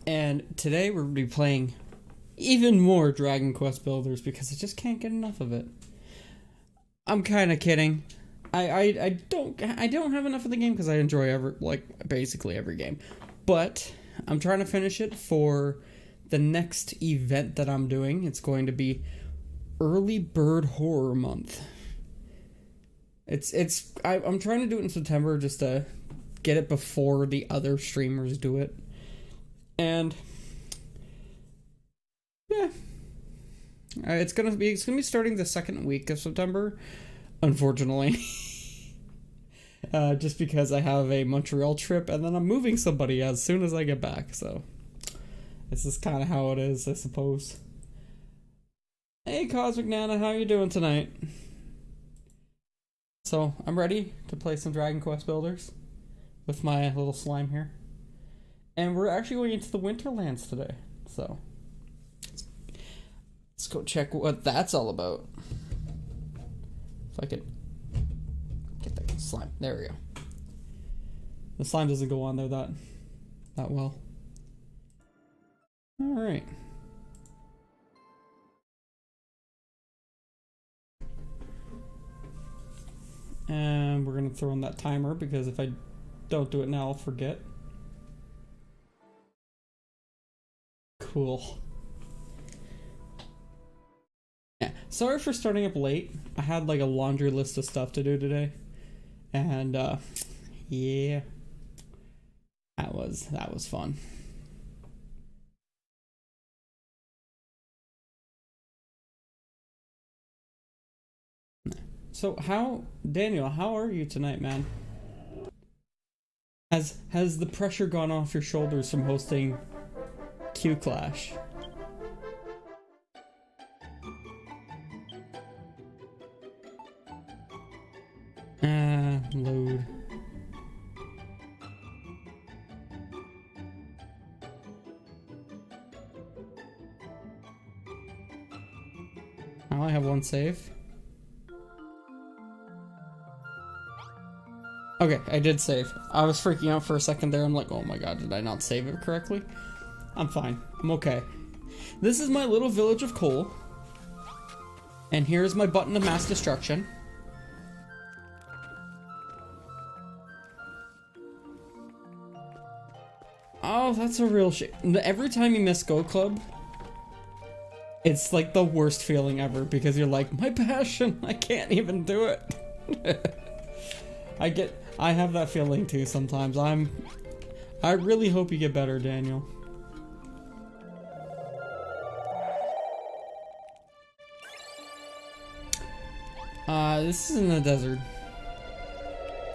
And today we're going to be playing even more Dragon Quest Builders because I just can't get enough of it. I'm kind of kidding. I don't have enough of the game because I enjoy basically every game. But I'm trying to finish it for the next event that I'm doing. It's going to be Early Bird Horror Month. I'm trying to do it in September just to get it before the other streamers do it. And yeah, it's gonna be starting the second week of September, unfortunately. Just because I have a Montreal trip and then I'm moving somebody as soon as I get back, so this is kind of how it is, I suppose. Hey, Cosmic Nana, how you doing tonight? So I'm ready to play some Dragon Quest Builders with my little slime here, and we're actually going into the Winterlands today. So let's go check what that's all about. If I could get that slime. There we go. The slime doesn't go on there that well. Alright. And we're going to throw in that timer because if I don't do it now, I'll forget. Cool. Yeah, sorry for starting up late. I had like a laundry list of stuff to do today. And yeah. That was fun. So Daniel, how are you tonight, man? Has the pressure gone off your shoulders from hosting Q Clash? Load. I only have one save. Okay, I did save. I was freaking out for a second there. I'm like, oh my god, did I not save it correctly? I'm fine. I'm okay. This is my little village of coal. And here's my button of mass destruction. Oh, that's a real shit. Every time you miss Go Club, it's like the worst feeling ever because you're like, my passion, I can't even do it. I have that feeling too sometimes. I really hope you get better, Daniel. This is in the desert.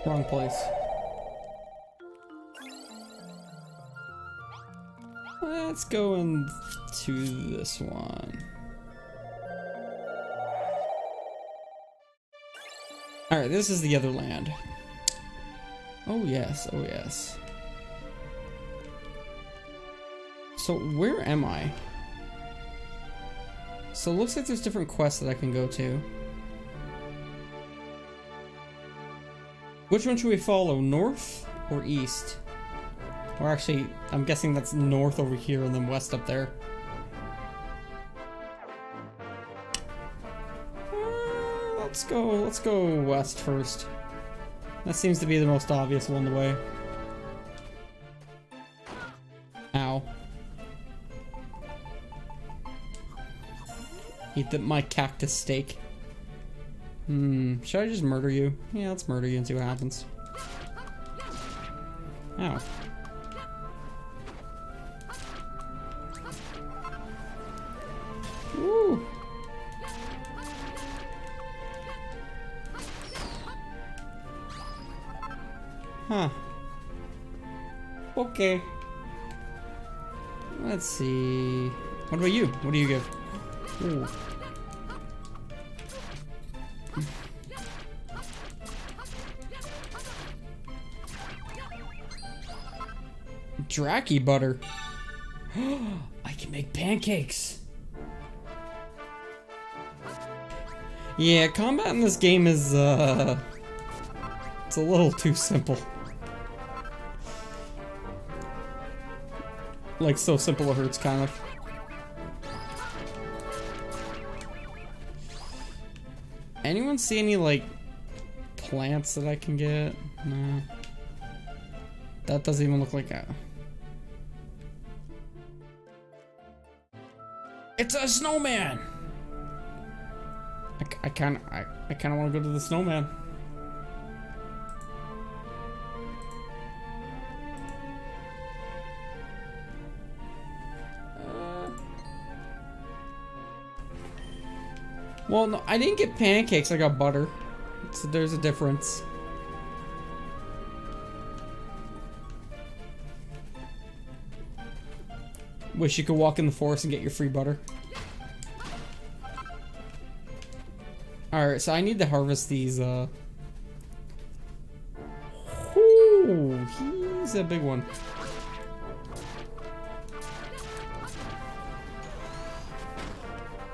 Wrong place. Let's go into this one. Alright, this is the other land. Oh yes, oh yes. So where am I? So it looks like there's different quests that I can go to. Which one should we follow, north or east? Or actually, I'm guessing that's north over here and then west up there. Let's go west first. That seems to be the most obvious one the way. Ow. Eat my cactus steak. Should I just murder you? Yeah, let's murder you and see what happens. Ow. Woo! Huh. Okay. Let's see. What about you? What do you give? Ooh. Dracky butter. I can make pancakes. Yeah, combat in this game is it's a little too simple. Like, so simple it hurts, kind of. Anyone see any, like, plants that I can get? No. That doesn't even look like a... It's a snowman! I kind of want to go to the snowman. Well, no, I didn't get pancakes. I got butter. So there's a difference. Wish you could walk in the forest and get your free butter. Alright, so I need to harvest these, Ooh, he's a big one.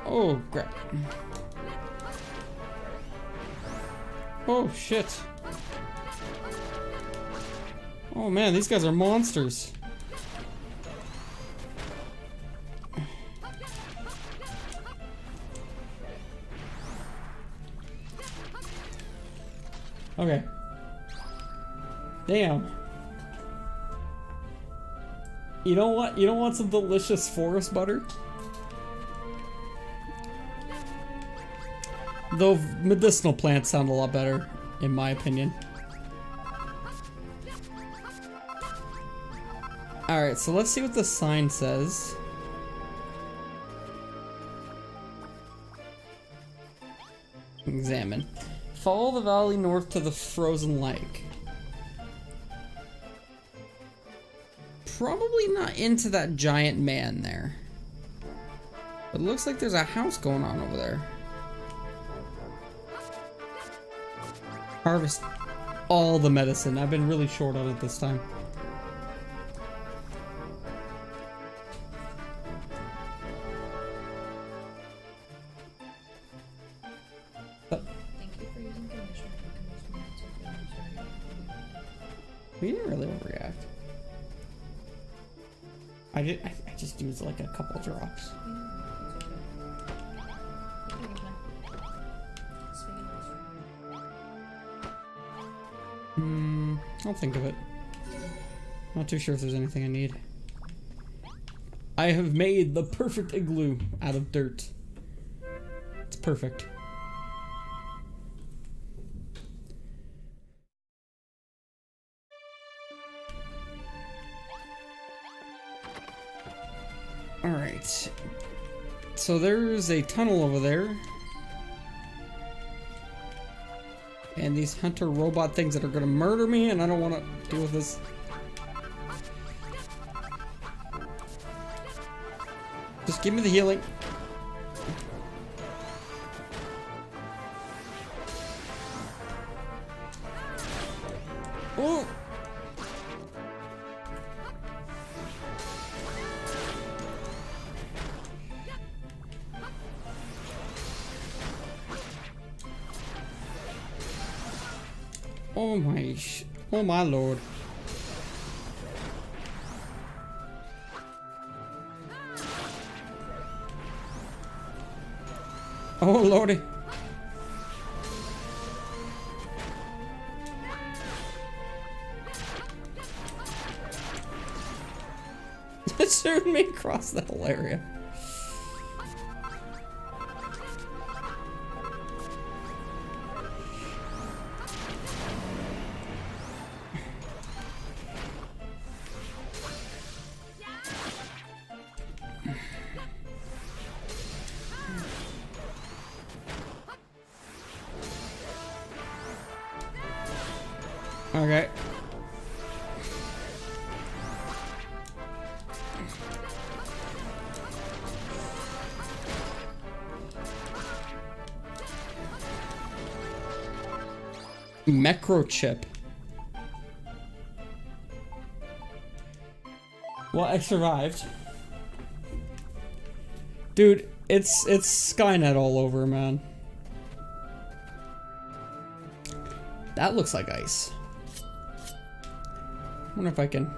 Oh, crap. Oh, shit. Oh, man, these guys are monsters. Okay. Damn. You know what? You don't want some delicious forest butter? Though medicinal plants sound a lot better, in my opinion. Alright, so let's see what the sign says. Examine. Follow the valley north to the frozen lake. Probably not into that giant man there. But it looks like there's a house going on over there. Harvest all the medicine. I've been really short on it this time. We didn't really overreact. I just used like a couple drops. I'll think of it. Not too sure if there's anything I need. I have made the perfect igloo out of dirt. It's perfect. Alright. So there's a tunnel over there. And these hunter robot things that are gonna murder me, and I don't want to deal with this. Just give me the healing. Oh! Oh my lord. Oh lordy. It shooting me across the whole area. Okay. Microchip. Well, I survived. Dude, it's Skynet all over, man. That looks like ice. I wonder if I can...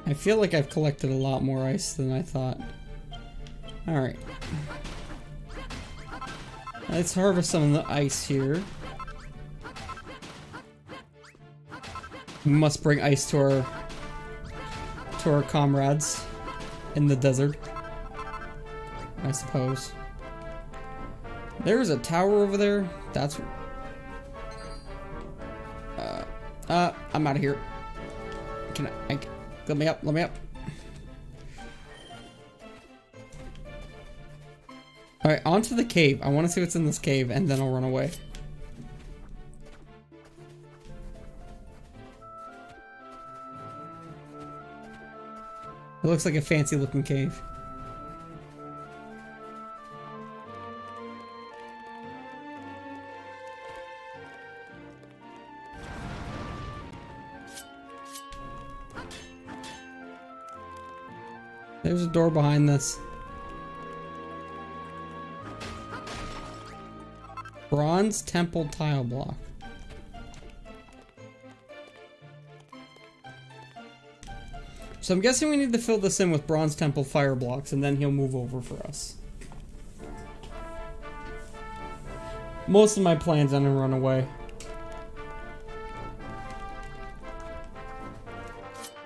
I feel like I've collected a lot more ice than I thought. Alright. Let's harvest some of the ice here. We must bring ice to our comrades in the desert, I suppose. There's a tower over there. That's... I'm out of here. Can I let me up, let me up. Alright, onto the cave. I want to see what's in this cave, and then I'll run away. It looks like a fancy looking cave. There's a door behind this. Bronze temple tile block. So I'm guessing we need to fill this in with bronze temple fire blocks, and then he'll move over for us. Most of my plans are to run away.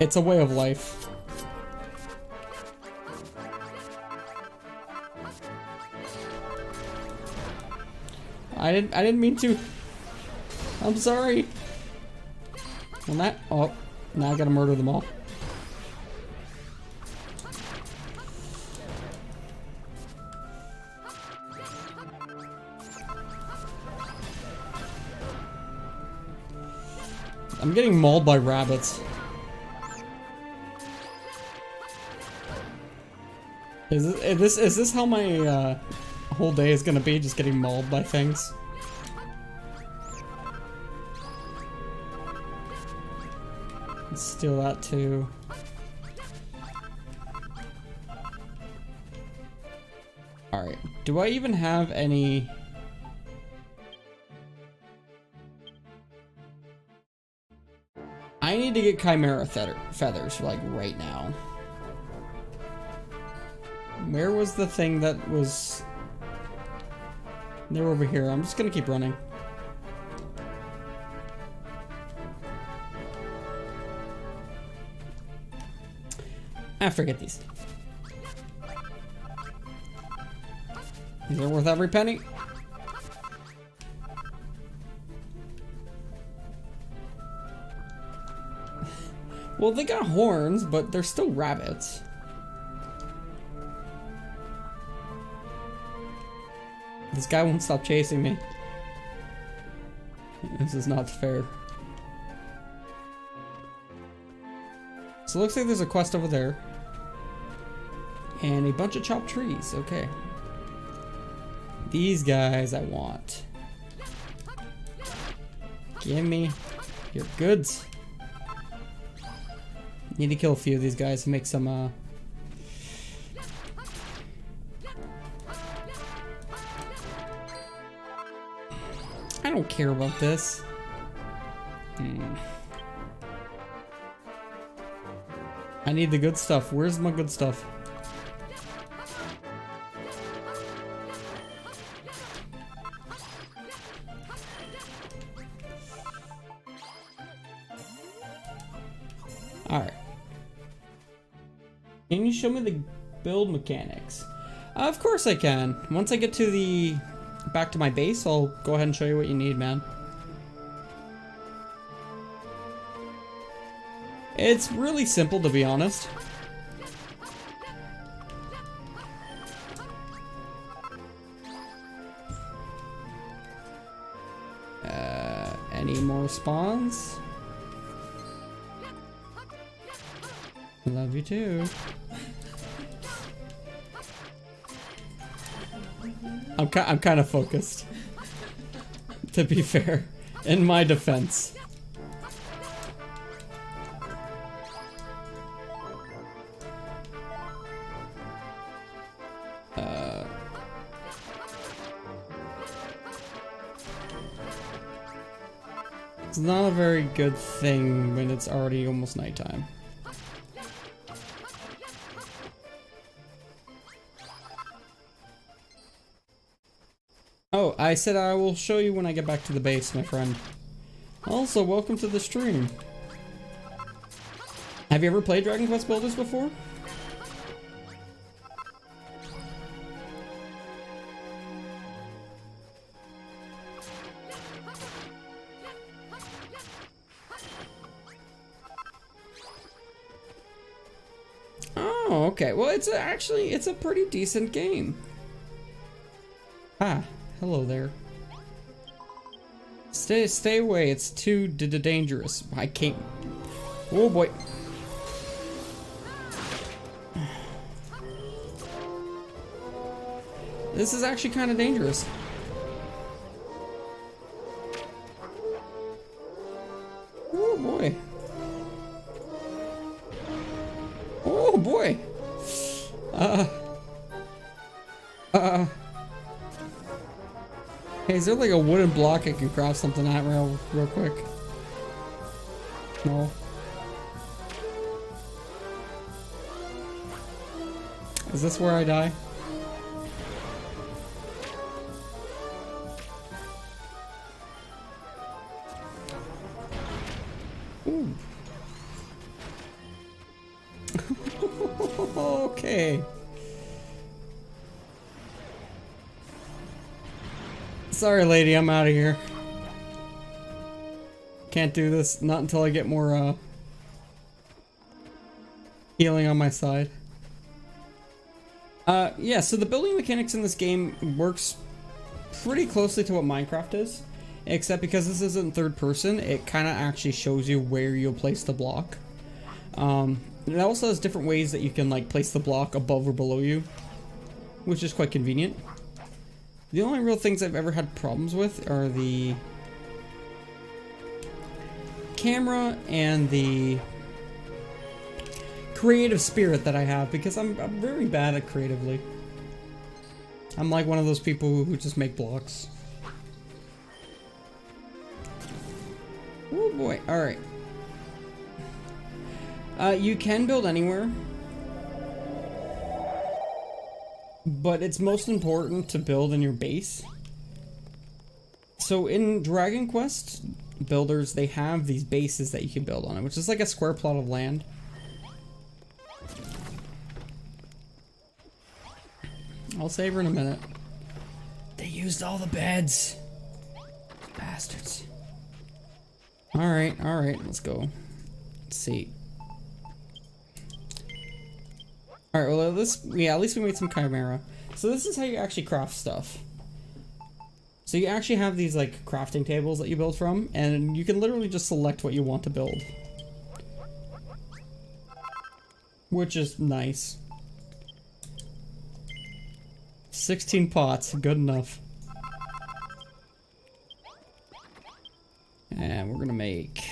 It's a way of life. I didn't mean to. I'm sorry. Well, that... Oh, now I gotta murder them all. I'm getting mauled by rabbits. Is this how my whole day is gonna be? Just getting mauled by things? Let's steal that too. Alright, do I even have any... I need to get Chimera feathers, like, right now. Where was the thing that was... They're over here. I'm just gonna keep running. I forget these. These are worth every penny. Well, they got horns, but they're still rabbits. This guy won't stop chasing me. This is not fair. So it looks like there's a quest over there. And a bunch of chopped trees. Okay. These guys I want. Give me your goods. Need to kill a few of these guys to make some, I don't care about this. I need the good stuff. Where's my good stuff? Alright. Can you show me the build mechanics? Of course I can. Once I get to the... back to my base, I'll go ahead and show you what you need, man. It's really simple, to be honest. Any more spawns? Love you too. I'm kind of focused, to be fair, in my defense. It's not a very good thing when it's already almost nighttime. Oh, I said I will show you when I get back to the base, my friend. Also, welcome to the stream. Have you ever played Dragon Quest Builders before? Oh, okay. Well, it's a pretty decent game. Ah, hello there. Stay away. It's too dangerous. I can't. Oh boy. This is actually kind of dangerous. Oh boy. Oh boy. Hey, is there like a wooden block I can craft something at real quick? No. Is this where I die? Ooh. Okay. Sorry, lady, I'm out of here. Can't do this, not until I get more, healing on my side. Yeah, so the building mechanics in this game works pretty closely to what Minecraft is, except because this isn't third person, it kind of actually shows you where you'll place the block. It also has different ways that you can, like, place the block above or below you, which is quite convenient. The only real things I've ever had problems with are the camera and the creative spirit that I have, because I'm very bad at creatively. I'm like one of those people who just make blocks. Oh boy, alright. You can build anywhere, but it's most important to build in your base. So in Dragon Quest Builders, they have these bases that you can build on it, which is like a square plot of land. I'll save her in a minute. They used all the beds. Bastards. Alright, let's go. Let's see. Alright, well, at least we made some chimera. So this is how you actually craft stuff. So you actually have these, like, crafting tables that you build from, and you can literally just select what you want to build. Which is nice. 16 pots, good enough. And we're gonna make...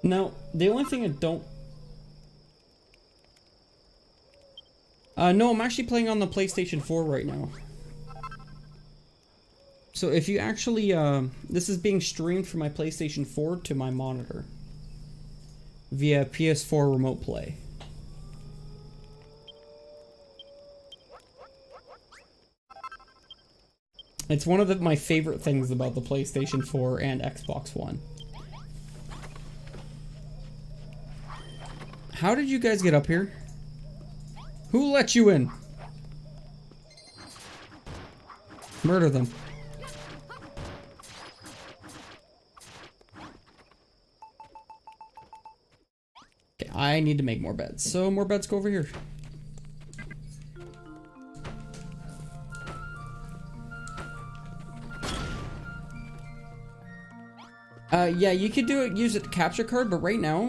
Now, the only thing I don't... no, I'm actually playing on the PlayStation 4 right now. So if you actually, this is being streamed from my PlayStation 4 to my monitor. Via PS4 Remote Play. It's one of my favorite things about the PlayStation 4 and Xbox One. How did you guys get up here? Who let you in? Murder them. Okay, I need to make more beds. So more beds go over here. Yeah, you could use it to capture card, but right now,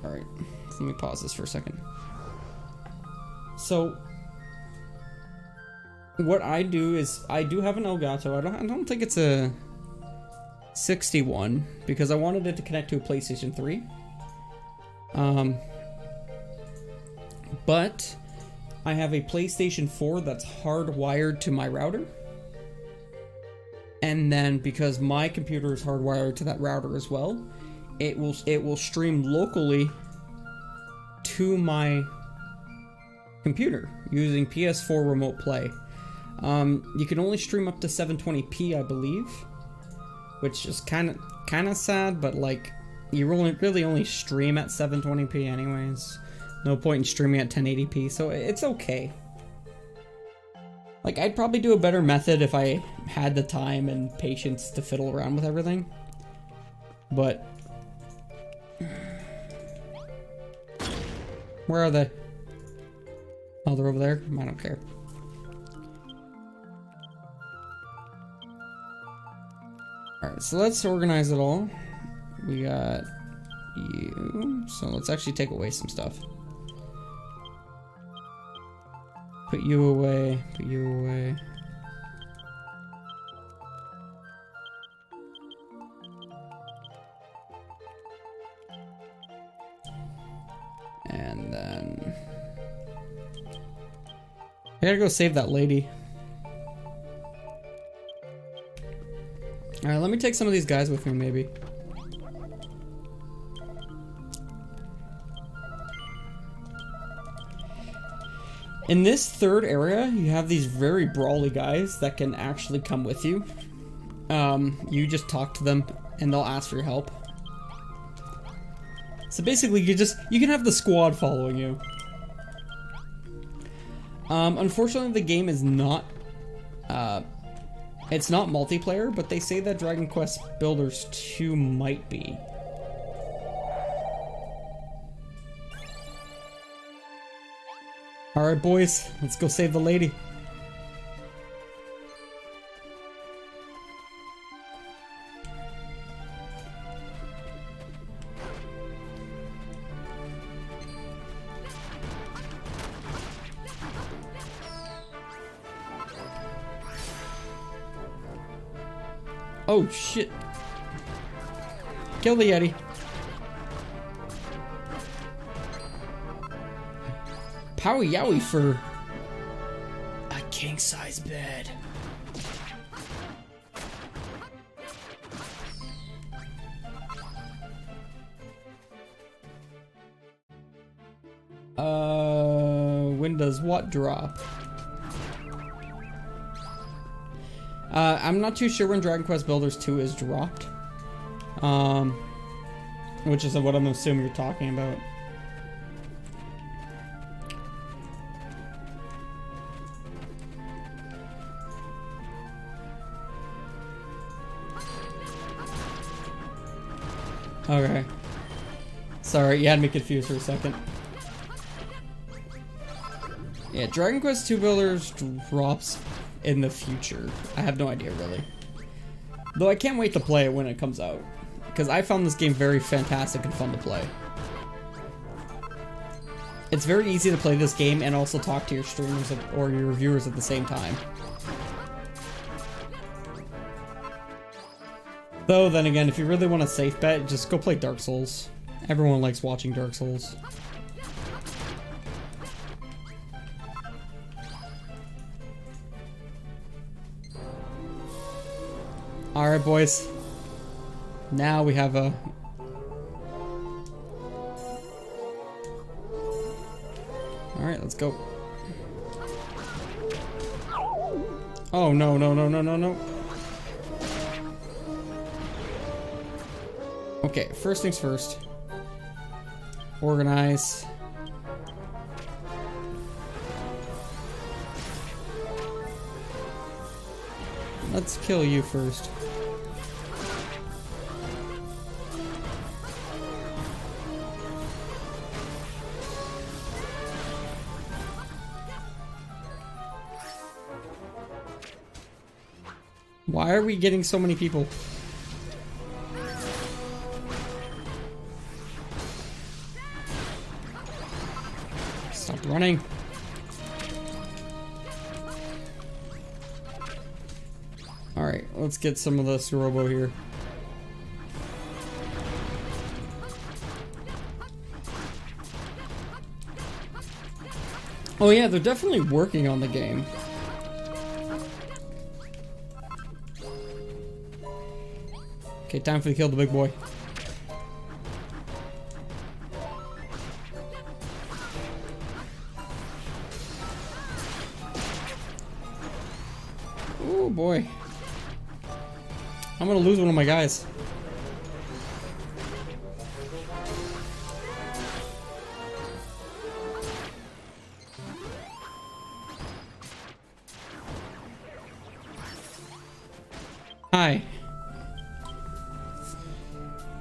alright, let me pause this for a second. So, what I do is, I do have an Elgato. I don't think it's a 61, because I wanted it to connect to a PlayStation 3. But I have a PlayStation 4 that's hardwired to my router. And then because my computer is hardwired to that router as well, it will stream locally to my computer using PS4 remote play. You can only stream up to 720p, I believe, which is kind of sad, but like you really only stream at 720p anyways. No point in streaming at 1080p, so it's okay. Like, I'd probably do a better method if I had the time and patience to fiddle around with everything. But where are they? Oh, they're over there? I don't care. Alright, so let's organize it all. We got you. So let's actually take away some stuff. Put you away. Put you away. And then I gotta go save that lady. Alright, let me take some of these guys with me, maybe. In this third area, you have these very brawly guys that can actually come with you. You just talk to them and they'll ask for your help. So basically, you can have the squad following you. Unfortunately, the game is not, it's not multiplayer, but they say that Dragon Quest Builders 2 might be. Alright, boys, let's go save the lady. Oh shit. Kill the Yeti. Powie yowie for a king-size bed. When does what drop? I'm not too sure when Dragon Quest Builders 2 is dropped. Which is what I'm assuming you're talking about. Okay. Sorry, you had me confused for a second. Yeah, Dragon Quest 2 Builders drops in the future. I have no idea, really. Though I can't wait to play it when it comes out, because I found this game very fantastic and fun to play. It's very easy to play this game and also talk to your streamers or your reviewers at the same time. Though, then again, if you really want a safe bet, just go play Dark Souls. Everyone likes watching Dark Souls. Alright, boys. Now we have a... Alright, let's go. Oh, no, no, no, no, no, no. Okay, first things first. Organize. Let's kill you first. Why are we getting so many people? Stop running. Alright, let's get some of this robo here. Oh yeah, they're definitely working on the game. Okay, time for to kill the big boy. lose one of my guys. Hi.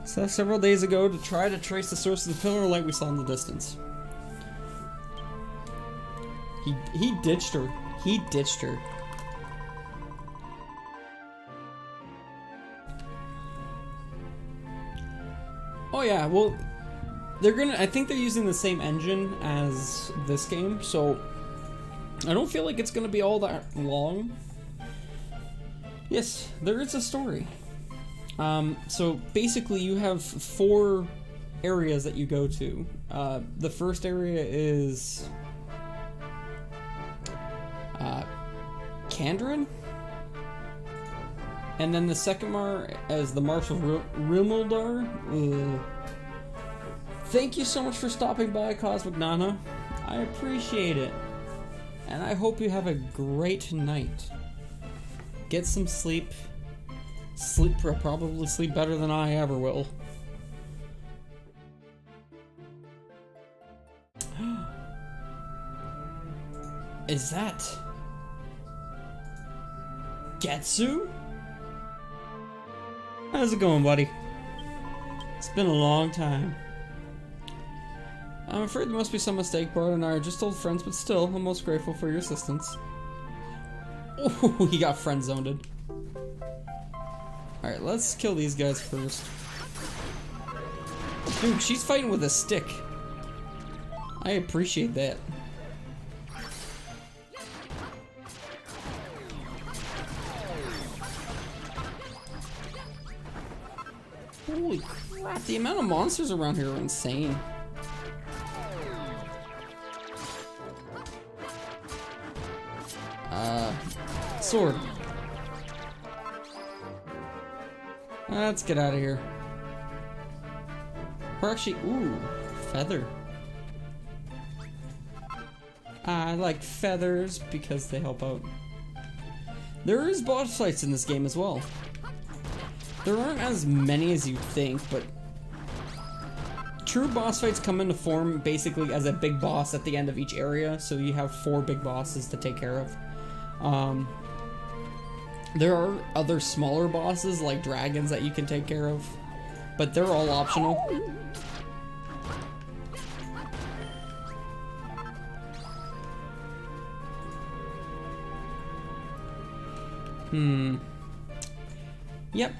So several days ago to try to trace the source of the pillar of light we saw in the distance. He ditched her. He ditched her. Oh yeah, well, I think they're using the same engine as this game, so I don't feel like it's gonna be all that long. Yes, there is a story. So basically you have 4 areas that you go to. The first area is Kandrin, and then the second is the Marsh of Rimildar. Thank you so much for stopping by, Cosmic Nana. I appreciate it, and I hope you have a great night. Get some sleep. Probably sleep better than I ever will. Is that Getsu? How's it going, buddy? It's been a long time. I'm afraid there must be some mistake. Bart and I are just old friends, but still, I'm most grateful for your assistance. Oh, he got friend-zoned. Alright, let's kill these guys first. Dude, she's fighting with a stick. I appreciate that. Holy crap, the amount of monsters around here are insane. Sword. Let's get out of here. Or actually, ooh, feather. I like feathers because they help out. There is boss fights in this game as well. There aren't as many as you'd think, but true boss fights come into form basically as a big boss at the end of each area, so you have 4 big bosses to take care of. There are other smaller bosses like dragons that you can take care of, but they're all optional. Yep,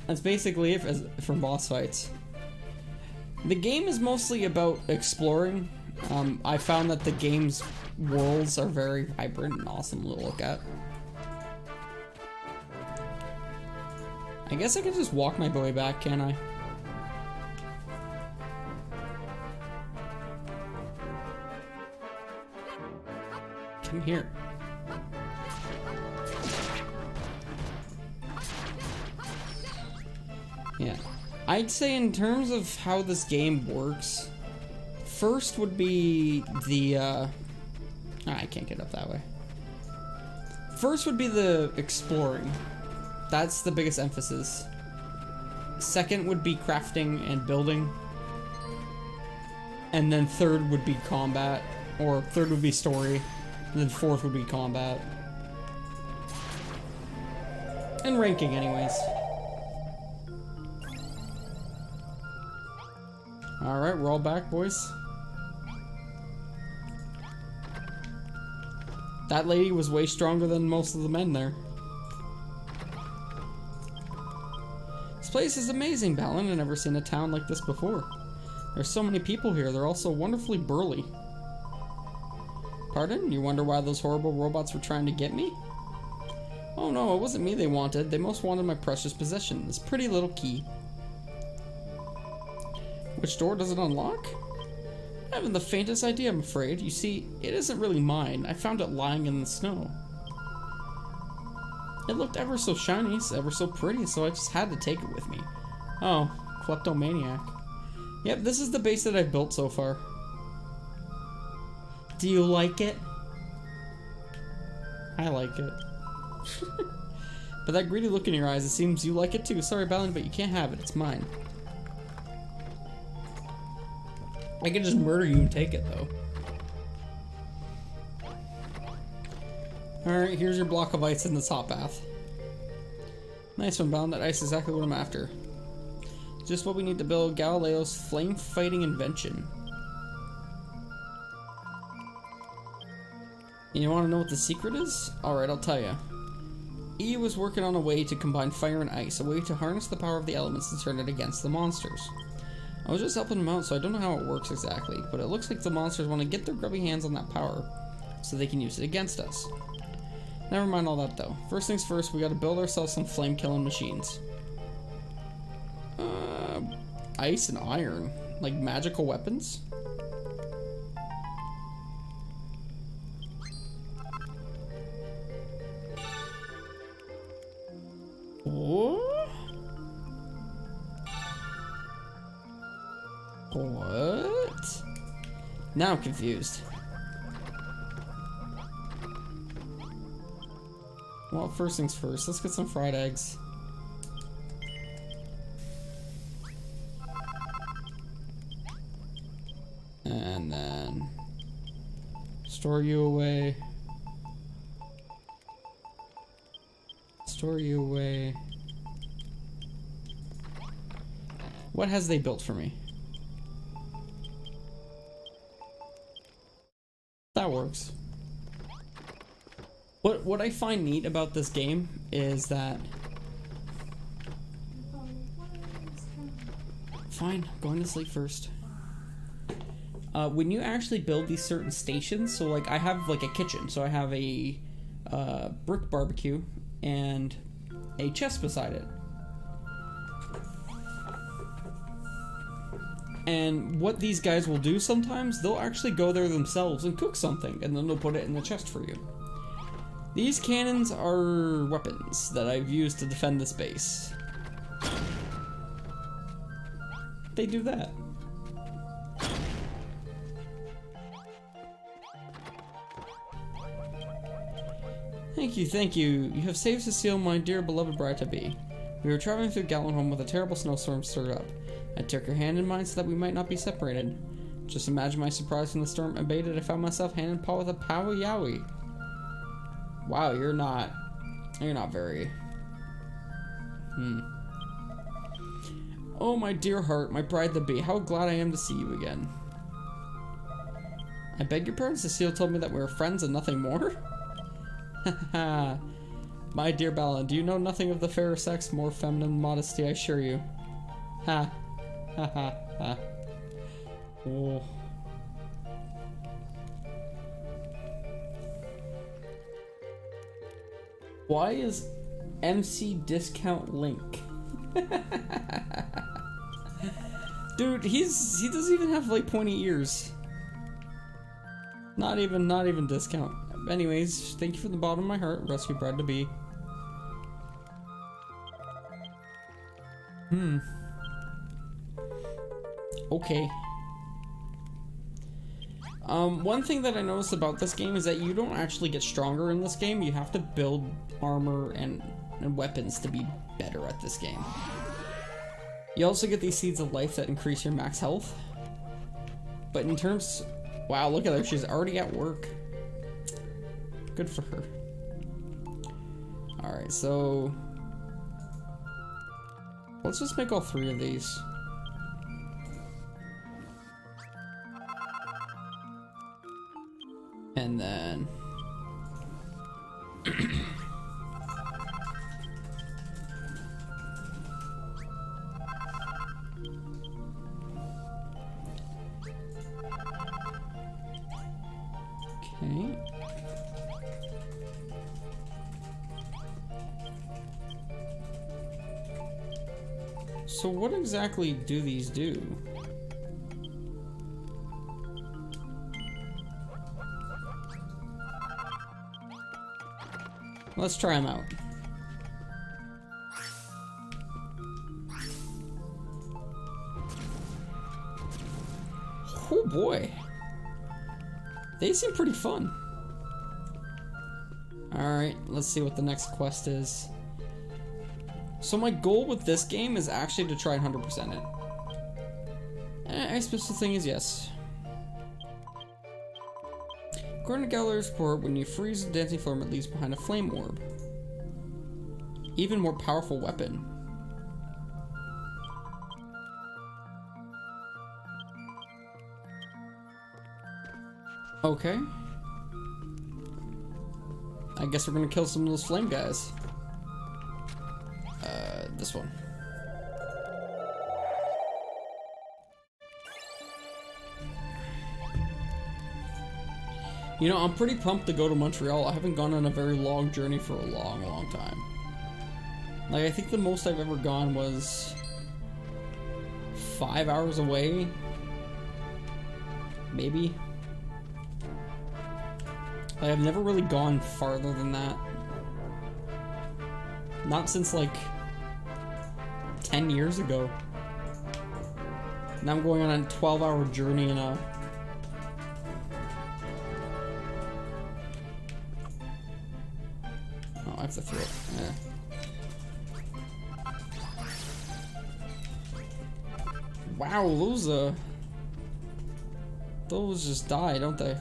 that's basically it for boss fights. The game is mostly about exploring. I found that the game's worlds are very vibrant and awesome to look at. I guess I can just walk my way back, can't I? Come here. Yeah. I'd say in terms of how this game works, first would be the, I can't get up that way. First would be the exploring. That's the biggest emphasis. Second would be crafting and building. And then third would be combat. Or third would be story. And then fourth would be combat. And ranking anyways. Alright, we're all back, boys. That lady was way stronger than most of the men there. This place is amazing, Balin. I've never seen a town like this before. There's so many people here. They're all so wonderfully burly. Pardon? You wonder why those horrible robots were trying to get me? Oh no, it wasn't me they wanted. They most wanted my precious possession, this pretty little key. Which door does it unlock? I haven't the faintest idea, I'm afraid. You see, it isn't really mine. I found it lying in the snow. It looked ever so shiny, ever so pretty, so I just had to take it with me. Oh, kleptomaniac. Yep, this is the base that I've built so far. Do you like it? I like it. But that greedy look in your eyes, it seems you like it too. Sorry, Balin, but you can't have it. It's mine. I can just murder you and take it, though. Alright, here's your block of ice in the top path. Nice one, Balin. That ice is exactly what I'm after. Just what we need to build Galileo's flame-fighting invention. And you want to know what the secret is? Alright, I'll tell you. E was working on a way to combine fire and ice, a way to harness the power of the elements and turn it against the monsters. I was just helping him out, so I don't know how it works exactly, but it looks like the monsters want to get their grubby hands on that power so they can use it against us. Never mind all that though. First things first, we gotta build ourselves some flame-killing machines. Ice and iron. Like magical weapons? What? What? Now I'm confused. Well, first things first, let's get some fried eggs. And then store you away. Store you away. What has they built for me? That works. What I find neat about this game is that... Fine, going to sleep first. When you actually build these certain stations, so like I have like a kitchen, so I have a brick barbecue and a chest beside it. And what these guys will do sometimes, they'll actually go there themselves and cook something, and then they'll put it in the chest for you. These cannons are weapons that I've used to defend this base. They do that. Thank you, thank you. You have saved Cecile, my dear beloved bride-to-be. We were traveling through Galenholm with a terrible snowstorm stirred up. I took her hand in mine so that we might not be separated. Just imagine my surprise when the storm abated. I found myself hand in paw with a Powie Yowie. Wow, you're not very... Oh, my dear heart, my bride-to-be, how glad I am to see you again. I beg your pardon, Cecile told me that we were friends and nothing more? Haha. My dear Balin, do you know nothing of the fairer sex, more feminine modesty, I assure you? Ha. Ha ha ha. Oh. Why is MC discount Link? Dude, he doesn't even have like pointy ears. Not even discount. Anyways, thank you from the bottom of my heart, rescue bride-to-be. Okay. One thing that I noticed about this game is that you don't actually get stronger in this game. You have to build armor and weapons to be better at this game. You also get these seeds of life that increase your max health. But in terms... Wow, look at her. She's already at work. Good for her. Alright, so... Let's just make all 3 of these. And then... Okay. So what exactly do these do? Let's try them out. Oh boy. They seem pretty fun. Alright, let's see what the next quest is. So my goal with this game is actually to try and 100% it. I suppose the thing is yes. According to Galler's report, when you freeze the dancing flame, it leaves behind a flame orb. Even more powerful weapon. Okay. I guess we're gonna kill some of those flame guys. This one. You know, I'm pretty pumped to go to Montreal. I haven't gone on a very long journey for a long, long time. Like, I think the most I've ever gone was 5 hours away. Maybe. Like, I've never really gone farther than that. Not since, like, 10 years ago. Now I'm going on a 12-hour journey in a... Oh, I have to throw it. Yeah. Wow, those just die, don't they?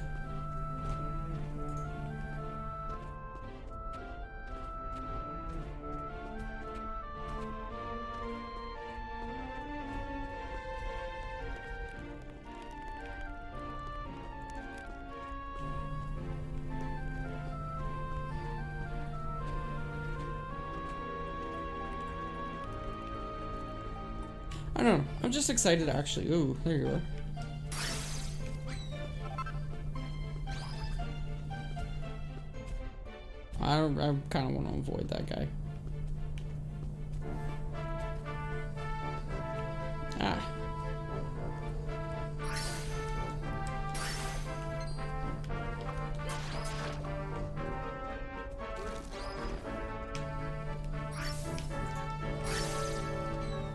I don't know. I'm just excited, actually. Ooh, there you are. I kind of want to avoid that guy. Ah.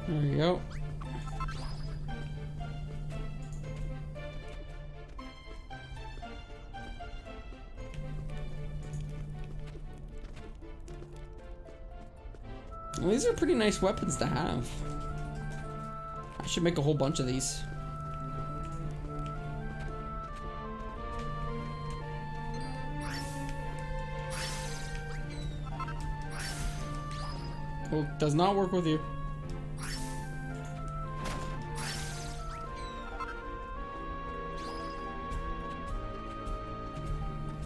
There we go. Well, these are pretty nice weapons to have. I should make a whole bunch of these. Well, does not work with you.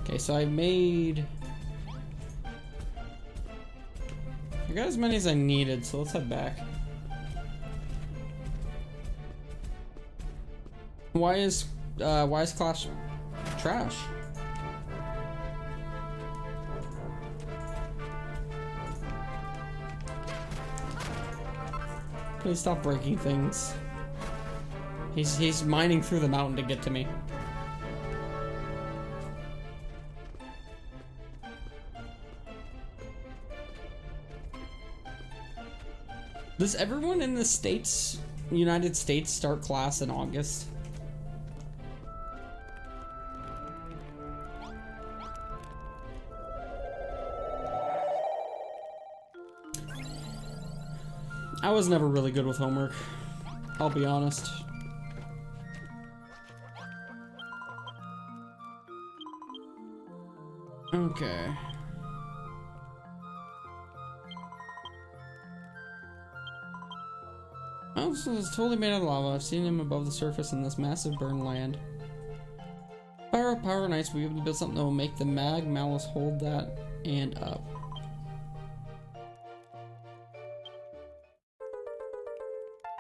Okay, so I made... I got as many as I needed, so let's head back. Why is Clash trash? Please stop breaking things. He's mining through the mountain to get to me. Does everyone in the United States start class in August? I was never really good with homework, I'll be honest. Okay. Oh, this is totally made out of lava. I've seen him above the surface in this massive burned land. Power and ice, we have to build something that will make the mag malice hold that and up.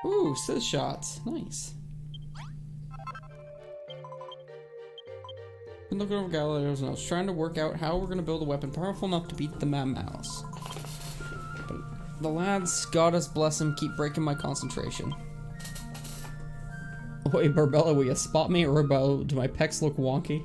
Ooh, Sith shots. Nice. Been looking over Galileo's notes, trying to work out how we're gonna build a weapon powerful enough to beat the mag malice. But the lads, God us bless him, keep breaking my concentration. Wait, Barbella, will you spot me, or do my pecs look wonky?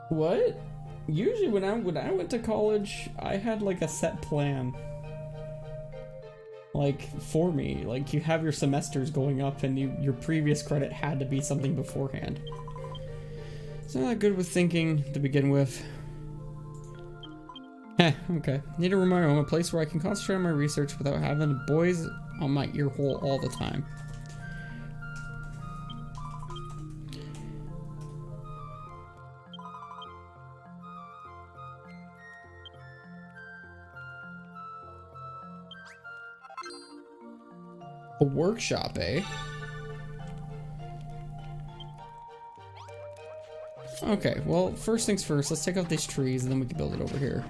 What? Usually when I went to college, I had like a set plan. like for me. Like you have your semesters going up and your previous credit had to be something beforehand. It's not that good with thinking to begin with. Okay. Need a room of my own, a place where I can concentrate on my research without having boys on my ear hole all the time. A workshop, eh? Okay, well, first things first, let's take out these trees and then we can build it over here.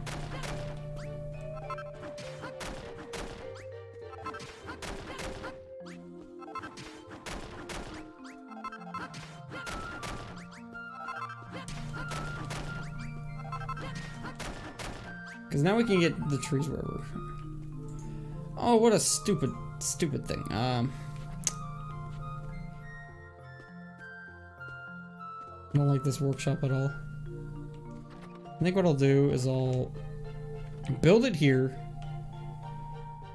Because now we can get the trees wherever. Oh, what a stupid thing. I don't like this workshop at all. I think what I'll do is I'll build it here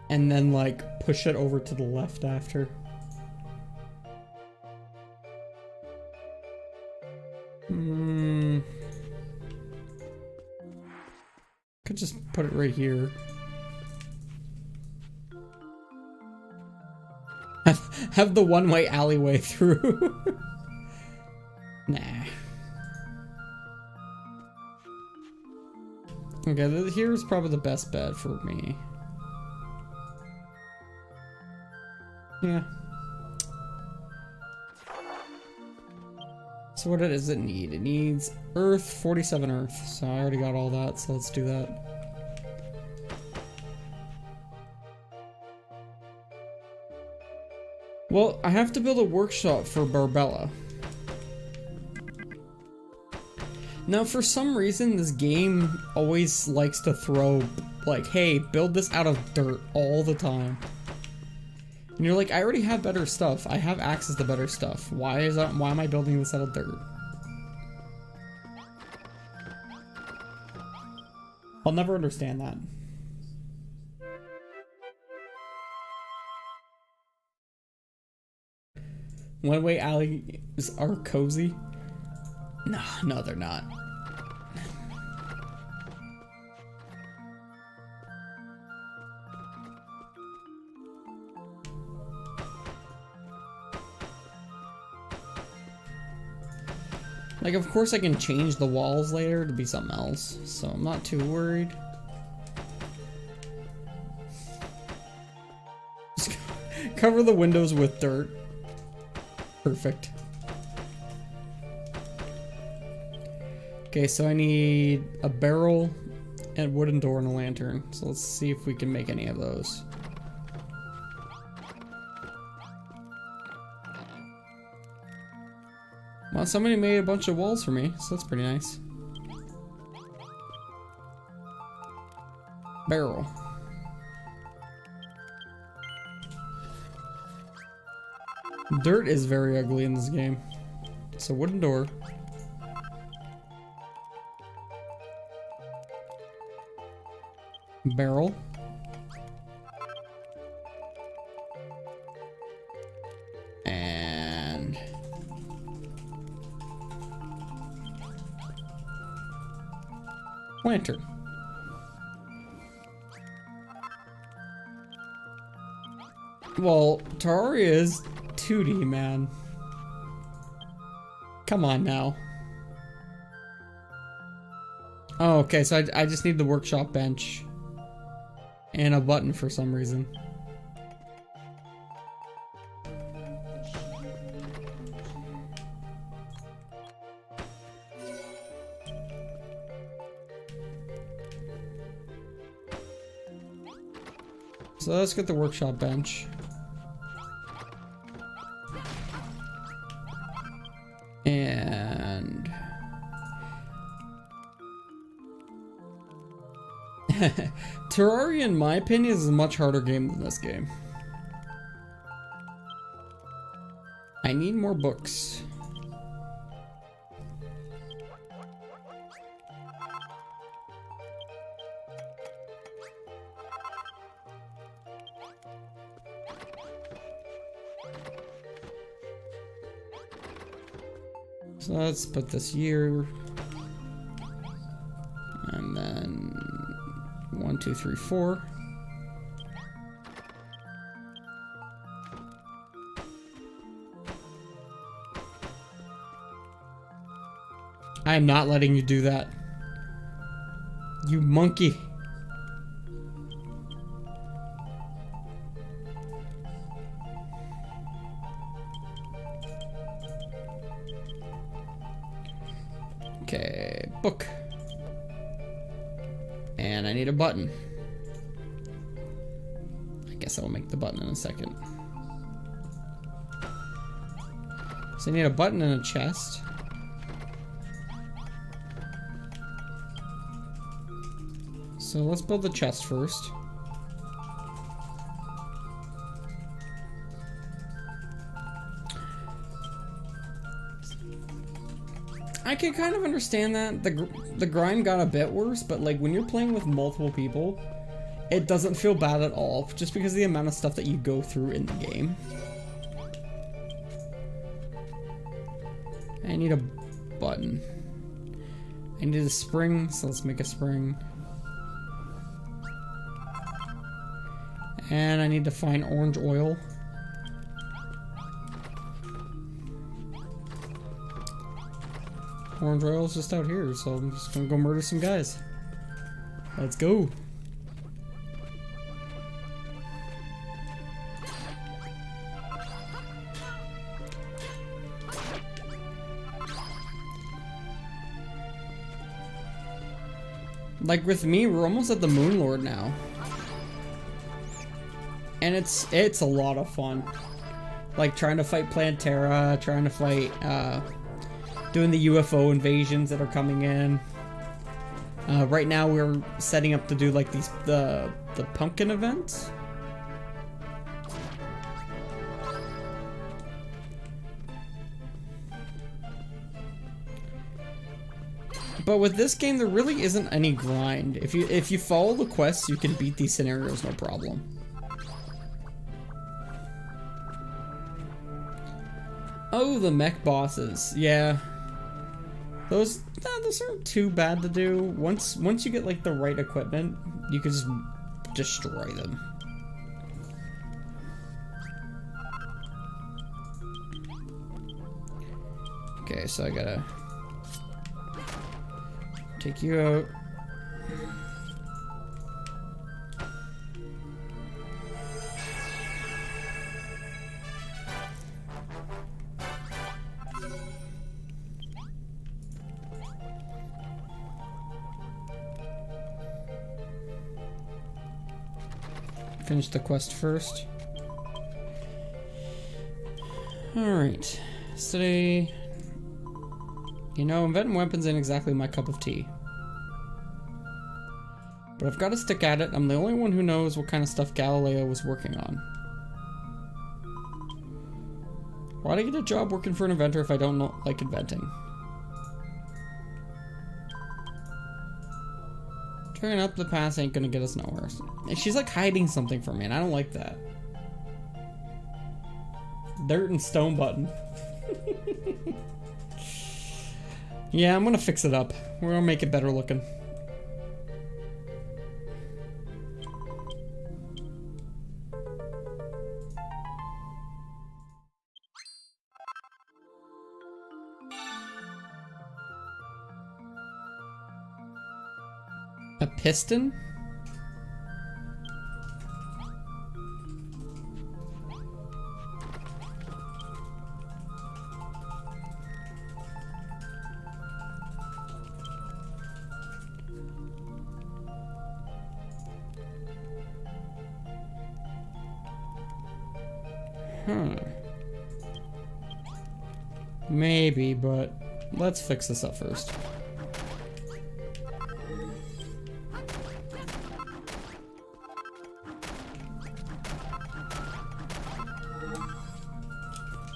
and then like push it over to the left after. Could just put it right here. Have the one-way alleyway through. Nah. Okay, here's probably the best bet for me. Yeah. So what does it need? It needs earth, 47 earth. So I already got all that, so let's do that. Well, I have to build a workshop for Barbella. Now, for some reason, this game always likes to throw, like, hey, build this out of dirt all the time. And you're like, I already have better stuff. I have access to better stuff. Why am I building this out of dirt? I'll never understand that. One-way alleys are cozy? No, they're not. Like, of course I can change the walls later to be something else, so I'm not too worried. Just cover the windows with dirt. Perfect. Okay, so I need a barrel, and a wooden door, and a lantern. So let's see if we can make any of those. Well, somebody made a bunch of walls for me, so that's pretty nice. Barrel. Dirt is very ugly in this game. So wooden door. Barrel. And lantern. Well, Terraria is 2D, man. Come on now. Oh, okay, so I just need the workshop bench. And a button for some reason. So let's get the workshop bench. And Terraria, in my opinion, is a much harder game than this game. I need more books. So let's put this here. And then 1, 2, 3, 4. I am not letting you do that. You monkey. Okay, book. And I need a button. I guess I'll make the button in a second. So I need a button and a chest. So let's build the chest first. I can kind of understand that. The grind got a bit worse, but like when you're playing with multiple people, it doesn't feel bad at all, just because of the amount of stuff that you go through in the game. I need a button. I need a spring, so let's make a spring. And I need to find orange oil. Orange oil is just out here, so I'm just gonna go murder some guys. Let's go. Like with me, we're almost at the Moon Lord now. And it's a lot of fun. Like trying to fight Plantera, trying to fight doing the UFO invasions that are coming in. Right now we're setting up to do like the pumpkin events. But with this game there really isn't any grind. If you follow the quests, you can beat these scenarios no problem. Oh, the mech bosses. Yeah. Those aren't too bad to do. Once you get like the right equipment, you can just destroy them. Okay, so I gotta take you out. Finish the quest first. Alright. So today, you know, inventing weapons ain't exactly my cup of tea. But I've got to stick at it. I'm the only one who knows what kind of stuff Galileo was working on. Why'd I get a job working for an inventor if I don't like inventing? Turning up the pass ain't gonna get us nowhere. She's like hiding something from me, and I don't like that. Dirt and stone button. Yeah, I'm gonna fix it up. We're gonna make it better looking. A piston? Maybe, but let's fix this up first.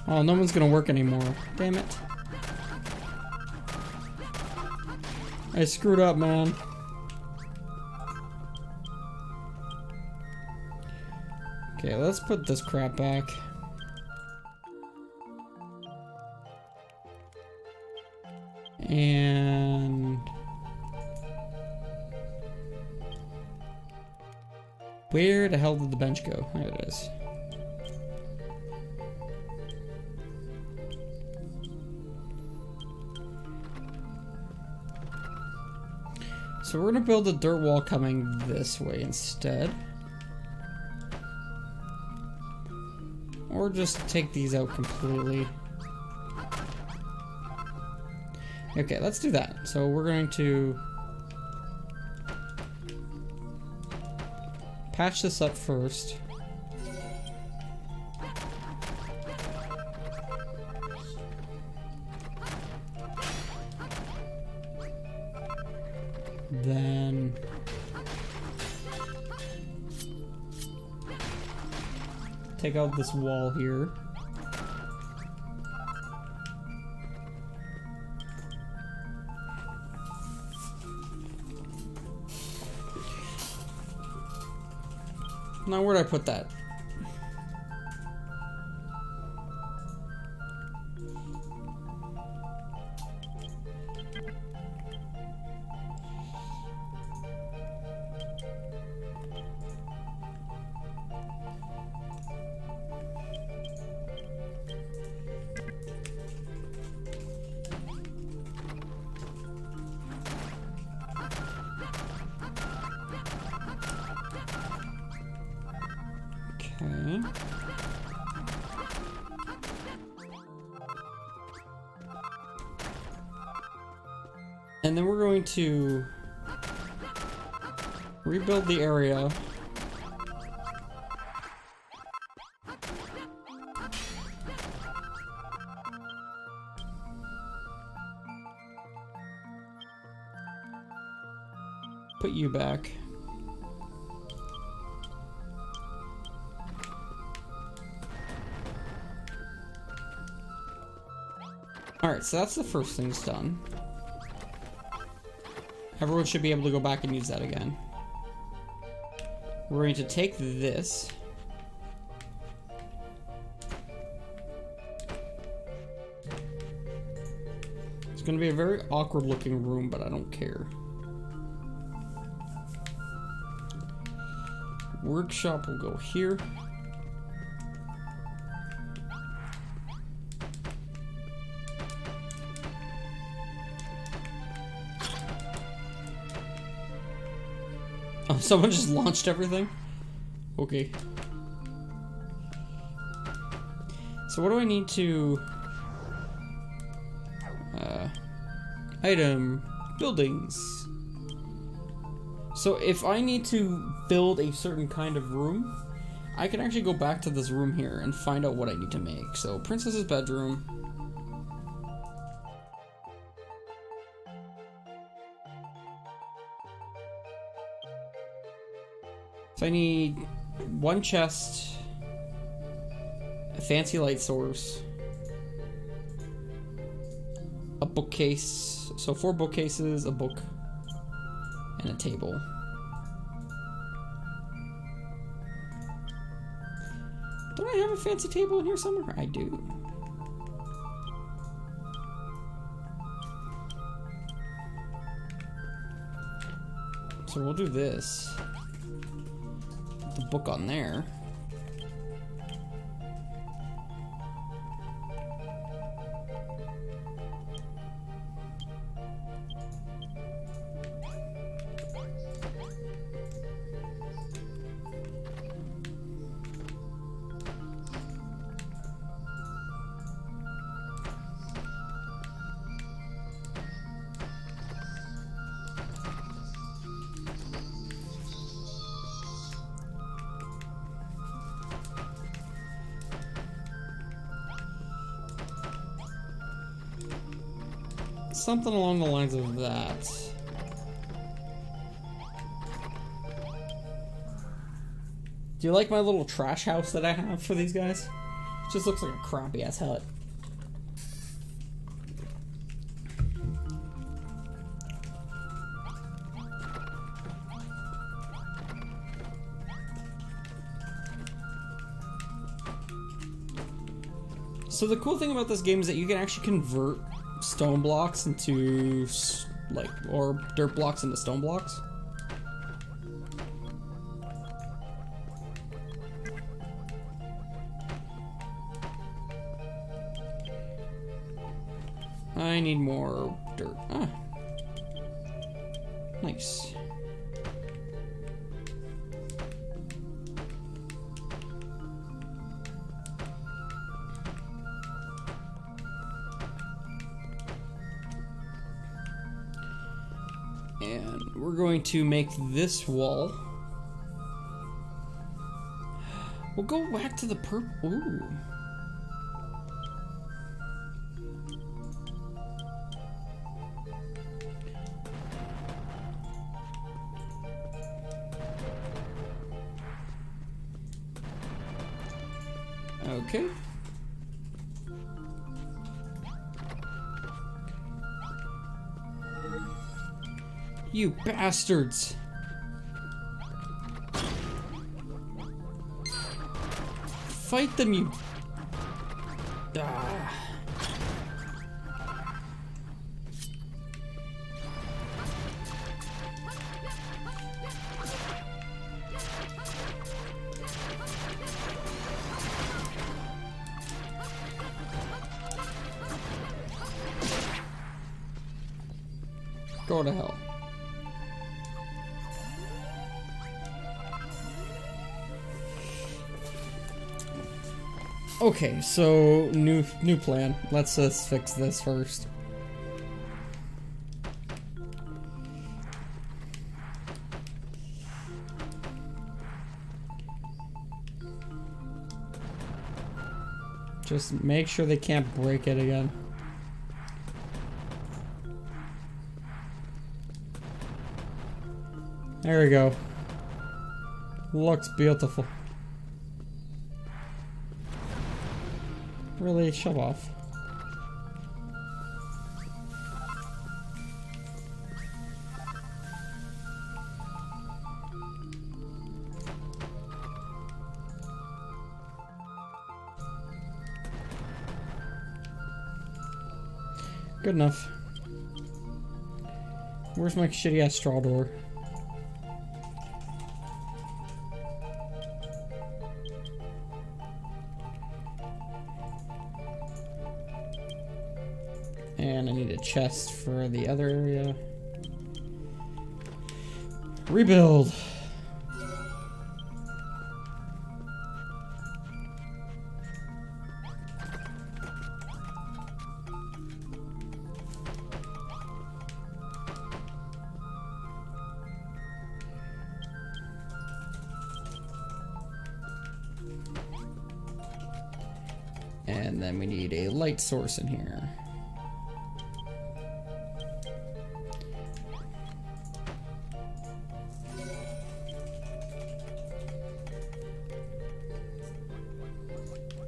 Oh, no one's gonna work anymore. Damn it. I screwed up, man. Okay, let's put this crap back. Where the hell did the bench go? There it is. So we're gonna build a dirt wall coming this way instead. Or just take these out completely. Okay, let's do that. So we're going to patch this up first. Then take out this wall here. Now where'd I put that? Okay. And then we're going to rebuild the area. Put you back. Alright, so that's the first thing's done. Everyone should be able to go back and use that again. We're going to take this. It's going to be a very awkward looking room, but I don't care. Workshop will go here. Oh, someone just launched everything? Okay. So what do I need to... item. Buildings. So if I need to build a certain kind of room, I can actually go back to this room here and find out what I need to make. So princess's bedroom. So I need one chest, a fancy light source, a bookcase, so 4 bookcases, a book, and a table. Don't I have a fancy table in here somewhere? I do. So we'll do this. The book on there. Something along the lines of that. Do you like my little trash house that I have for these guys? It just looks like a crappy ass hut. So the cool thing about this game is that you can actually convert stone blocks into, or dirt blocks into stone blocks. I need more dirt. Ah. Nice. And we're going to make this wall. We'll go back to the purple. Ooh. Okay. You bastards! Fight them, you... Ah. Go to hell. Okay, so new plan. Let's just fix this first. Just make sure they can't break it again. There we go. Looks beautiful. Really, show off. Good enough. Where's my shitty ass straw door? And I need a chest for the other area. Rebuild! And then we need a light source in here.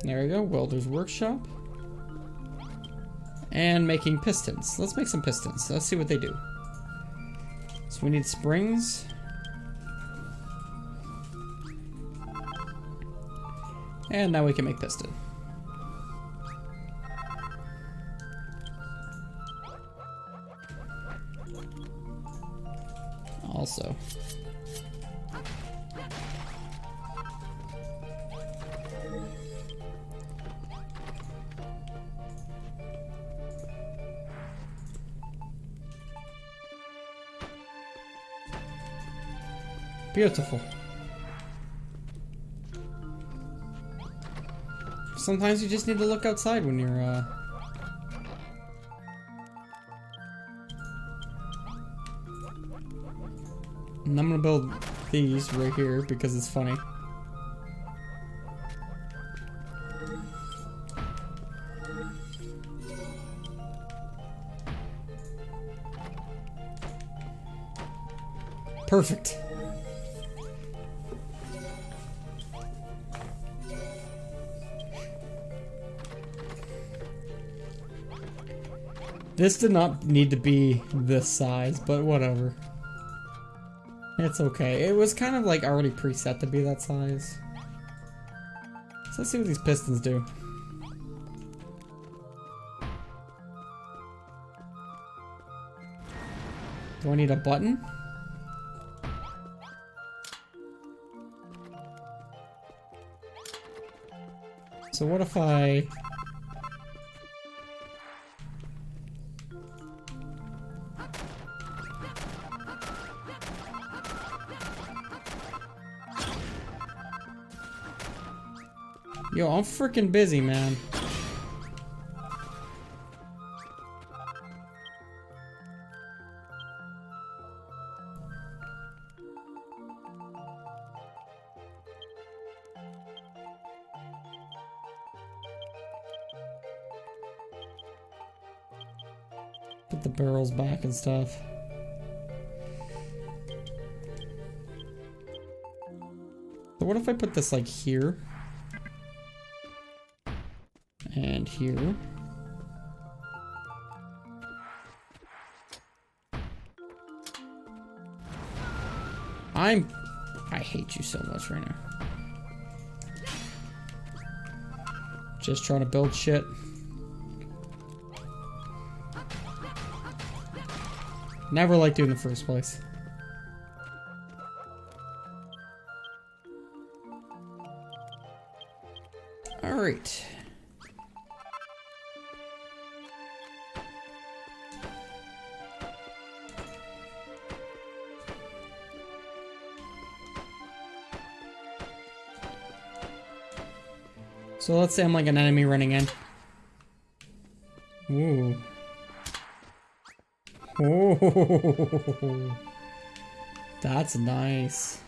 There we go, welder's workshop. And making pistons. Let's make some pistons. Let's see what they do. So we need springs. And now we can make piston. Also. Beautiful. Sometimes you just need to look outside when you're, And I'm gonna build these right here because it's funny. Perfect. This did not need to be this size, but whatever. It's okay. It was kind of like already preset to be that size. So let's see what these pistons do. Do I need a button? So what if I... Yo, I'm freaking busy, man. Put the barrels back and stuff. So what if I put this like here? And here. I hate you so much right now. Just trying to build shit. Never liked you in the first place. All right. So let's say I'm like an enemy running in. Ooh. Oh, that's nice.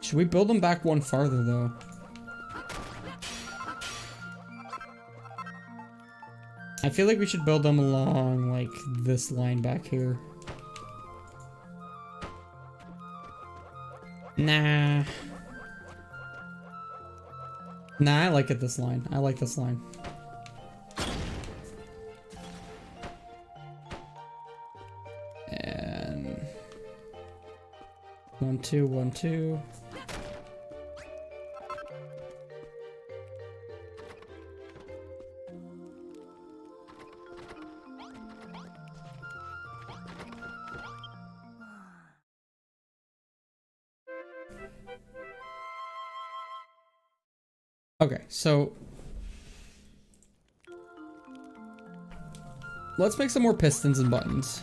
Should we build them back one farther though? I feel like we should build them along like this line back here. Nah. Nah, I like it this line. I like this line. And 1, 2, 1, 2. Okay, so let's make some more pistons and buttons.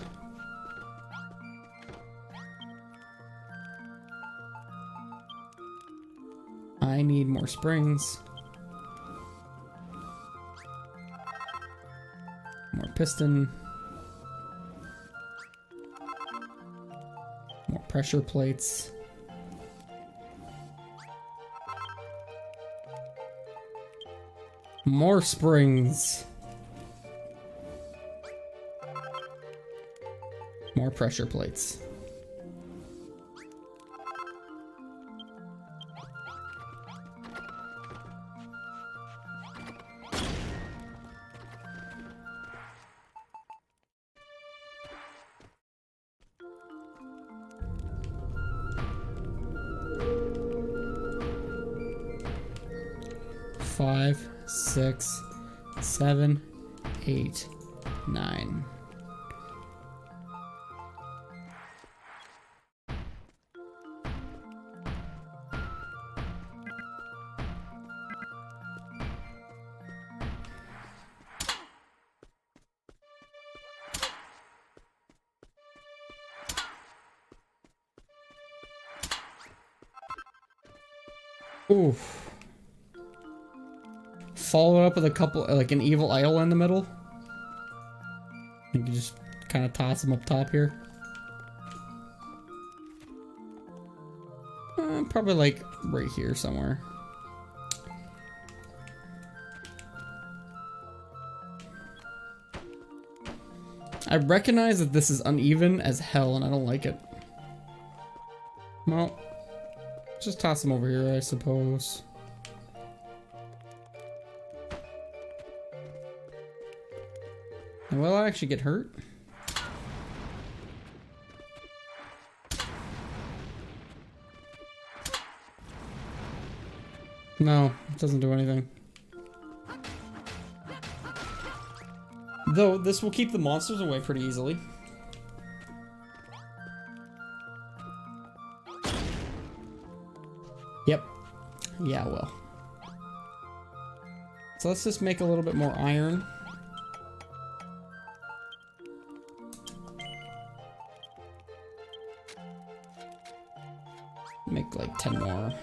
I need more springs. More piston. More pressure plates. More springs. More pressure plates. Five, 6, 7, 8, 9. Oof. Follow it up with a couple, like an evil idol in the middle. You can just kind of toss them up top here. Probably like right here somewhere. I recognize that this is uneven as hell and I don't like it. Well, just toss them over here, I suppose. Will I actually get hurt? No, it doesn't do anything. Though this will keep the monsters away pretty easily. Yep. Yeah, well. So let's just make a little bit more iron. Make like 10 more.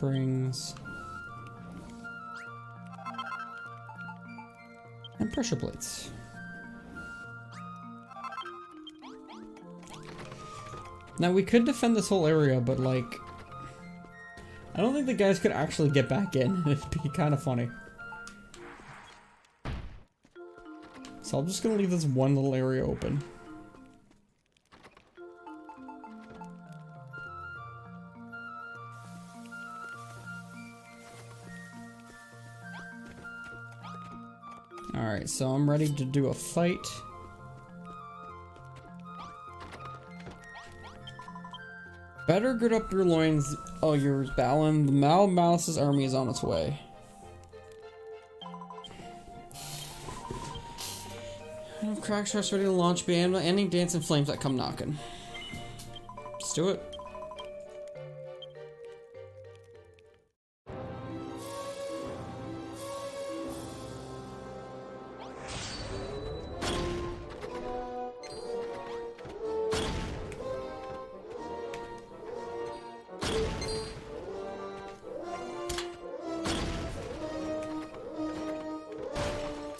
springs. And pressure plates. Now we could defend this whole area, but like, I don't think the guys could actually get back in. It'd be kind of funny. So I'm just gonna leave this one little area open. Alright, so I'm ready to do a fight. Better gird up your loins. Oh, yours, Balin. The Malice's army is on its way. Crack shots ready to launch, be ending dancing flames that come knocking. Let's do it.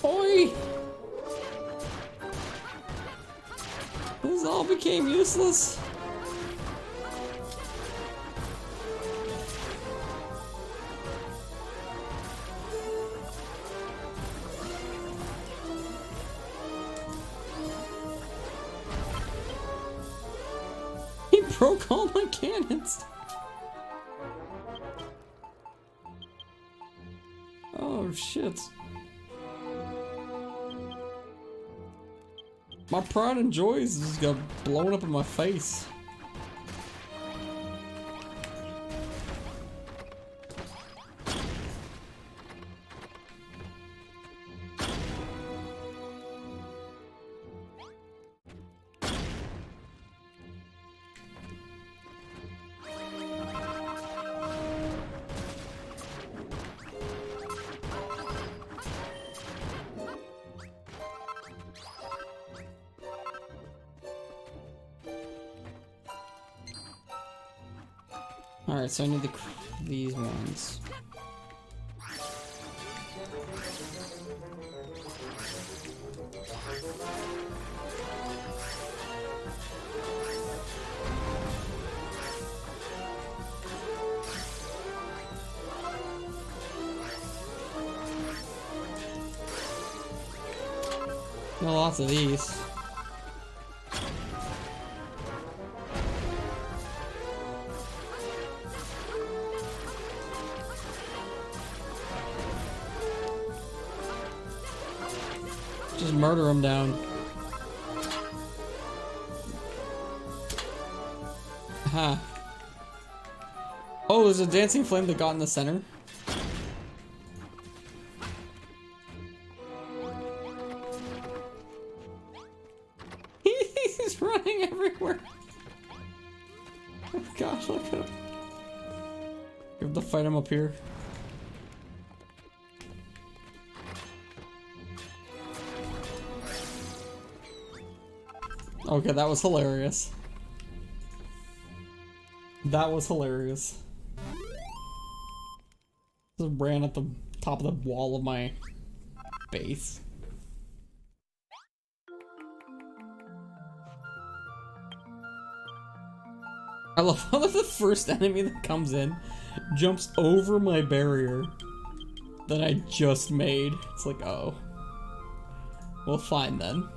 Oi! This all became useless. He broke all my cannons. Oh shit. My pride and joys just got blown up in my face. Alright, so I need these ones. Got lots of these. Just murder him down. Huh. Oh, there's a dancing flame that got in the center. He's running everywhere. Oh gosh, look at him. You have to fight him up here. Okay, that was hilarious. That was hilarious. Just ran at the top of the wall of my base. I love how the first enemy that comes in jumps over my barrier that I just made. It's like, oh. Well, fine then.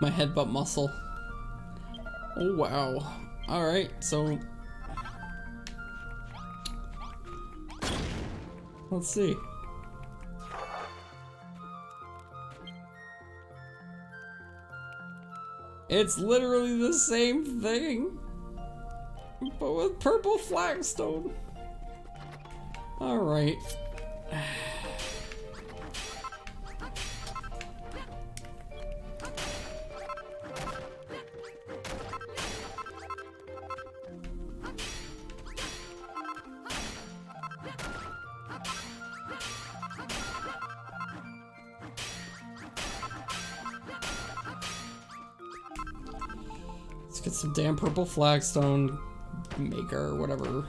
My headbutt muscle. Oh wow. Alright, so let's see. It's literally the same thing, but with purple flagstone. Alright. Let's get some damn purple flagstone maker or whatever.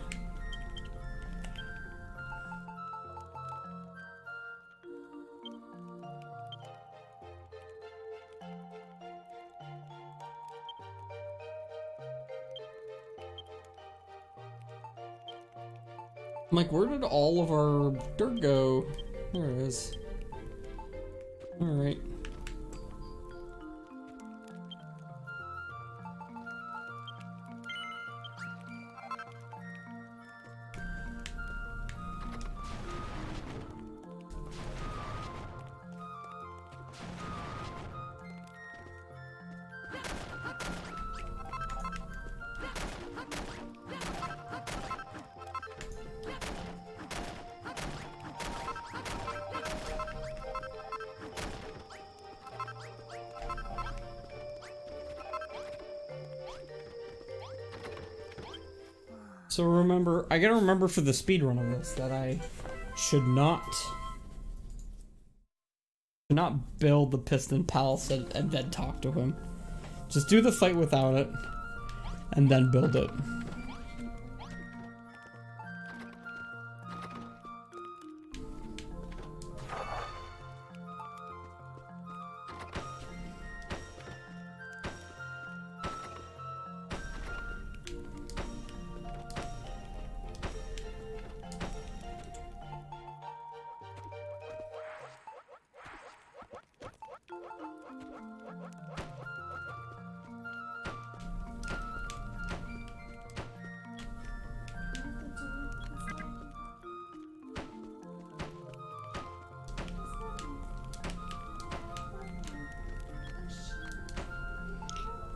I'm like, where did all of our dirt go? There it is. Alright. So remember, I gotta remember for the speedrun of this that I should not build the piston palace and then talk to him. Just do the fight without it, and then build it.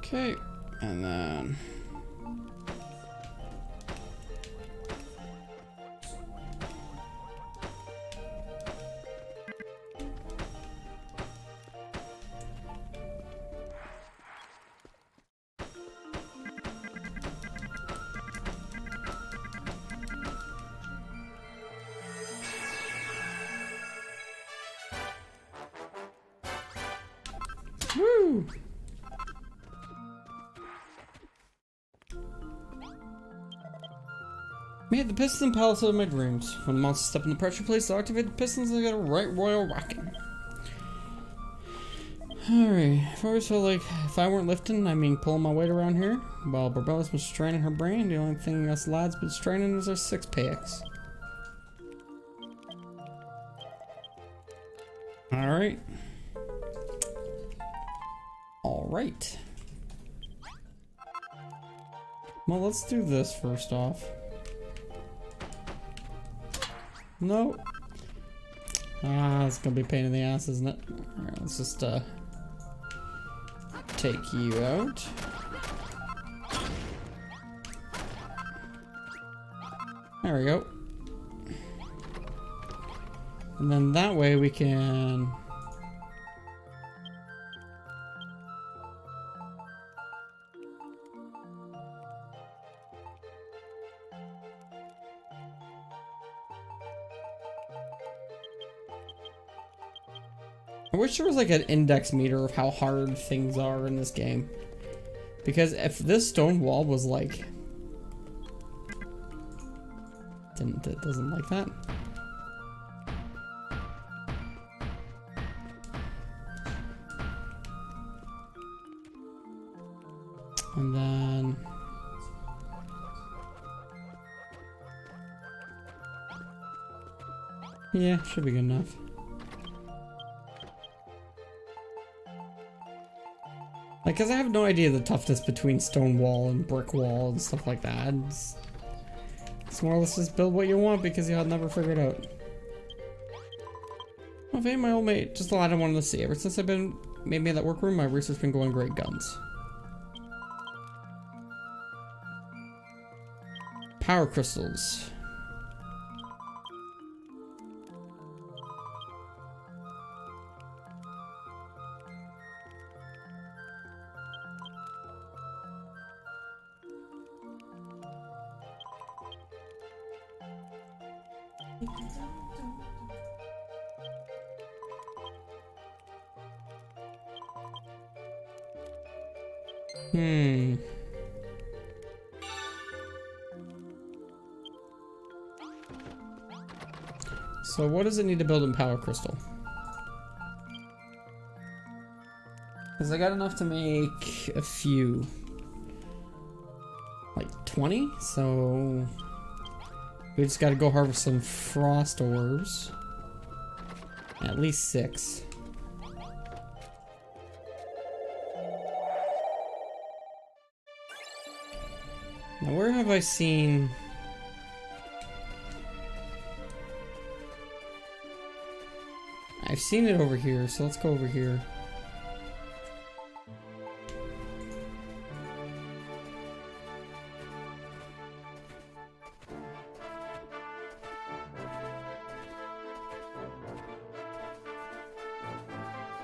Okay, and then woo! Made the piston palace out of my dreams. When the monsters step in the pressure place to activate the pistons, they get a right royal whacking. Alright, I've always felt like if I weren't lifting, I mean pulling my weight around here, while Barbella's been straining her brain, the only thing us lads been straining is our six-packs. Alright. Alright. Well, let's do this first off. No. Ah, it's gonna be a pain in the ass, isn't it? Alright, let's just take you out. There we go. And then that way we can I wish there was like an index meter of how hard things are in this game. Because if this stone wall was like... It doesn't like that. And then... Yeah, should be good enough. Like, cause I have no idea the toughness between stone wall and brick wall and stuff like that. It's more or less just build what you want because you'll never figure it out. Oh, hey, my old mate, just a lot I wanted to see. Ever since I've been made me in that workroom, my research's been going great guns. Power crystals. So what does it need to build in Power Crystal? Because I got enough to make a few. Like 20? So we just gotta go harvest some frost orbs. At least 6. Now where have I seen... I've seen it over here, so let's go over here.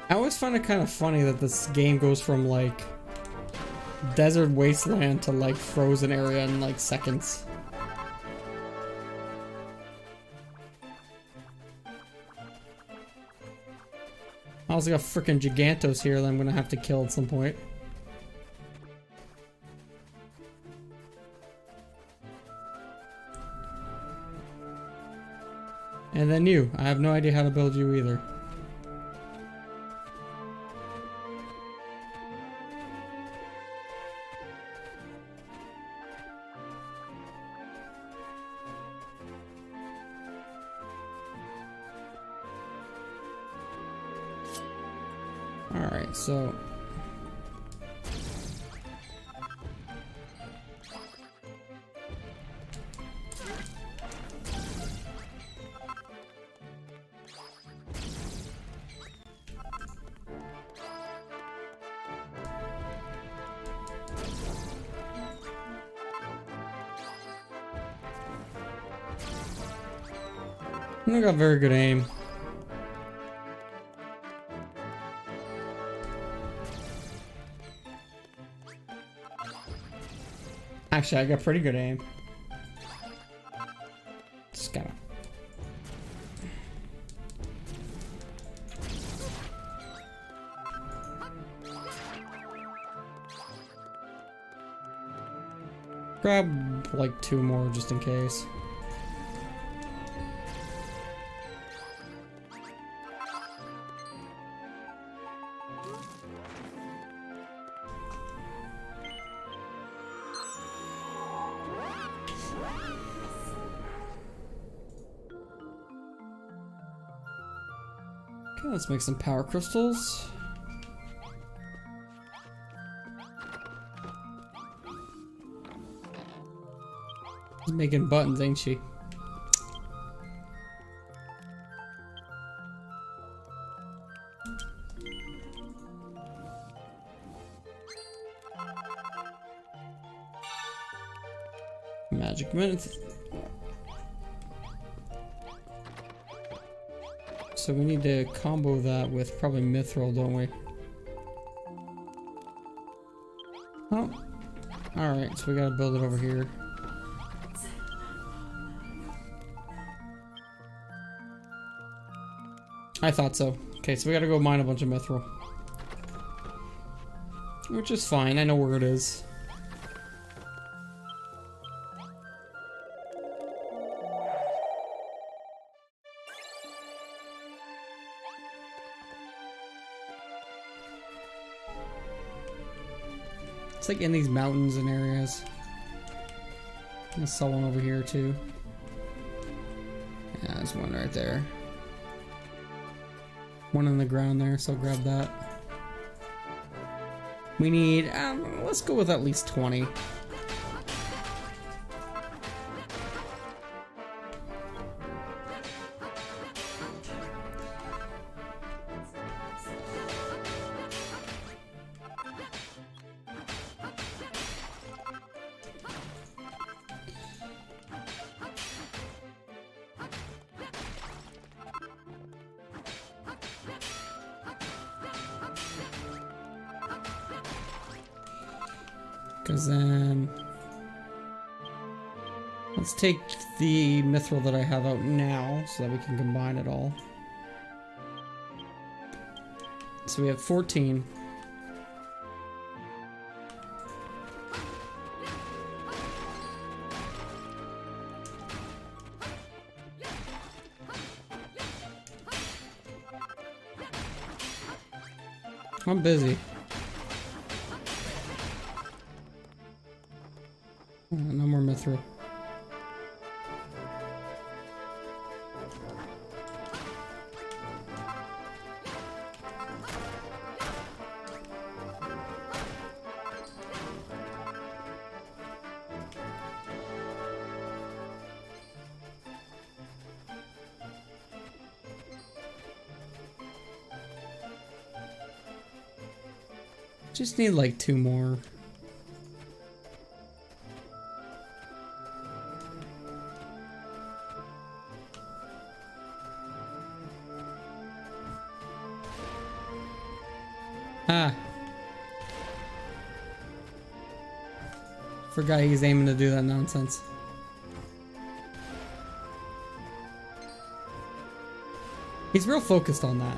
I always find it kind of funny that this game goes from like desert wasteland to like frozen area in like seconds. I also got freaking Gigantos here that I'm gonna have to kill at some point. And then you. I have no idea how to build you either. Alright, so... I got very good aim. Actually, I got pretty good aim. Just gotta... grab like 2 more just in case. Okay, let's make some power crystals. She's making buttons, ain't she? Magic minutes. So we need to combo that with probably Mithril, don't we? Oh. Alright, so we gotta build it over here. I thought so. Okay, so we gotta go mine a bunch of Mithril. Which is fine, I know where it is. It's like in these mountains and areas. I saw one over here too. Yeah, there's one right there. One on the ground there, so grab that. We need, let's go with at least 20. Because then let's take the mithril that I have out now so that we can combine it all. So we have 14. I'm busy. No more Mithril. Just need like 2 more. Ah. Forgot he's aiming to do that nonsense. He's real focused on that.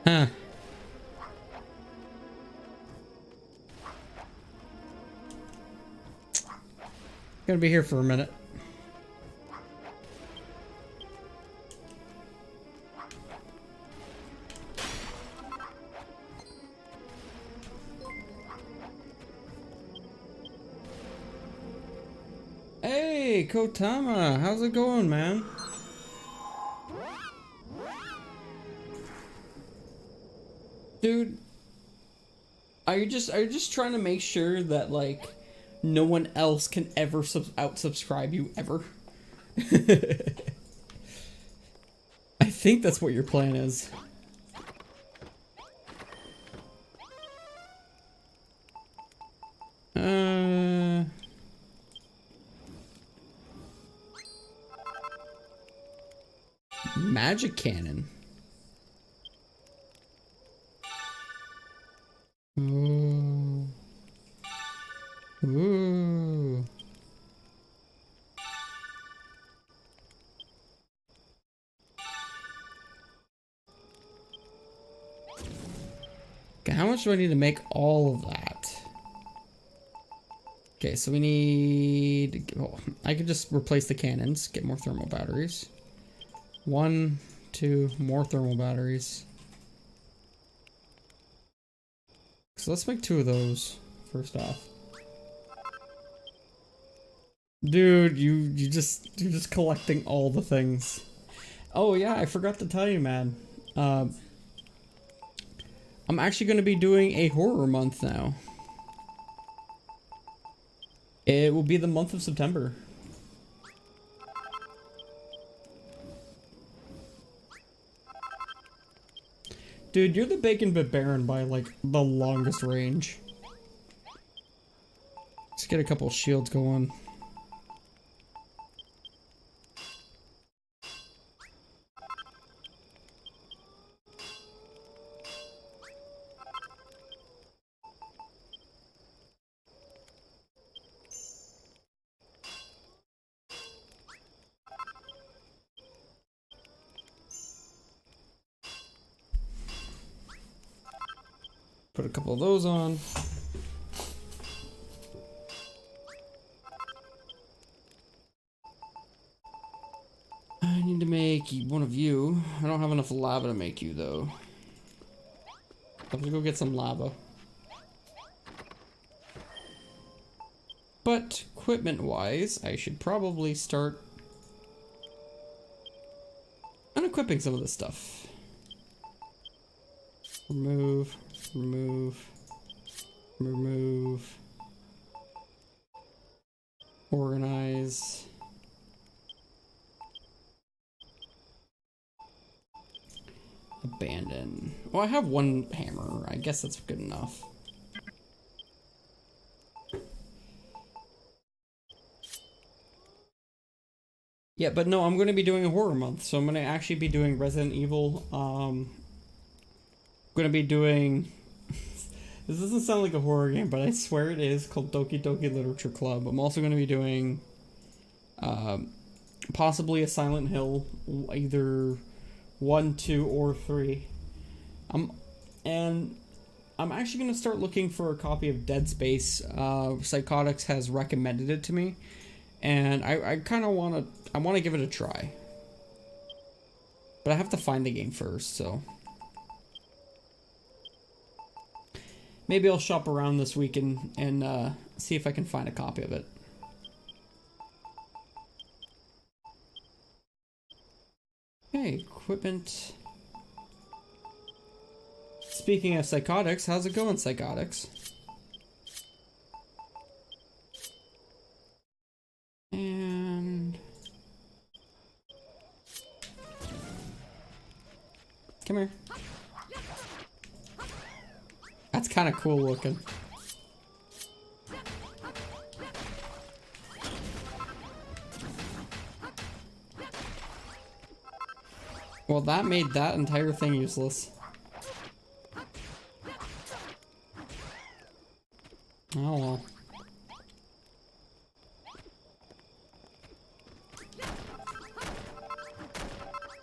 Huh. Gonna be here for a minute. Hey, Kotama, how's it going, man? Dude, are you just trying to make sure that like no one else can ever out-subscribe you ever? I think that's what your plan is. Magic cannon. Ooh. Ooh. Okay, how much do I need to make all of that? Okay, so we need... Oh, I could just replace the cannons, get more thermal batteries. 1, 2, more thermal batteries. So let's make 2 of those, first off. Dude, you're just collecting all the things. Oh yeah, I forgot to tell you, man. I'm actually going to be doing a horror month now. It will be the month of September. Dude, you're the Bacon Bit Baron by like the longest range. Let's get a couple of shields going. Put a couple of those on. I need to make one of you. I don't have enough lava to make you though. I have to go get some lava. But equipment wise, I should probably start unequipping some of this stuff. Remove. Remove. Remove. Organize. Abandon. Well, I have 1 hammer. I guess that's good enough. Yeah, but no, I'm going to be doing a horror month, so I'm going to actually be doing Resident Evil. Going to be doing. This doesn't sound like a horror game, but I swear it is, called Doki Doki Literature Club. I'm also going to be doing possibly a Silent Hill, either 1, 2, or 3. And I'm actually going to start looking for a copy of Dead Space. Psychotics has recommended it to me, and I kind of want to give it a try. But I have to find the game first, so maybe I'll shop around this week and see if I can find a copy of it. Okay, equipment. Speaking of Psychotics, how's it going, Psychotics? And come here. That's kind of cool looking. Well, that made that entire thing useless. Oh well.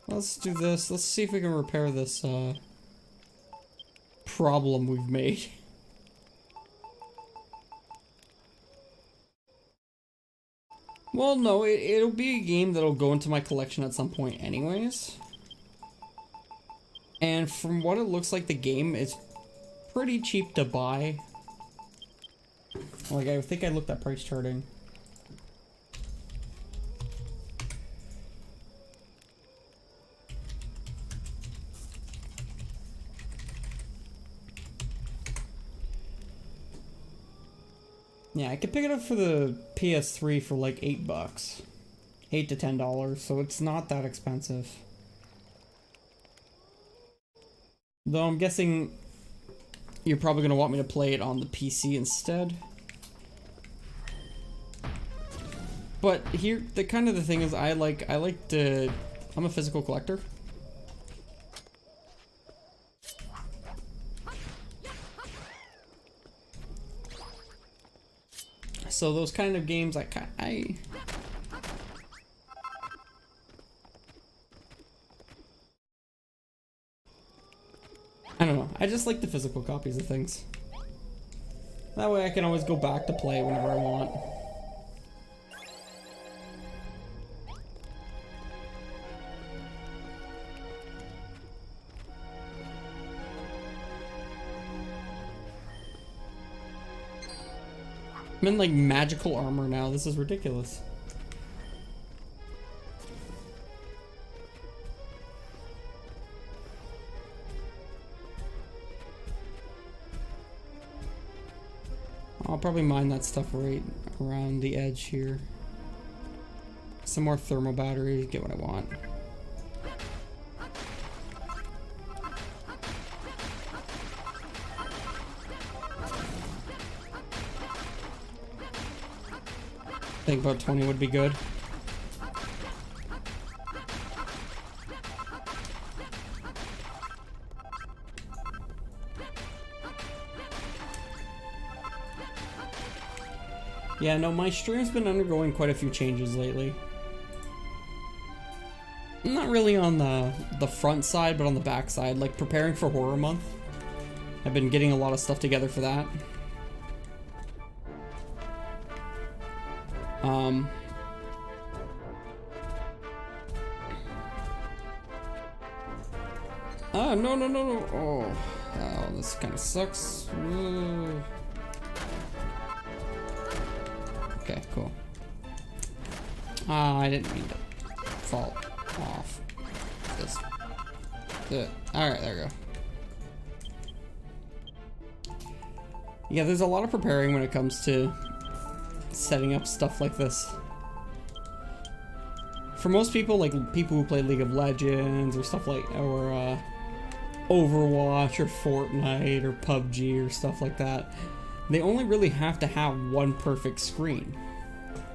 Let's do this. Let's see if we can repair this problem we've made. Well, no, it'll be a game that'll go into my collection at some point anyways. And from what it looks like, the game is pretty cheap to buy. Like, I think I looked at price charting. Yeah, I could pick it up for the PS3 for like $8. $8 to $10, so it's not that expensive. Though I'm guessing you're probably going to want me to play it on the PC instead. But here, the thing is, I'm a physical collector. So those kind of games, I don't know. I just like the physical copies of things. That way I can always go back to play whenever I want. I'm in like magical armor now. This is ridiculous. I'll probably mine that stuff right around the edge here. Some more thermal batteries, get what I want. I think about 20 would be good. Yeah, no, my stream's been undergoing quite a few changes lately. Not really on the front side, but on the back side, like preparing for Horror Month. I've been getting a lot of stuff together for that. Oh, no. Oh, this kind of sucks. Ooh. Okay, cool. I didn't mean to fall off this. Alright, there we go. Yeah, there's a lot of preparing when it comes to setting up stuff like this. For most people, like people who play League of Legends or stuff like, or Overwatch or Fortnite or PUBG or stuff like that, they only really have to have one perfect screen,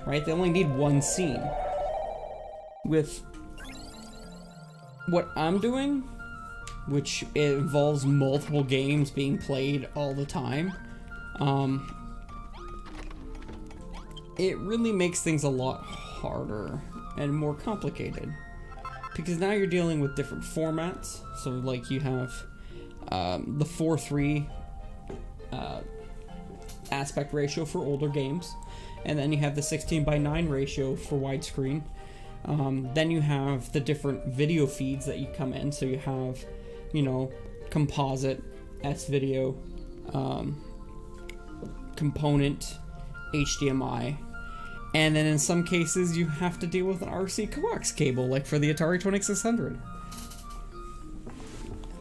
right? They only need one scene. with what I'm doing, which involves multiple games being played all the time, it really makes things a lot harder and more complicated. Because now you're dealing with different formats. So like you have the 4:3 aspect ratio for older games, and then you have the 16:9 ratio for widescreen. Then you have the different video feeds that you come in. So you have, you know, composite, S-video, component, HDMI, and then in some cases you have to deal with an RC coax cable, like for the Atari 2600.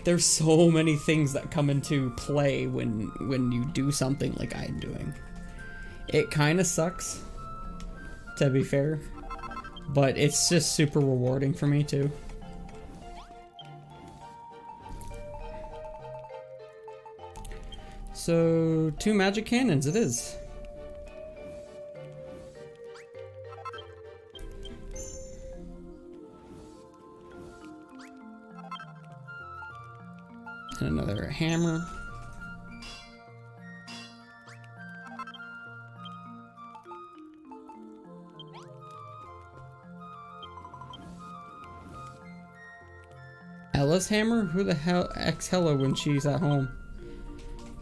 There's so many things that come into play when you do something like I'm doing. It kind of sucks, to be fair, but it's just super rewarding for me too. So, 2 magic cannons it is. And another hammer. Ella's hammer? Who the hell X Hella when she's at home?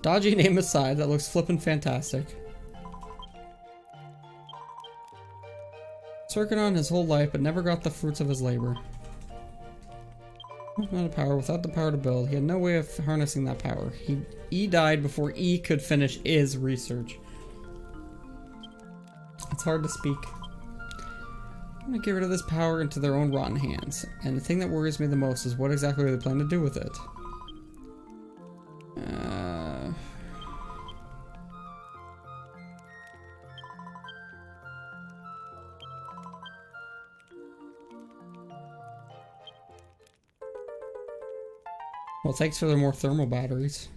Dodgy name aside, that looks flippin' fantastic. He's working on his whole life, but never got the fruits of his labor. Not a power. Without the power to build, he had no way of harnessing that power. E died before E could finish his research. It's hard to speak. I'm gonna get rid of this power into their own rotten hands. And the thing that worries me the most is what exactly they plan to do with it. Well, thanks for the more thermal batteries.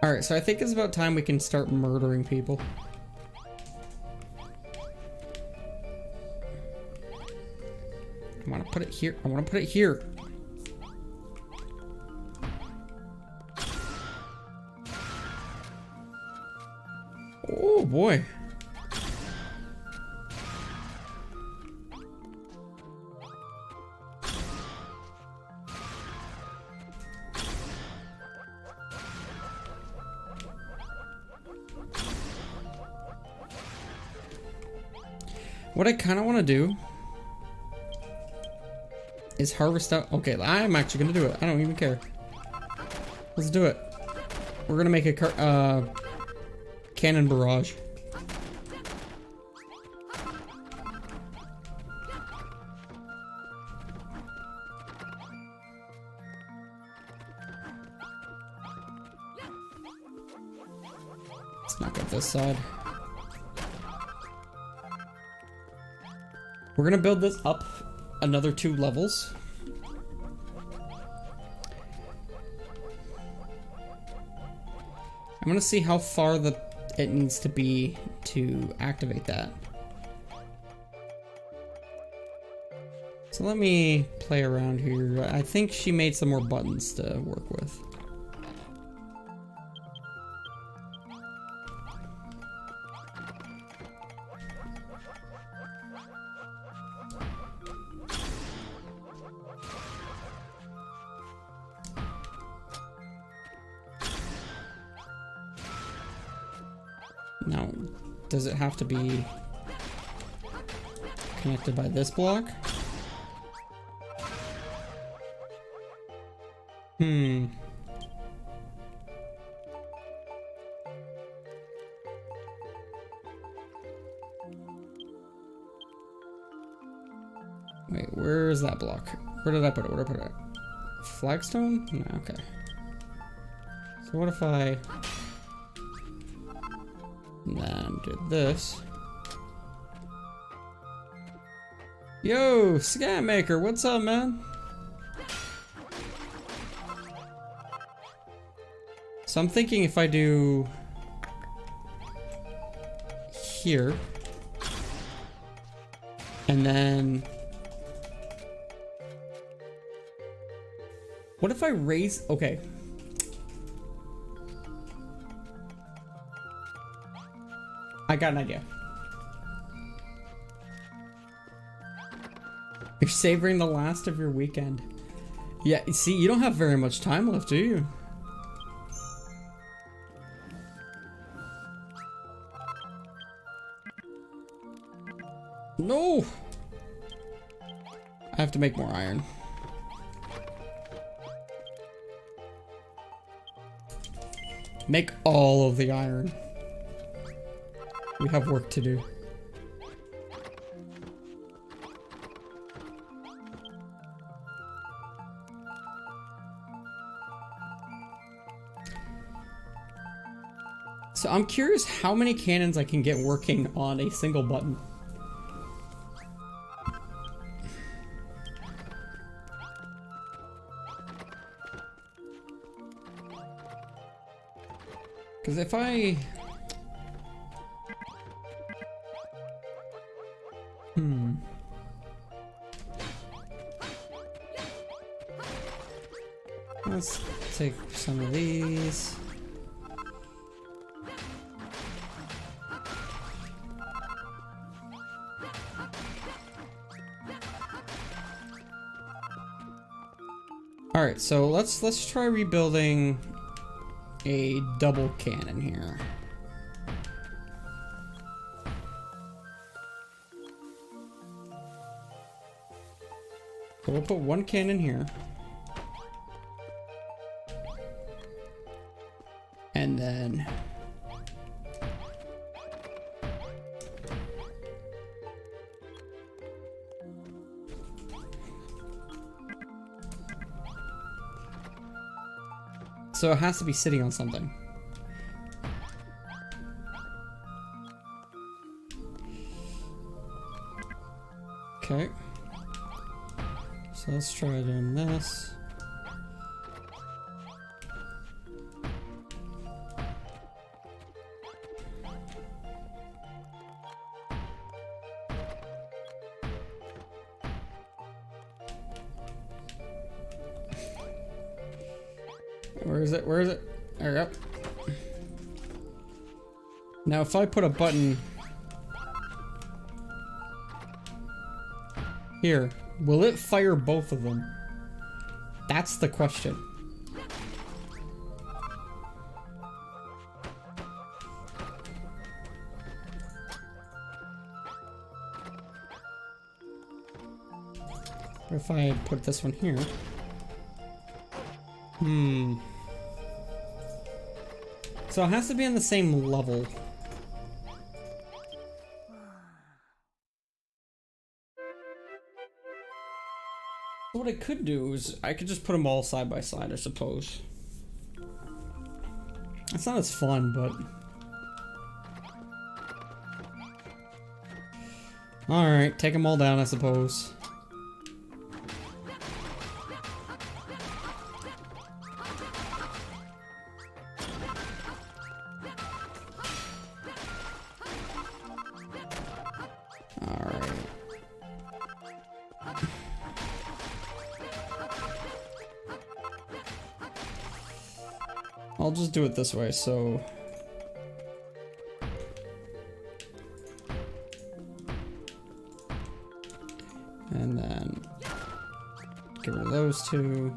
Alright, so I think it's about time we can start murdering people. I want to put it here. I want to put it here. Oh boy. What I kind of want to do is harvest out. Okay, I'm actually going to do it. I don't even care. Let's do it. We're going to make a cannon barrage. Let's knock out this side. We're gonna build this up another 2 levels. I'm gonna see how far it needs to be to activate that. So let me play around here. I think she made some more buttons to work with. Now, does it have to be connected by this block? Wait, where is that block? Where did I put it? Where did I put it? Flagstone? No, okay. So what if I then did this? Yo, Scam Maker, what's up, man? So I'm thinking if I do here, And then... what if I raise... okay. I got an idea. You're savoring the last of your weekend. Yeah, see, you don't have very much time left, do you? No! I have to make more iron. Make all of the iron. We have work to do. So I'm curious how many cannons I can get working on a single button. Because if I... let's take some of these. All right, so let's try rebuilding a double cannon here. So we'll put one cannon here. And then so it has to be sitting on something. Okay. So let's try doing this. Where is it? Where is it? There we go. Now if I put a button here, will it fire both of them? That's the question. If I put this one here. So it has to be on the same level. What I could do is I could just put them all side by side, I suppose. It's not as fun, but... alright, take them all down, I suppose. I'll just do it this way, so... and then... get rid of those two.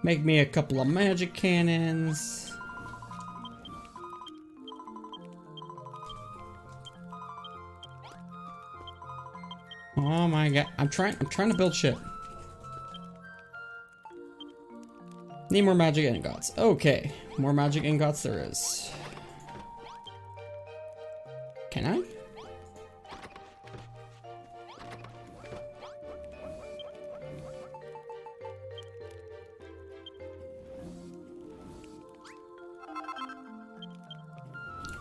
Make me a couple of magic cannons. Oh my god, I'm trying to build shit. Need more magic ingots. Okay, more magic ingots there is. Can I?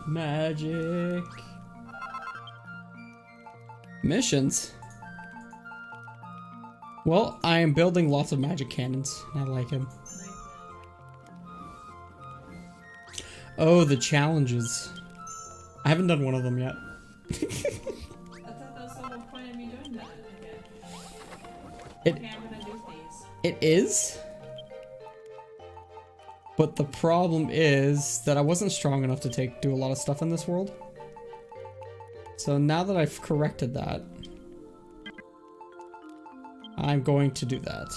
Magic. Missions? Well, I am building lots of magic cannons. I like him. Oh, the challenges. I haven't done one of them yet. I thought that was the whole point It, Okay, I'm gonna do these. it is? But the problem is that I wasn't strong enough to do a lot of stuff in this world. So now that I've corrected that, I'm going to do that.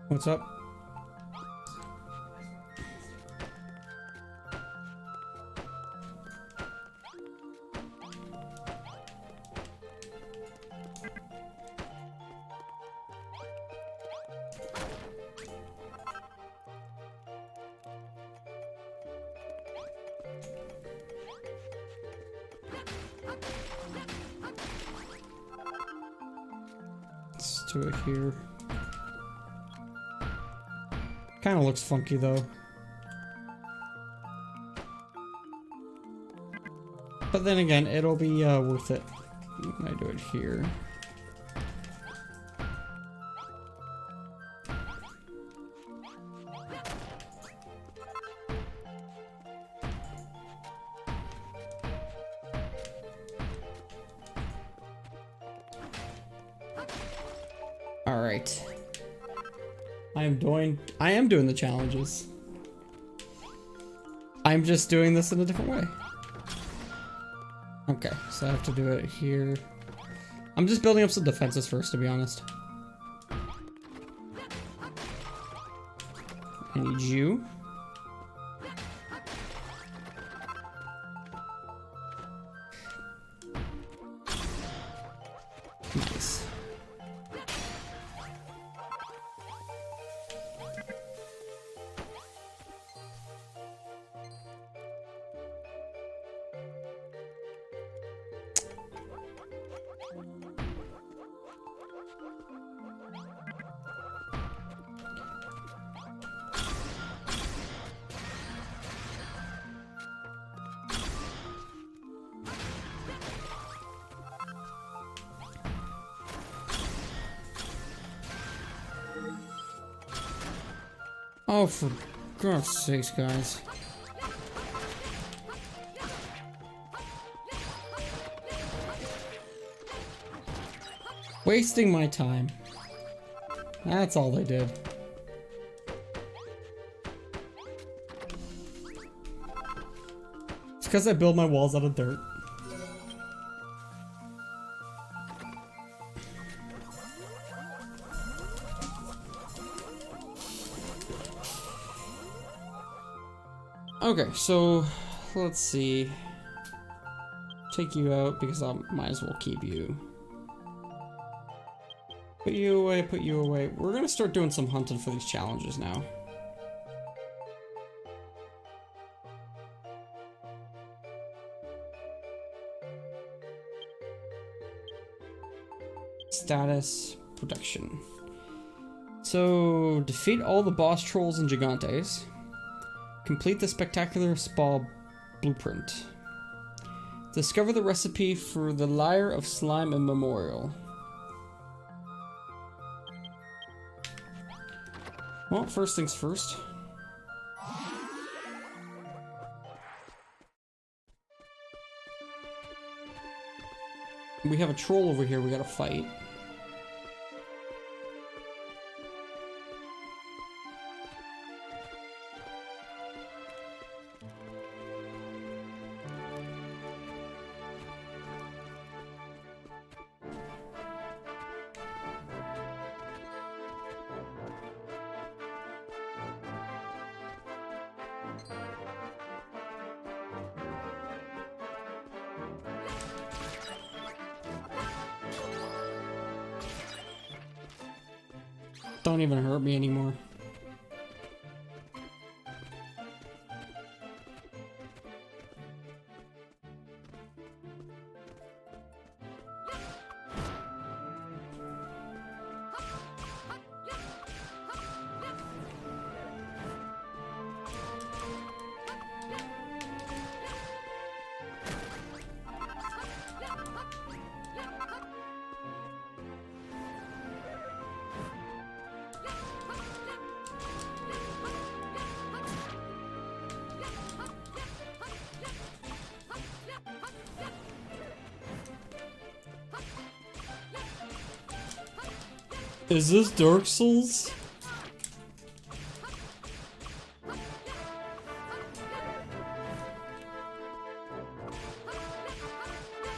What's up? Let's do it here. Kind of looks funky though. But then again, it'll be worth it when I do it here. All right. I am doing the challenges. I'm just doing this in a different way. Okay, so I have to do it here. I'm just building up some defenses first, to be honest. I need you. Nice. Oh, for God's sakes, guys. Wasting my time. That's all they did. It's because I build my walls out of dirt. Okay, so let's see. Take you out because I might as well keep you. Put you away, put you away. We're gonna start doing some hunting for these challenges now. Status, production. So, defeat all the boss trolls and gigantes. Complete the spectacular spa blueprint. Discover the recipe for the Lyre of Slime and Memorial. Well, first things first. We have a troll over here we gotta fight. Don't even hurt me anymore. Is this Dark Souls?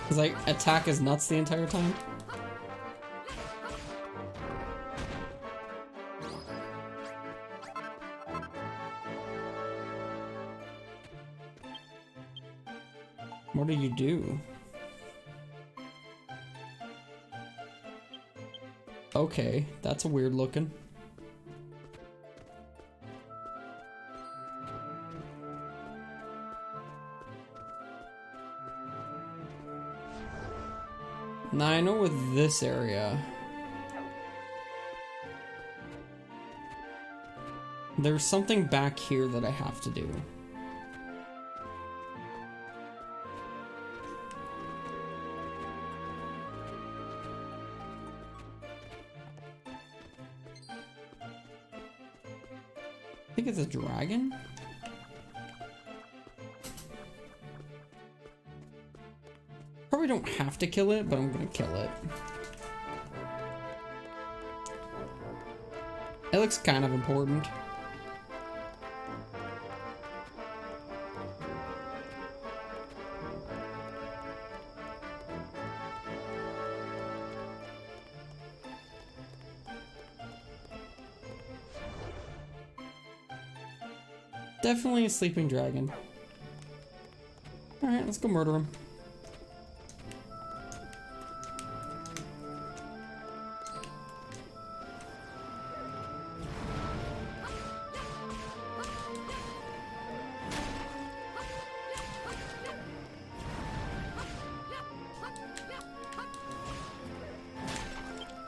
Cause like attack is nuts the entire time. What do you do? Okay, that's a weird looking. Now I know with this area, there's something back here that I have to do. I think it's a dragon? Probably don't have to kill it, but I'm gonna kill it. It looks kind of important. Definitely a sleeping dragon. Alright, let's go murder him.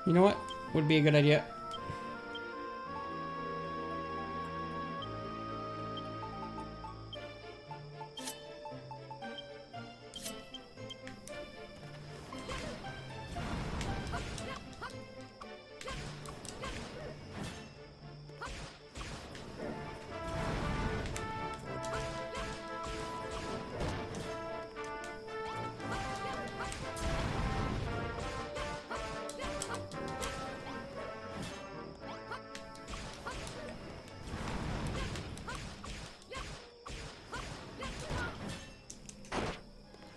You know what? Would be a good idea.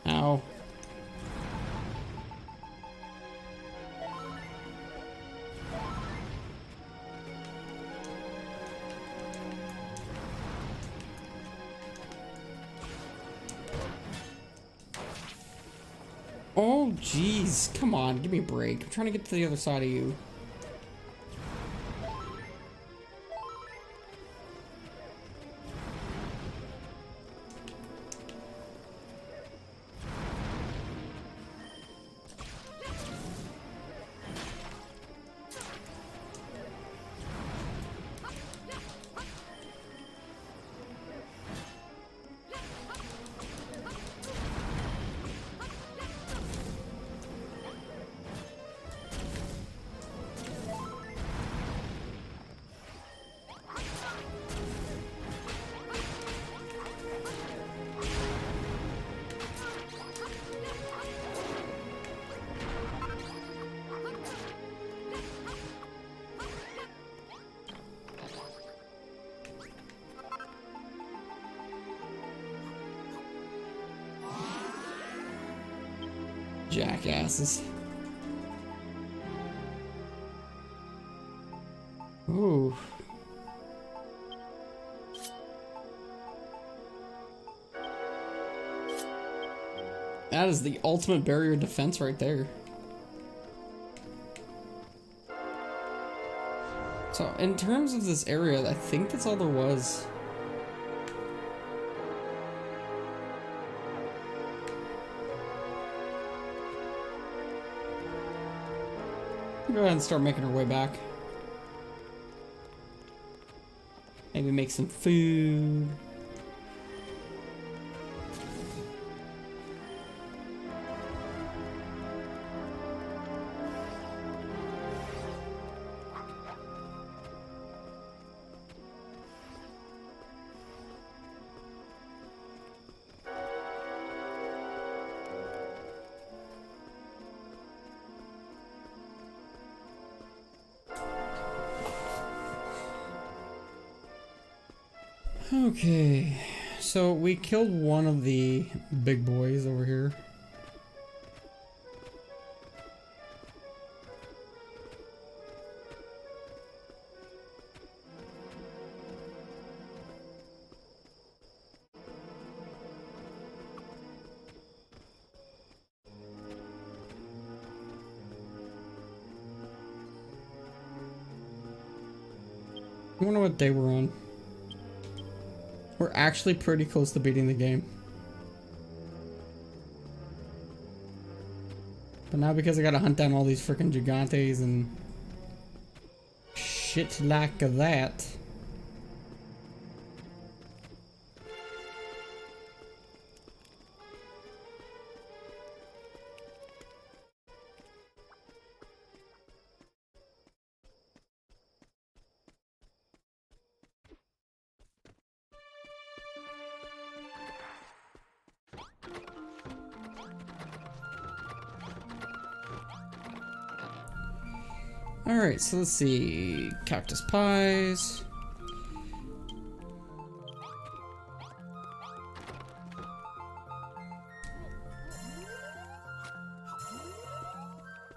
Ow. Oh, jeez. Come on, give me a break. I'm trying to get to the other side of you. Jackasses. Ooh. That is the ultimate barrier defense right there. So, in terms of this area, I think that's all there was. Go ahead and start making our way back. Maybe make some food. Okay, so we killed one of the big boys over here. I wonder what they were on. We're actually pretty close to beating the game. But now because I gotta hunt down all these freaking gigantes and shit like that. Alright, so let's see. Cactus pies.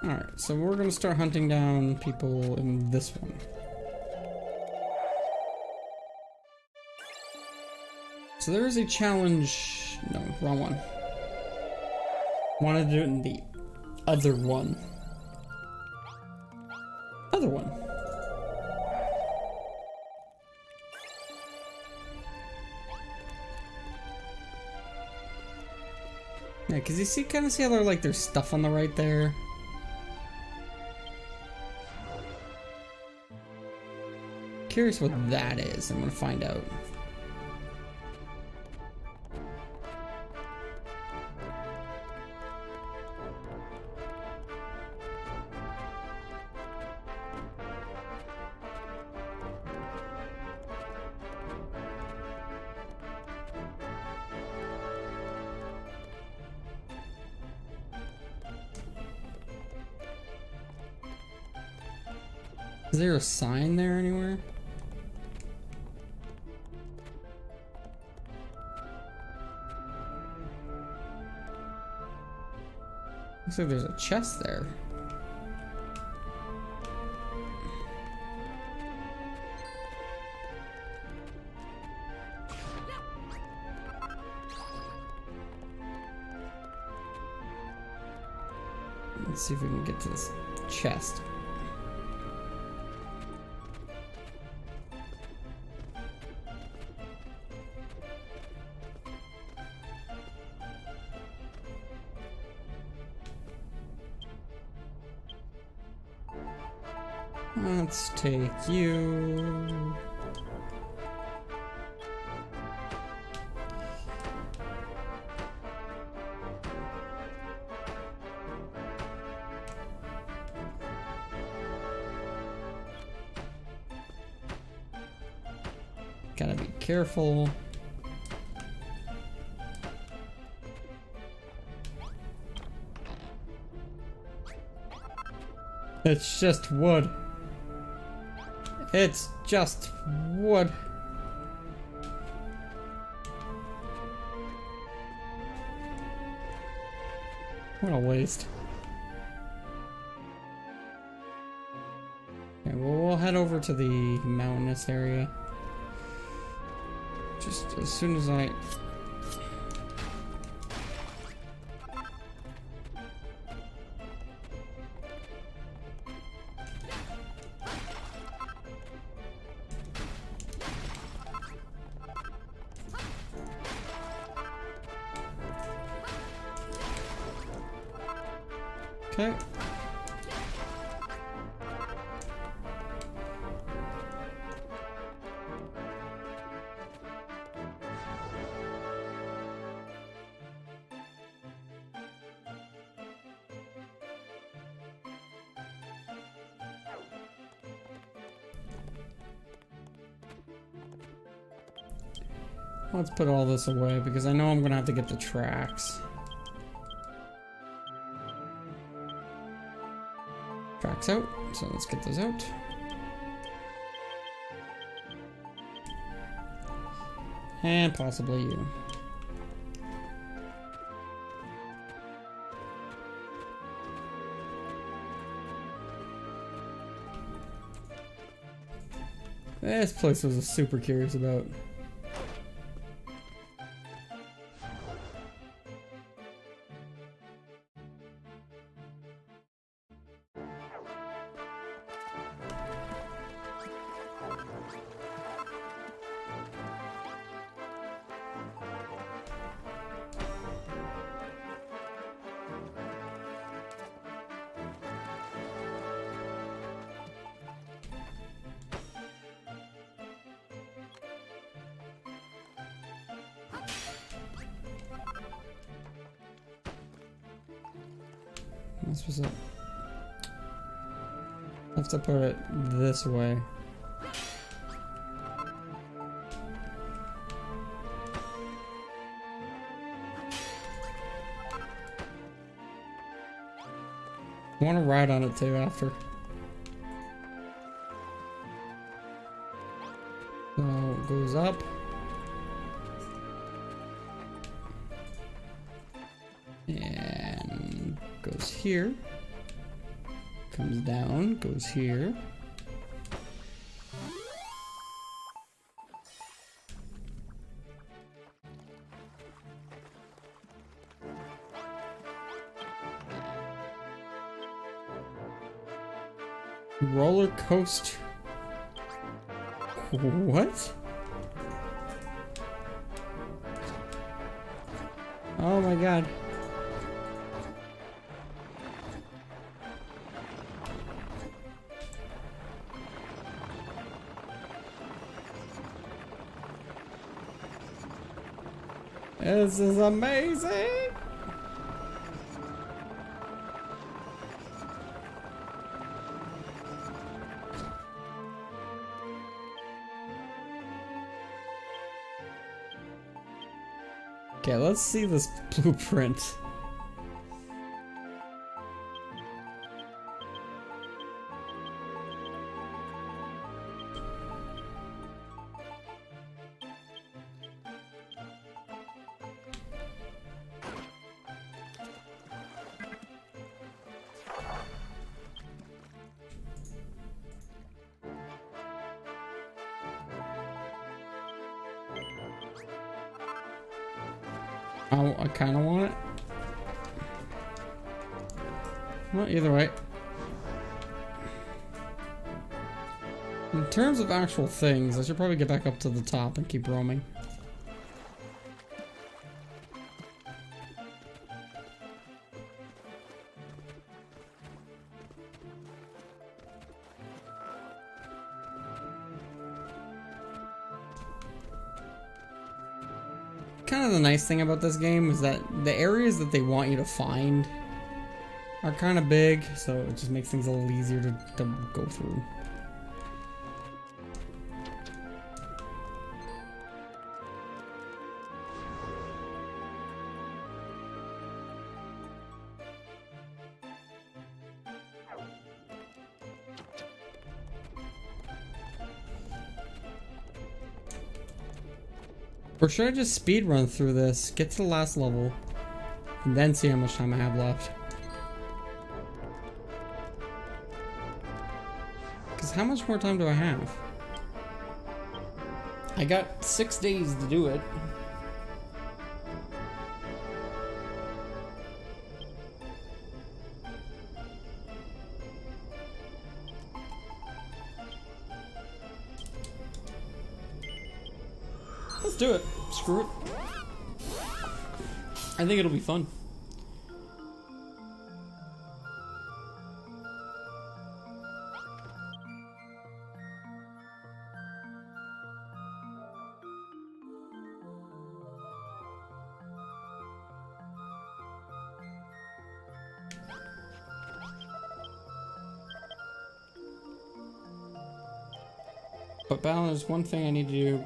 Alright, so we're gonna start hunting down people in this one. So there is a challenge. No, wrong one. Wanted to do it in the other one. Other one. Yeah, cause you see, kind of see how they're like there's stuff on the right there. Curious what that is. I'm gonna find out. Is there a sign there anywhere? Looks like there's a chest there. Let's see if we can get to this chest. Let's take you. Gotta be careful. It's just wood. It's just wood. What a waste. Okay, well, we'll head over to the mountainous area. Just as soon as I... Okay. Let's put all this away because I know I'm gonna have to get the tracks. Tracks out, so let's get those out. And possibly you. This place was super curious about. This was it. I have to put it this way. I want to ride on it too after. So it goes up. And goes here. Comes down, goes here. Roller coaster. What? Oh my god. This is amazing! Okay, let's see this blueprint. I kind of want it. Well, either way. In terms of actual things, I should probably get back up to the top and keep roaming. Kind of the nice thing about this game is that the areas that they want you to find are kind of big, so it just makes things a little easier to go through. Or should I just speed run through this, get to the last level, and then see how much time I have left? Because how much more time do I have? I got 6 days to do it. Let's do it. Screw it. I think it'll be fun. But Ballon, there's one thing I need to do.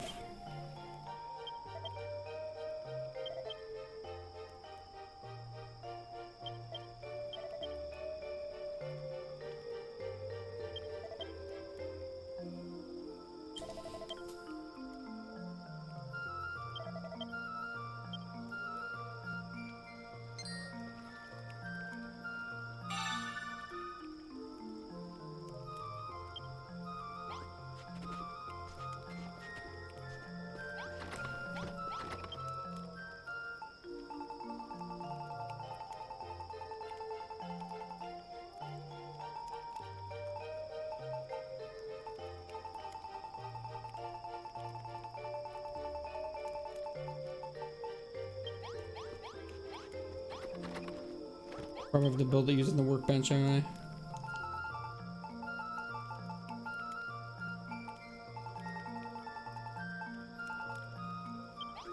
Probably have to build it using the workbench anyway.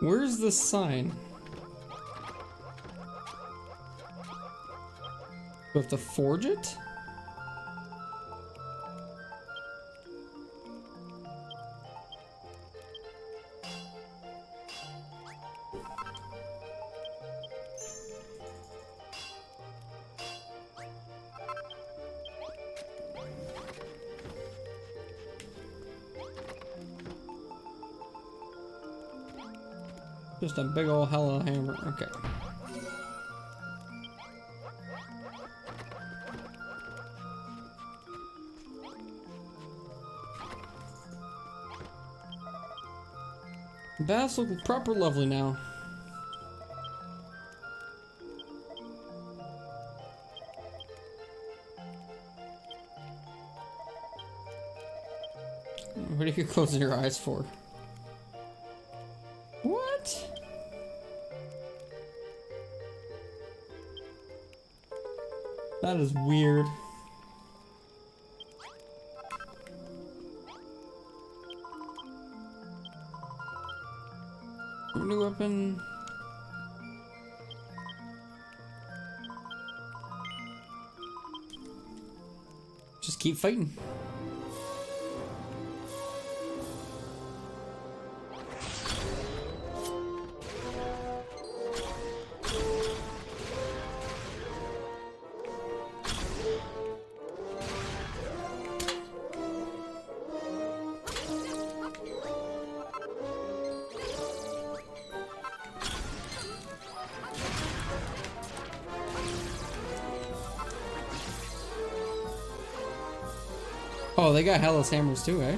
Where's the sign? Do we have to forge it? Just a big old hell of a hammer. Okay. Baths look proper lovely now. What are you closing your eyes for? What? That is weird. New weapon. Just keep fighting. Oh, they got Hellas hammers too, eh?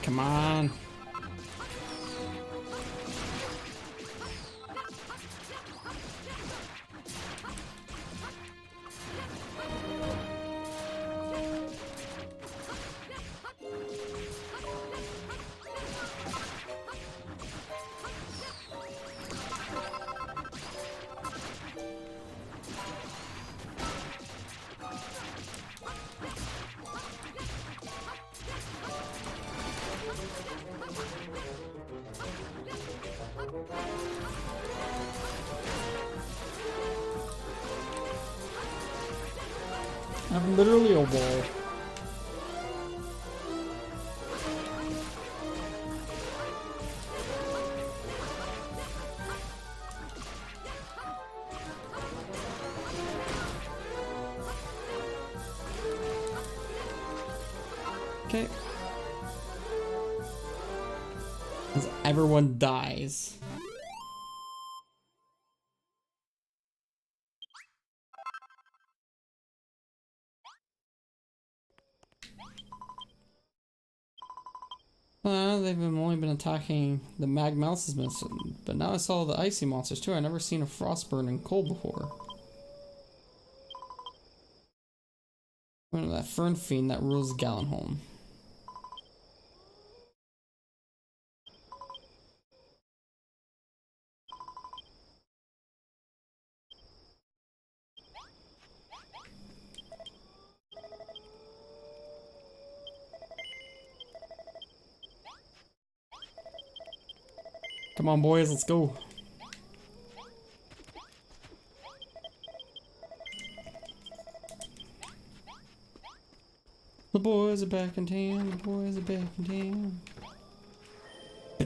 Come on. I'm literally a wall. Okay. As everyone dies. They've only been attacking the mag mouses, but now I saw the icy monsters too. I've never seen a frostburn in cold before. One of that fern fiend that rules Gallenholm. Come on, boys, let's go. The boys are back in town. The boys are back in town.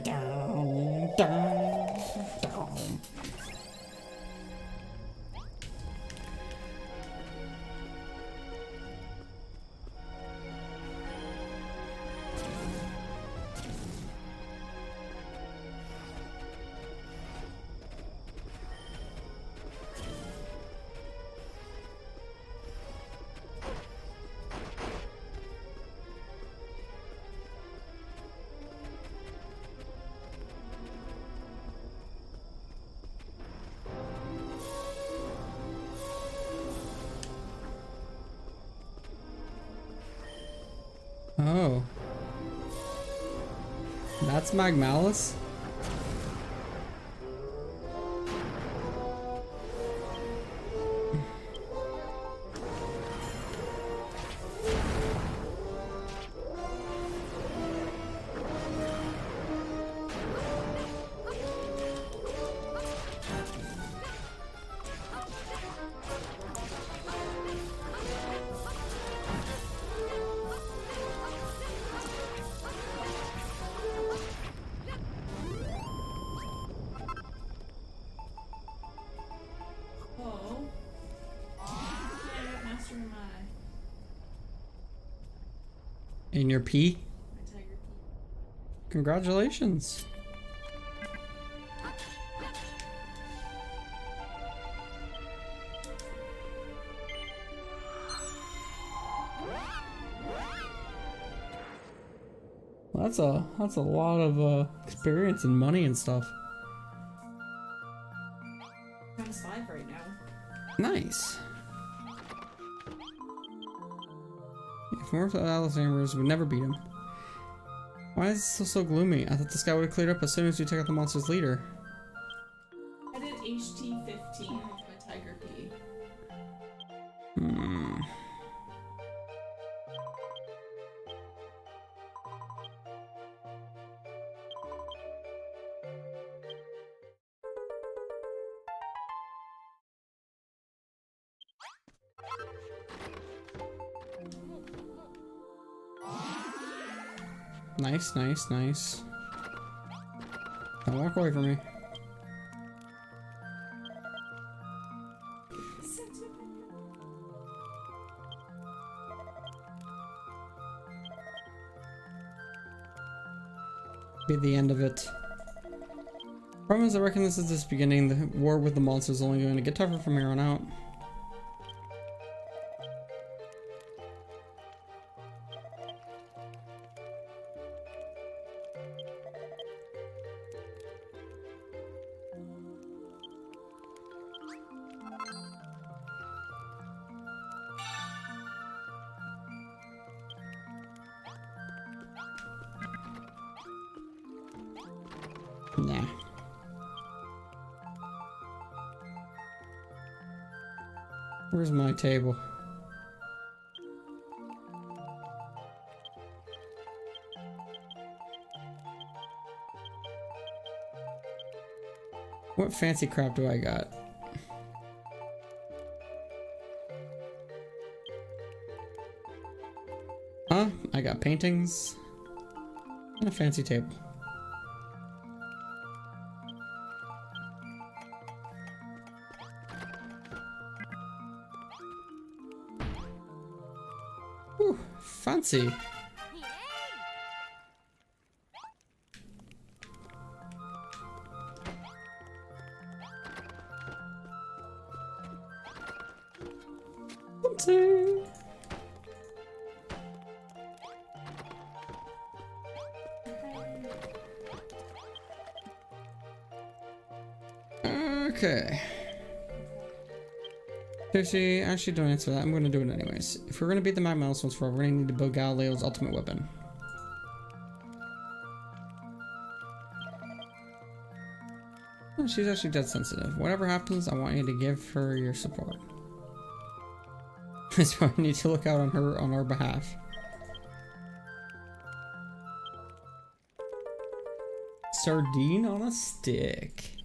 Down, down, down. Oh. That's Magmalis? In your pee? My tiger pee. Congratulations. Well, that's a lot of experience and money and stuff. Times 5 right now. Nice. If more Alice Ambrose would never beat him. Why is it still so gloomy? I thought the sky would have cleared up as soon as you take out the monster's leader. I did HT 15 with my tiger pee. Nice, nice, nice. Don't walk away from me. Be the end of it. Problem is, I reckon this is just beginning. The war with the monsters is only going to get tougher from here on out. Nah. Where's my table? What fancy crap do I got? Huh? I got paintings and a fancy table. Whew, fancy. Fancy. Okay. Seriously, actually don't answer that. I'm gonna do it anyways. If we're gonna beat the Magmalis once for all, we're gonna need to build Galileo's ultimate weapon. Oh, she's actually dead sensitive. Whatever happens, I want you to give her your support. That's why I need to look out on her on our behalf. Sardine on a stick.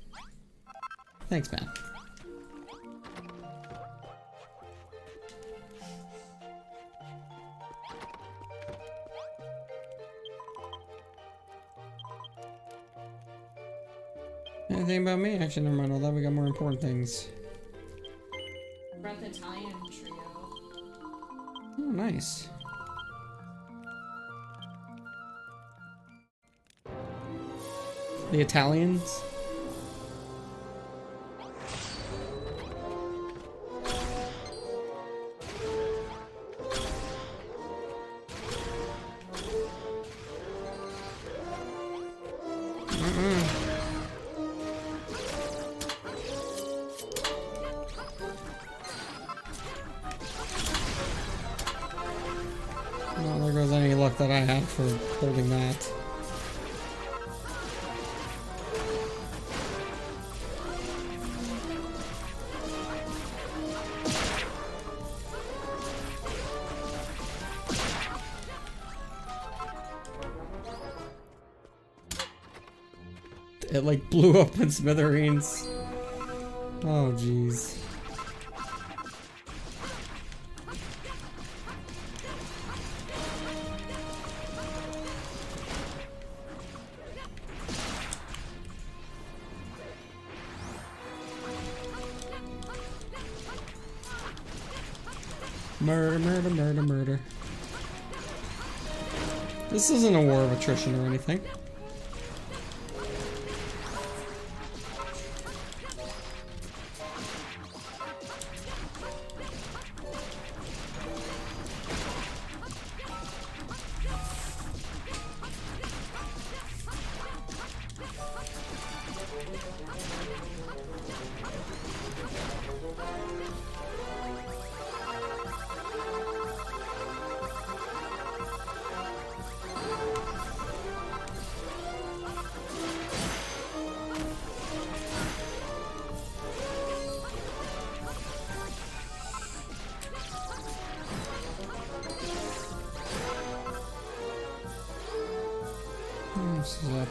Thanks, man. Anything about me? Actually, never mind all that. We got more important things. Brought the Italian trio. Oh, nice. The Italians? Well, there goes any luck that I I have for holding that. It like blew up in smithereens. Oh jeez. Murder, murder, murder, murder. This isn't a war of attrition or anything. This is up.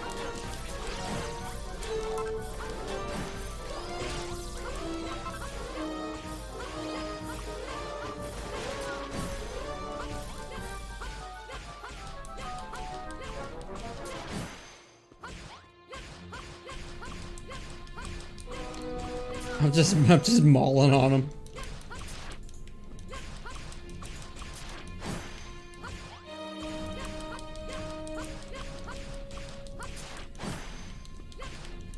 I'm just mauling on him.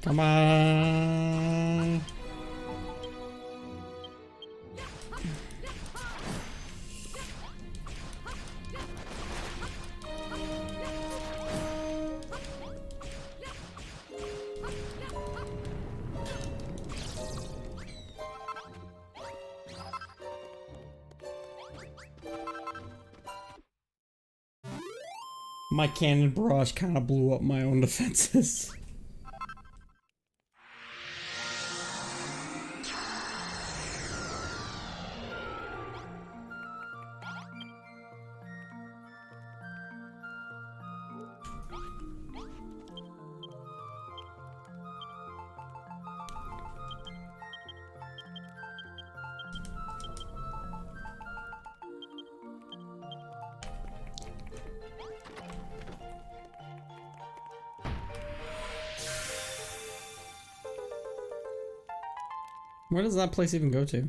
Come on. My cannon barrage kind of blew up my own defenses. Where does that place even go to?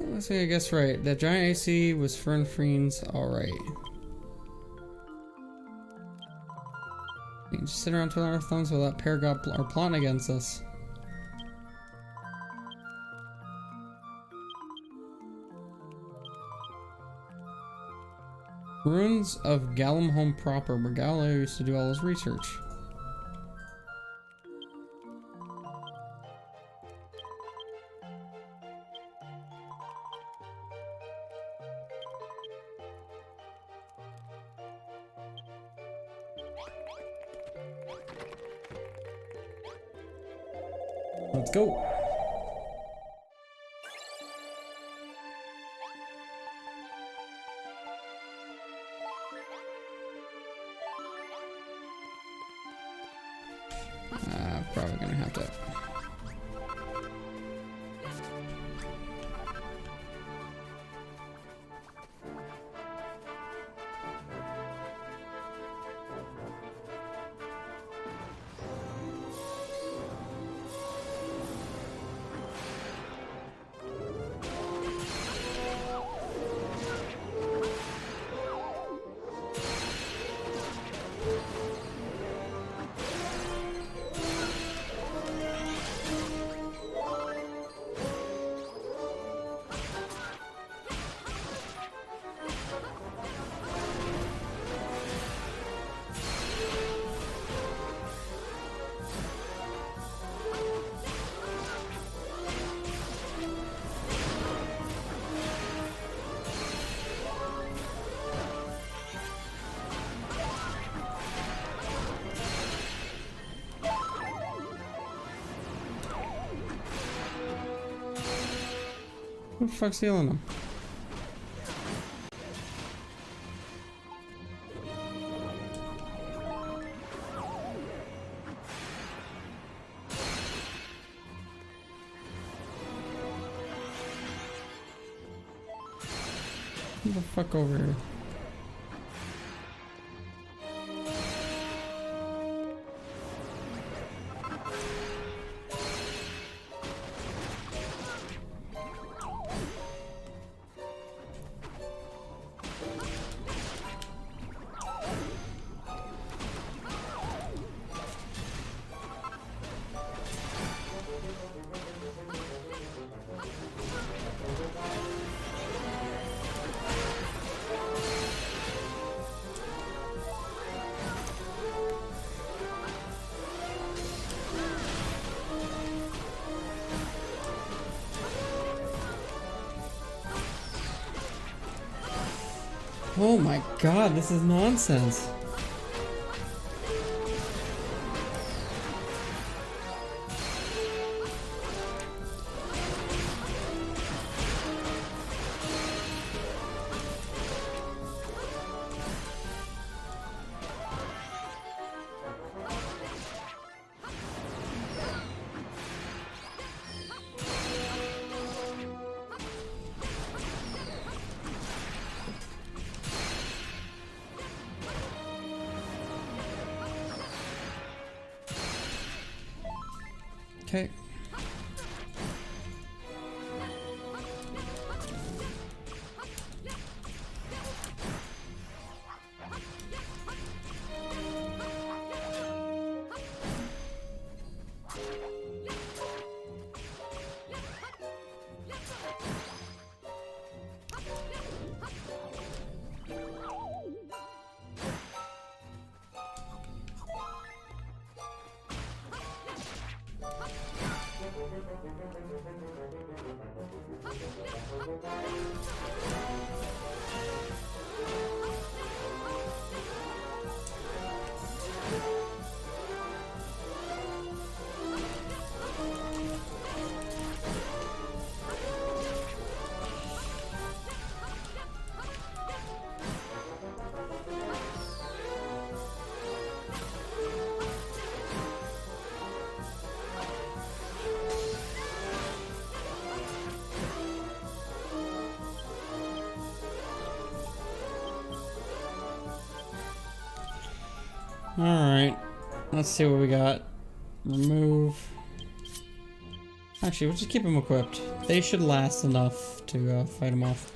Let's see, I guess right. That giant AC was Fernfreen's alright. We can just sit around twiddling our thumbs while that pair are plotting against us. Ruins of Gallimholm proper, where Galileo used to do all his research. Let's go. Probably gonna have to. the fuck's healing him? Get the fuck over here. Oh my god, this is nonsense. Okay. Alright, let's see what we got. Remove. Actually, we'll just keep them equipped. They should last enough to fight them off.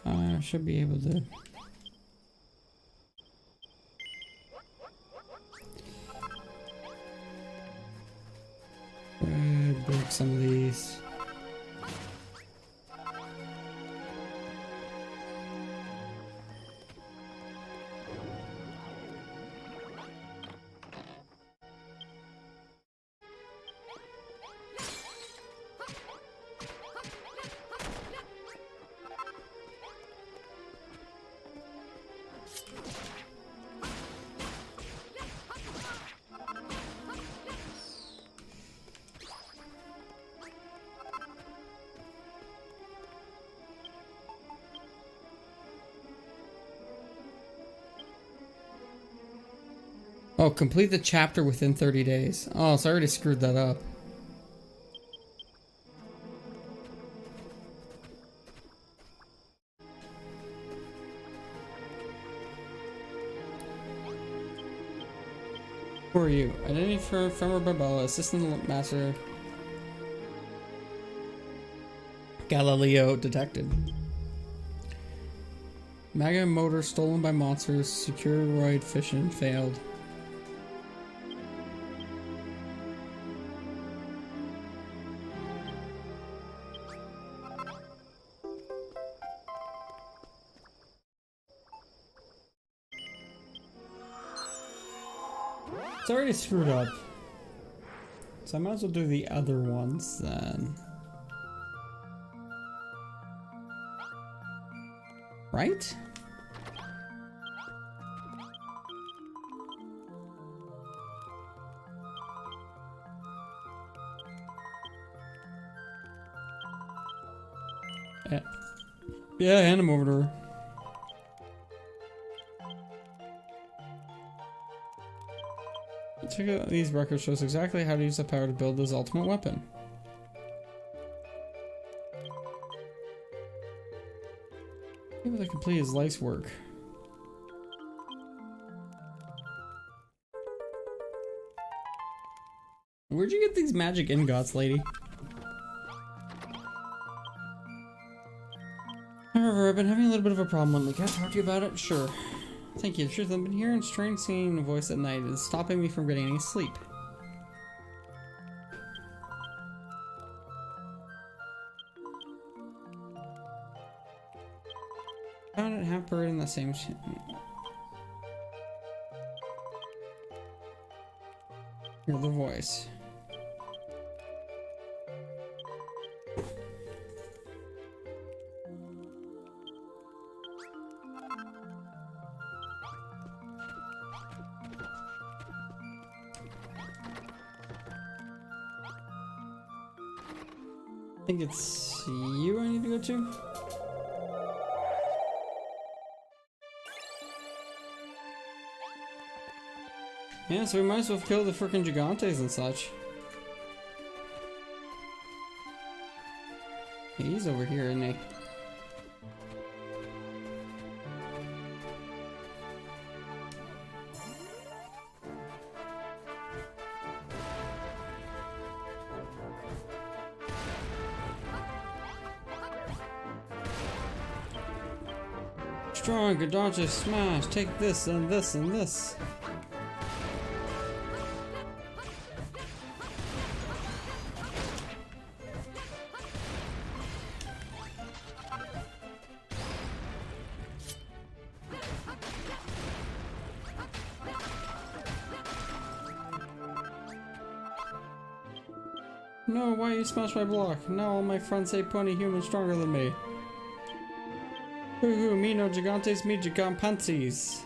I should be able to. Break some of these. Oh, complete the chapter within 30 days. Oh, so I already screwed that up. Who are you? Identity for Ephemeral Barbella, Assistant Master. Galileo detected. Mega motor stolen by monsters. Securoid fission failed. It's already screwed up. So I might as well do the other ones then. Right? Yeah, hand him over to her. Check out these records shows exactly how to use the power to build his ultimate weapon. Able to complete his life's work. Where'd you get these magic ingots, lady? However, I've been having a little bit of a problem lately. Can I talk to you about it? Sure. Thank you. The truth, I've been hearing a strange singing voice at night. It's stopping me from getting any sleep. Found it half buried in the same Hear the voice. I think it's you I need to go to. Yeah, so we might as well kill the frickin' Gigantes and such. He's over here, isn't he? Strong, Gigantes, smash, take this and this and this. No, why you smash my block? Now all my friends say plenty humans stronger than me. Hoo hoo, me no gigantes, me giganpansies.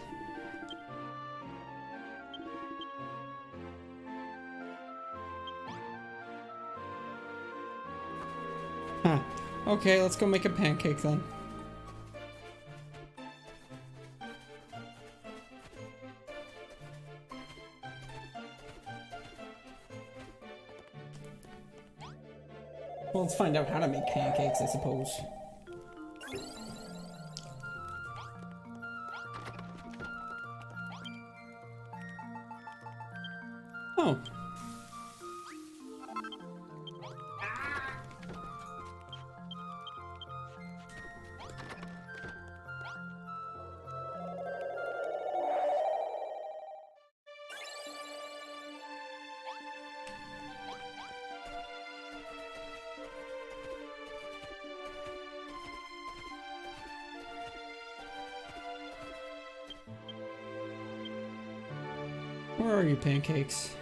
Huh. Okay, let's go make a pancake then. Well, let's find out how to make pancakes, I suppose. Oh. Where are you, pancakes?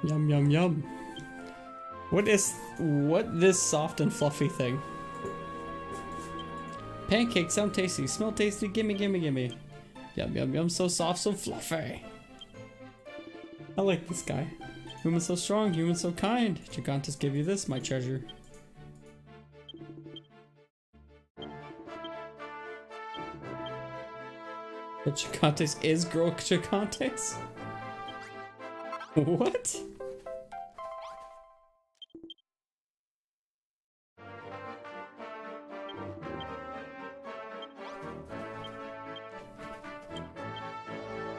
Yum, yum, yum. What this soft and fluffy thing? Pancakes sound tasty, smell tasty, gimme, gimme, gimme. Yum, yum, yum, so soft, so fluffy. I like this guy. Human so strong, human so kind. Gigantus give you this, my treasure. The Gigantes is girl Gigantes? What?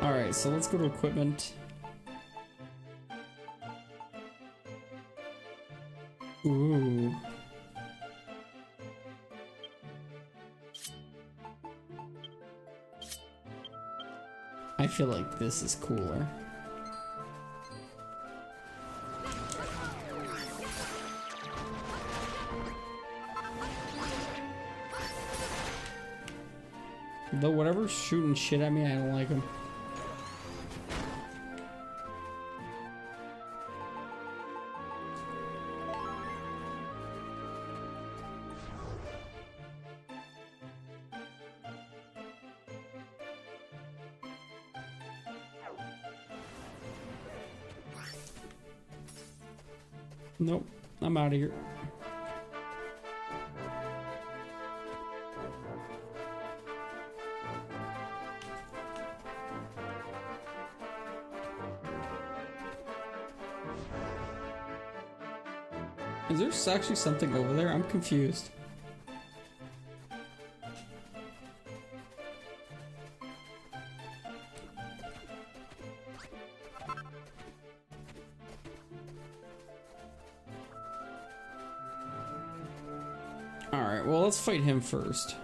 Alright, so let's go to equipment. Ooh. I feel like this is cooler. Though whatever's shooting shit at me, I don't like them. Nope, I'm out of here. Is there actually something over there? I'm confused. Alright, well, let's fight him first.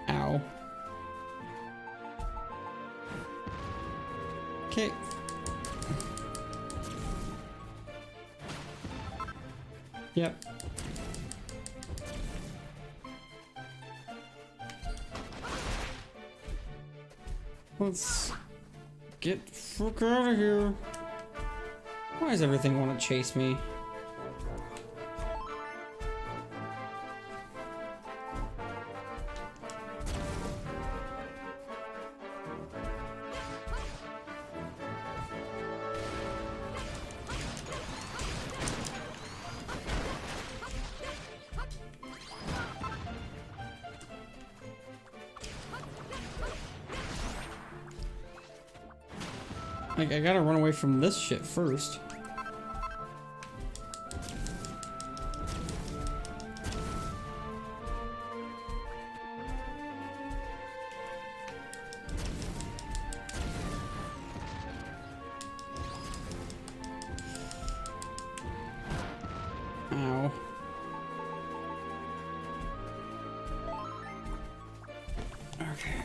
Ow. Okay. Yep. Let's get the fuck out of here. Why does everything want to chase me? Like, I gotta run away from this shit first. Ow. Okay.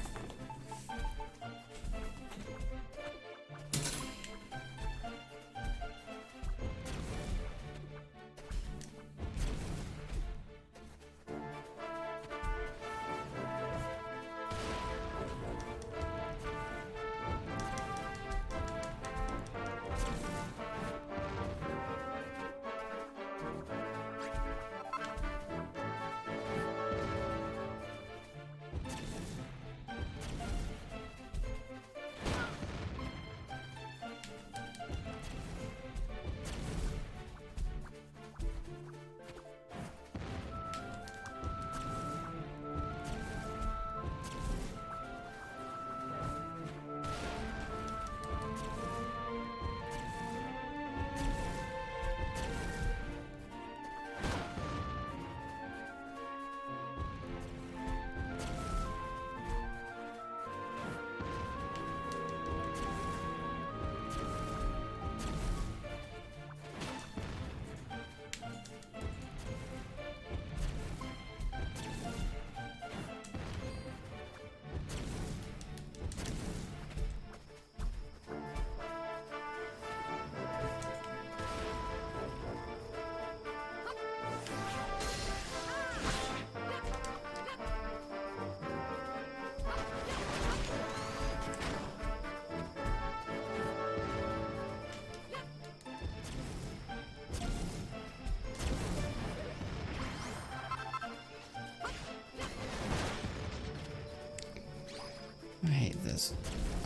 is.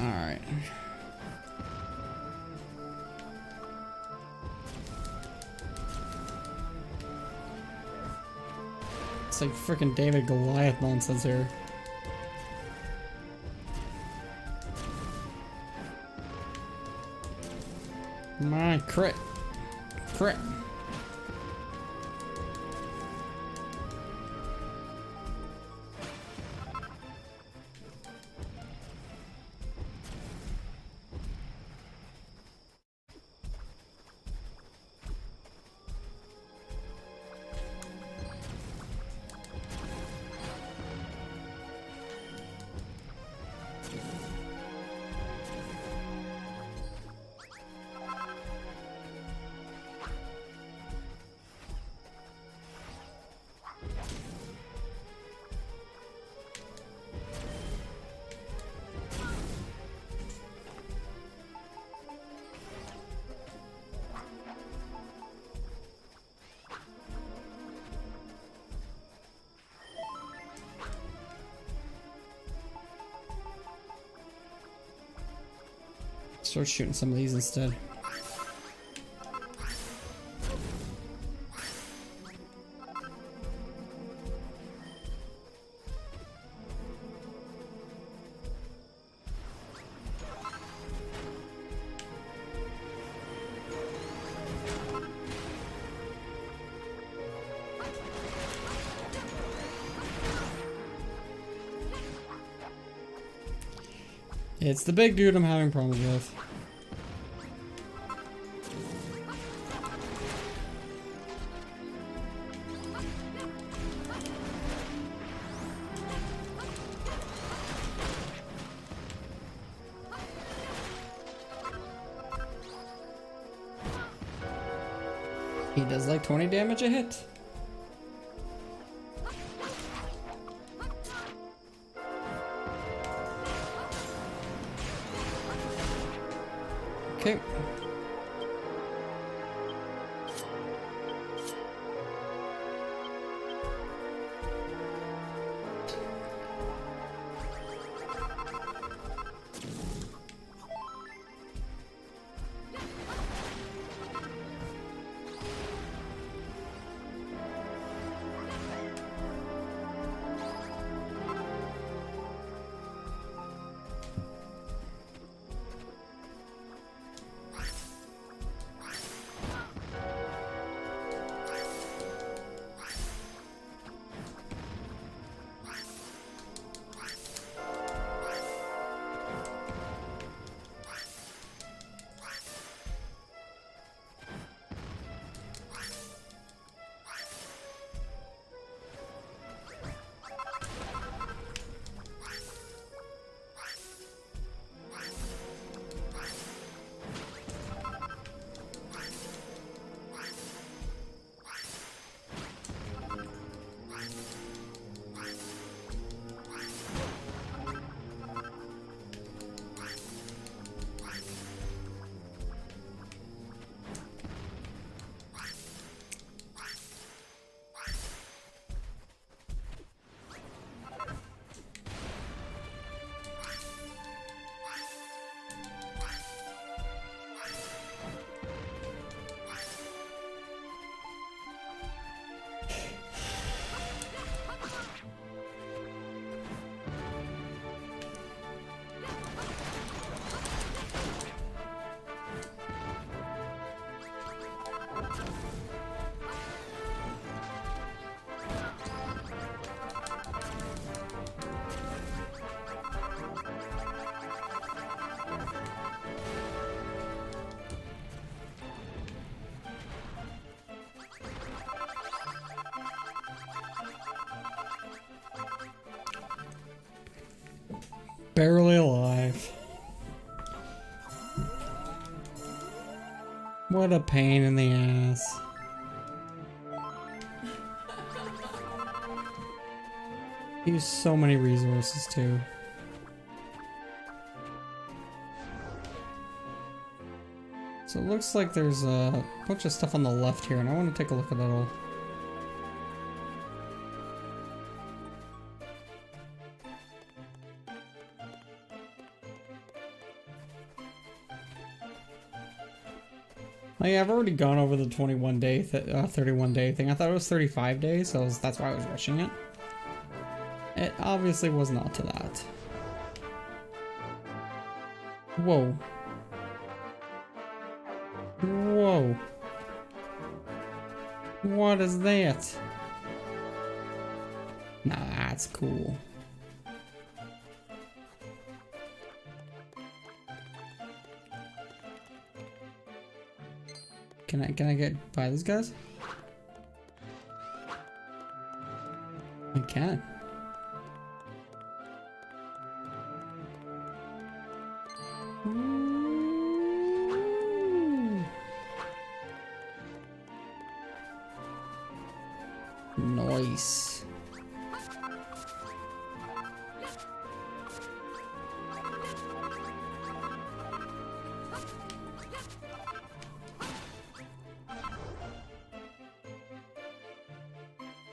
Alright. It's like freaking David Goliath nonsense here. My crit. Crit. Start shooting some of these instead. It's the big dude I'm having problems with. He does like 20 damage a hit. Okay. Barely alive. What a pain in the ass. Use so many resources too. So it looks like there's a bunch of stuff on the left here, and I want to take a look at that all. Like, I've already gone over the 21 day, 31 day thing. I thought it was 35 days, so that's why I was rushing it. It obviously was not to that. Whoa. Whoa. What is that? Nah, that's cool. Can I get by these guys? I can. Ooh. Nice.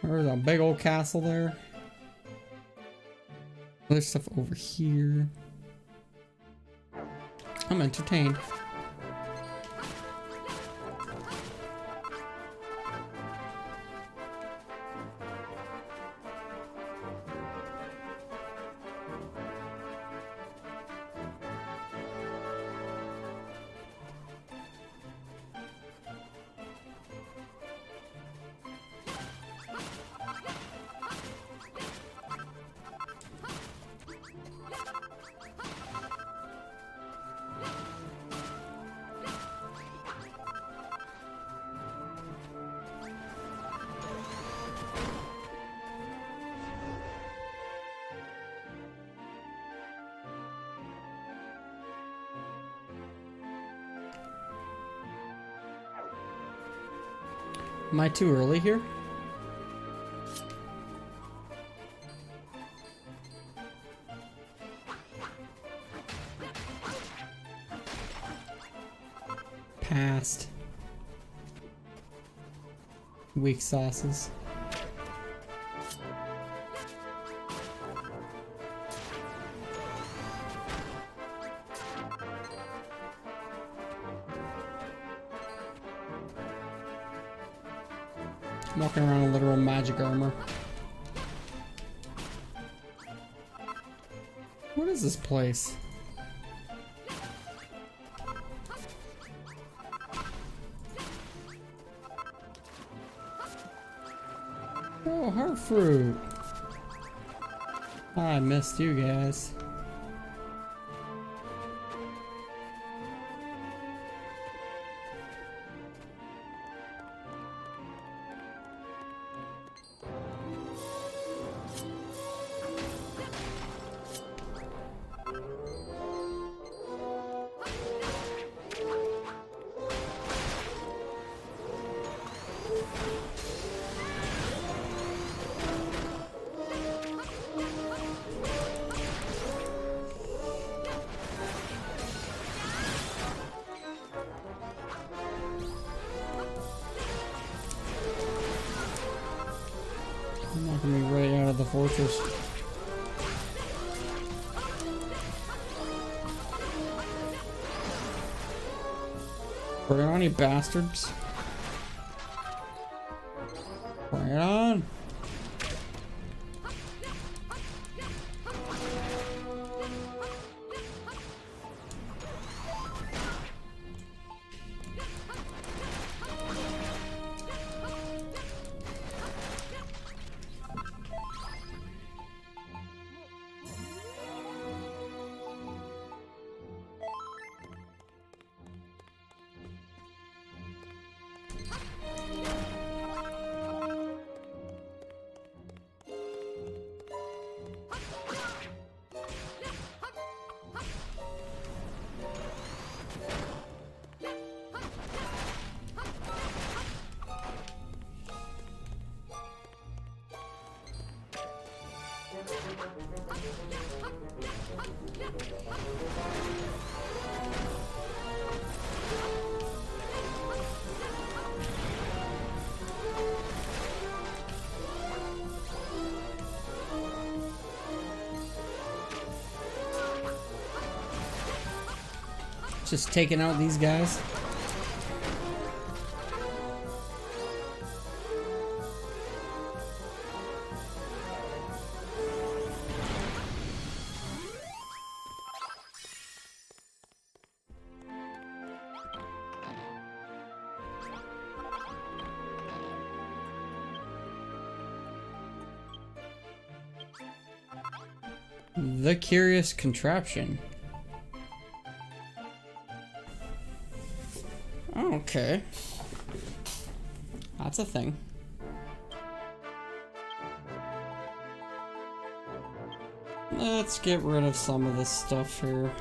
There's a big old castle there. There's stuff over here. I'm entertained. Am I too early here? Past. Weak sauces. Walking around in literal magic armor. What is this place? Oh, heart fruit. I missed you guys. I'm not gonna be right out of the fortress. Bring it on, you bastards. Bring it on. Just taking out these guys. The curious contraption. Okay. That's a thing. Let's get rid of some of this stuff here.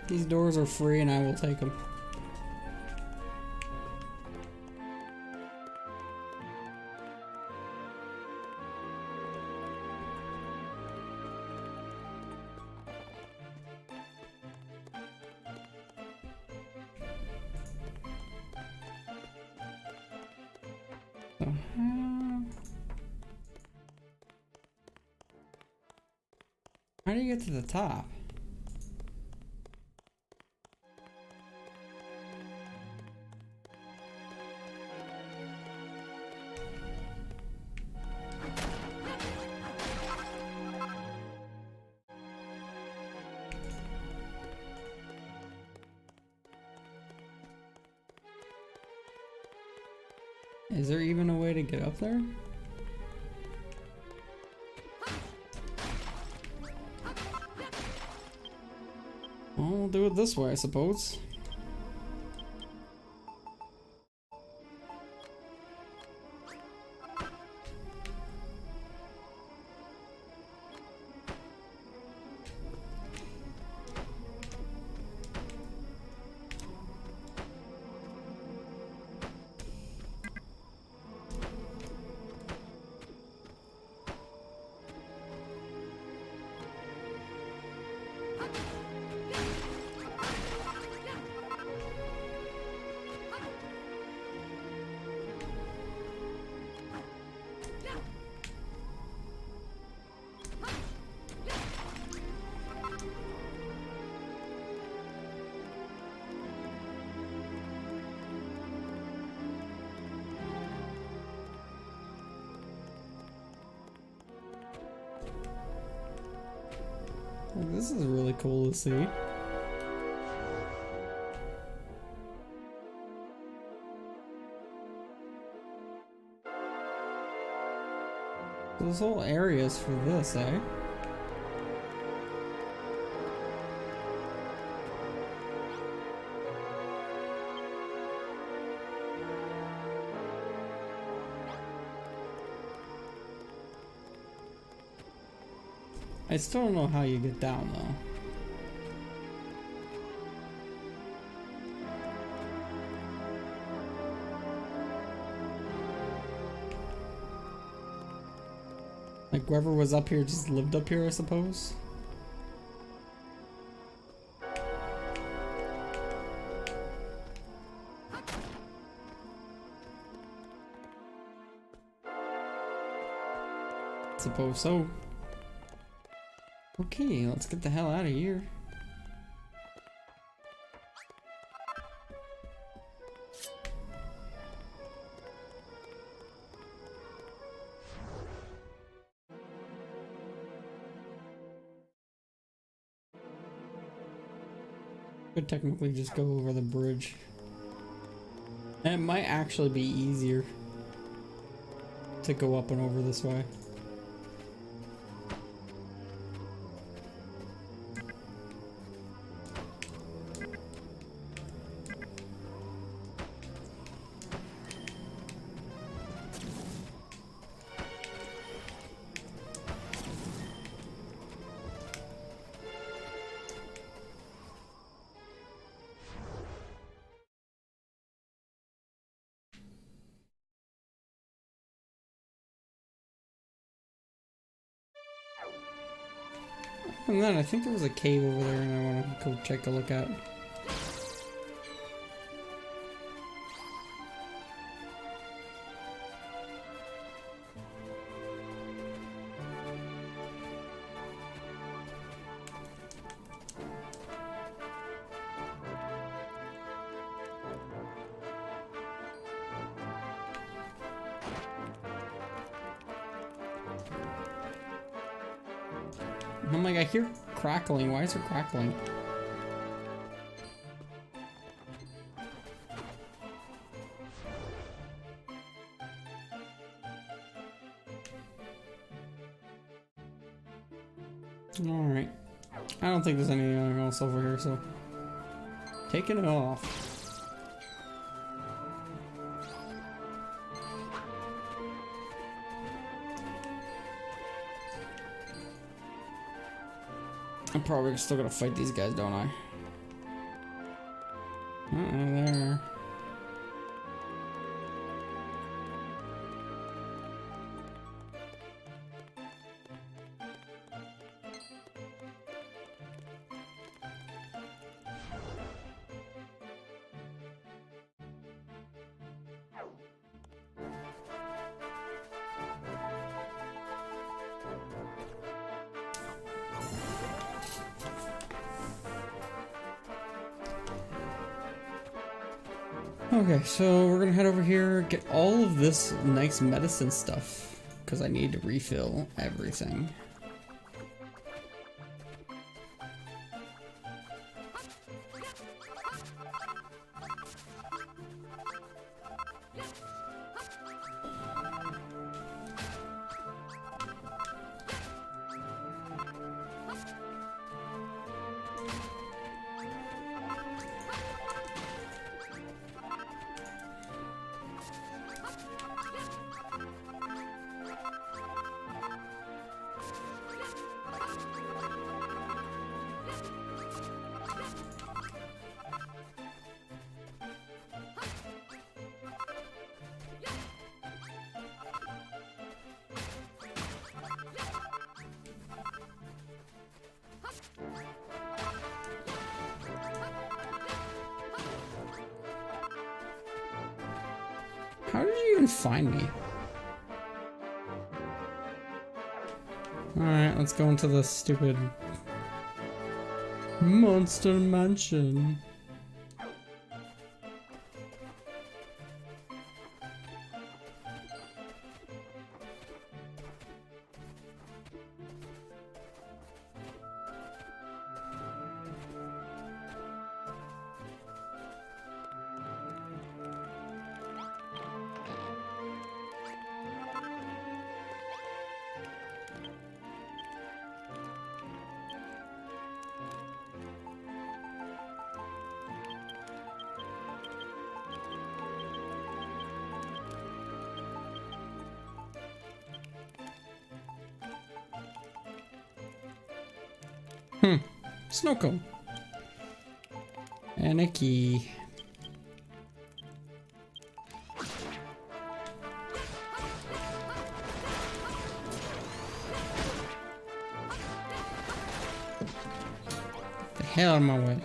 These doors are free and I will take them. How do you get to the top? Is there even a way to get up there? Well, we'll do it this way, I suppose. This is really cool to see. This whole area is for this, eh? I still don't know how you get down though. Like whoever was up here just lived up here, I suppose. Suppose so. Okay, let's get the hell out of here. Could technically just go over the bridge. And it might actually be easier to go up and over this way. And then I think there was a cave over there and I want to go check a look at. I'm like, I hear crackling. Why is it crackling? Alright. I don't think there's anything else over here, so... Taking it off. I'm probably still gonna fight these guys, don't I? There. Okay, so we're gonna head over here, get all of this nice medicine stuff, because I need to refill everything. How did you even find me? Alright, let's go into the stupid monster mansion. Snow cone. And a key. The hell out of my way.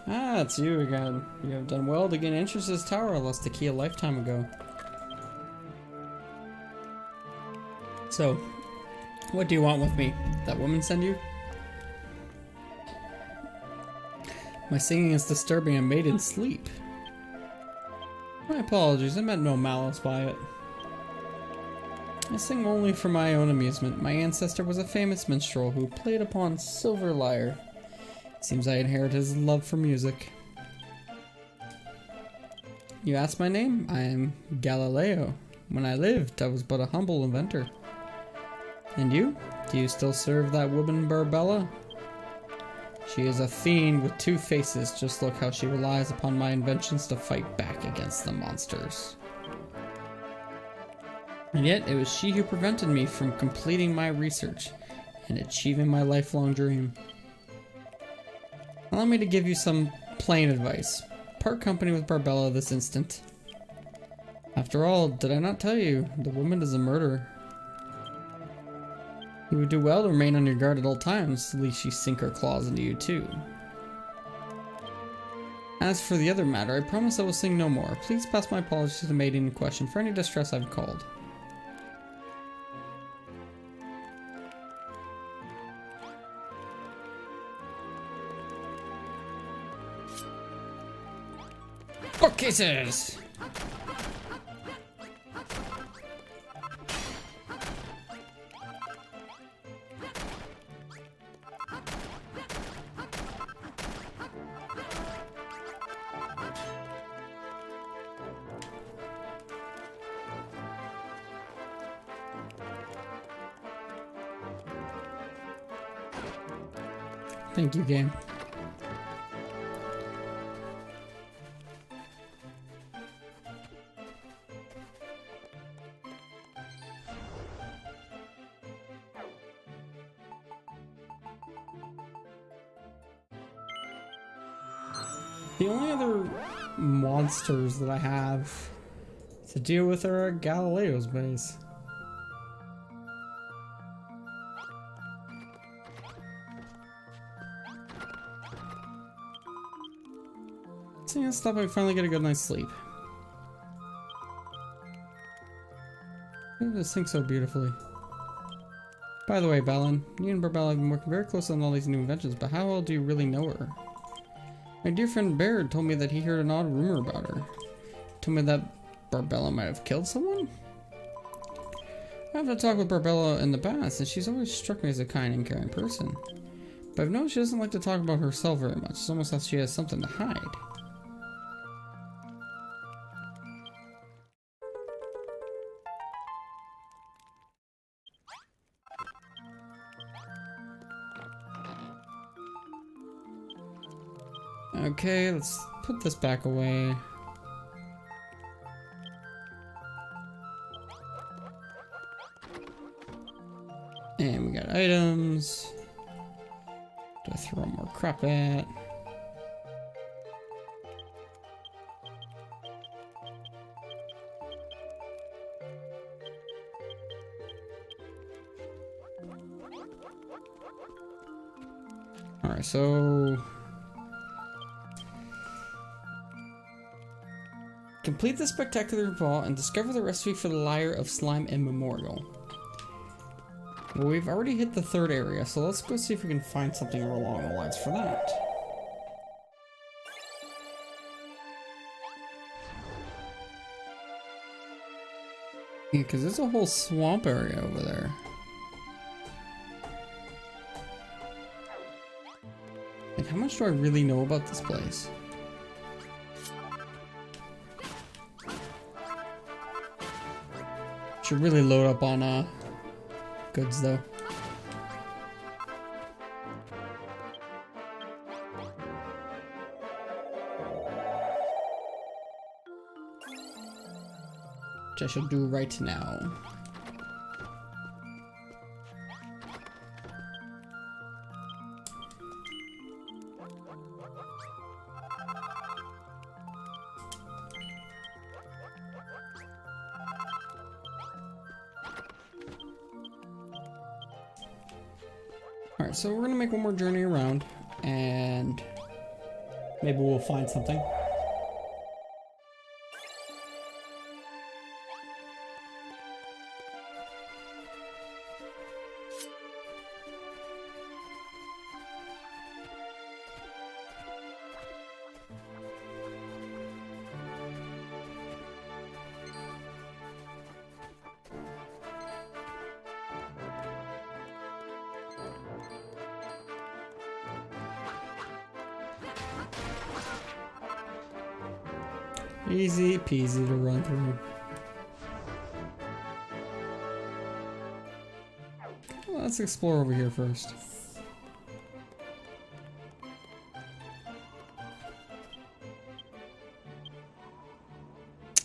Ah, it's you again. You have done well to gain entrance to this tower. I lost the key a lifetime ago. So, what do you want with me? That woman send you? My singing is disturbing a maiden's sleep. My apologies, I meant no malice by it. I sing only for my own amusement. My ancestor was a famous minstrel who played upon silver lyre. Seems I inherited his love for music. You asked my name? I am Galileo. When I lived, I was but a humble inventor. And you? Do you still serve that woman Barbella? She is a fiend with two faces. Just look how she relies upon my inventions to fight back against the monsters. And yet, it was she who prevented me from completing my research and achieving my lifelong dream. Allow me to give you some plain advice. Part company with Barbella this instant. After all, did I not tell you, the woman is a murderer. You would do well to remain on your guard at all times, lest she sink her claws into you too. As for the other matter, I promise I will sing no more. Please pass my apologies to the maiden in question for any distress I've called. Bookcases! Thank you, game. The only other monsters that I have to deal with are at Galileo's base. So yeah, stop and finally get a good night's sleep. Look at this thing so beautifully. By the way, Balin, you and Barbella have been working very closely on all these new inventions, but how well do you really know her? My dear friend Baird told me that he heard an odd rumor about her. Told me that Barbella might have killed someone? I've had a talk with Barbella in the past, and she's always struck me as a kind and caring person. But I've noticed she doesn't like to talk about herself very much. It's almost like she has something to hide. Okay, let's put this back away. And we got items. Do I throw more crap at? Alright, so complete the spectacular vault and discover the recipe for the Lyre of Slime and Memorial. Well, we've already hit the third area, so let's go see if we can find something along the lines for that. Yeah, because there's a whole swamp area over there. Like, how much do I really know about this place? Should really load up on goods though. Which I should do right now. Alright, so we're gonna make one more journey around, and maybe we'll find something. Easy peasy to run through. Well, let's explore over here first.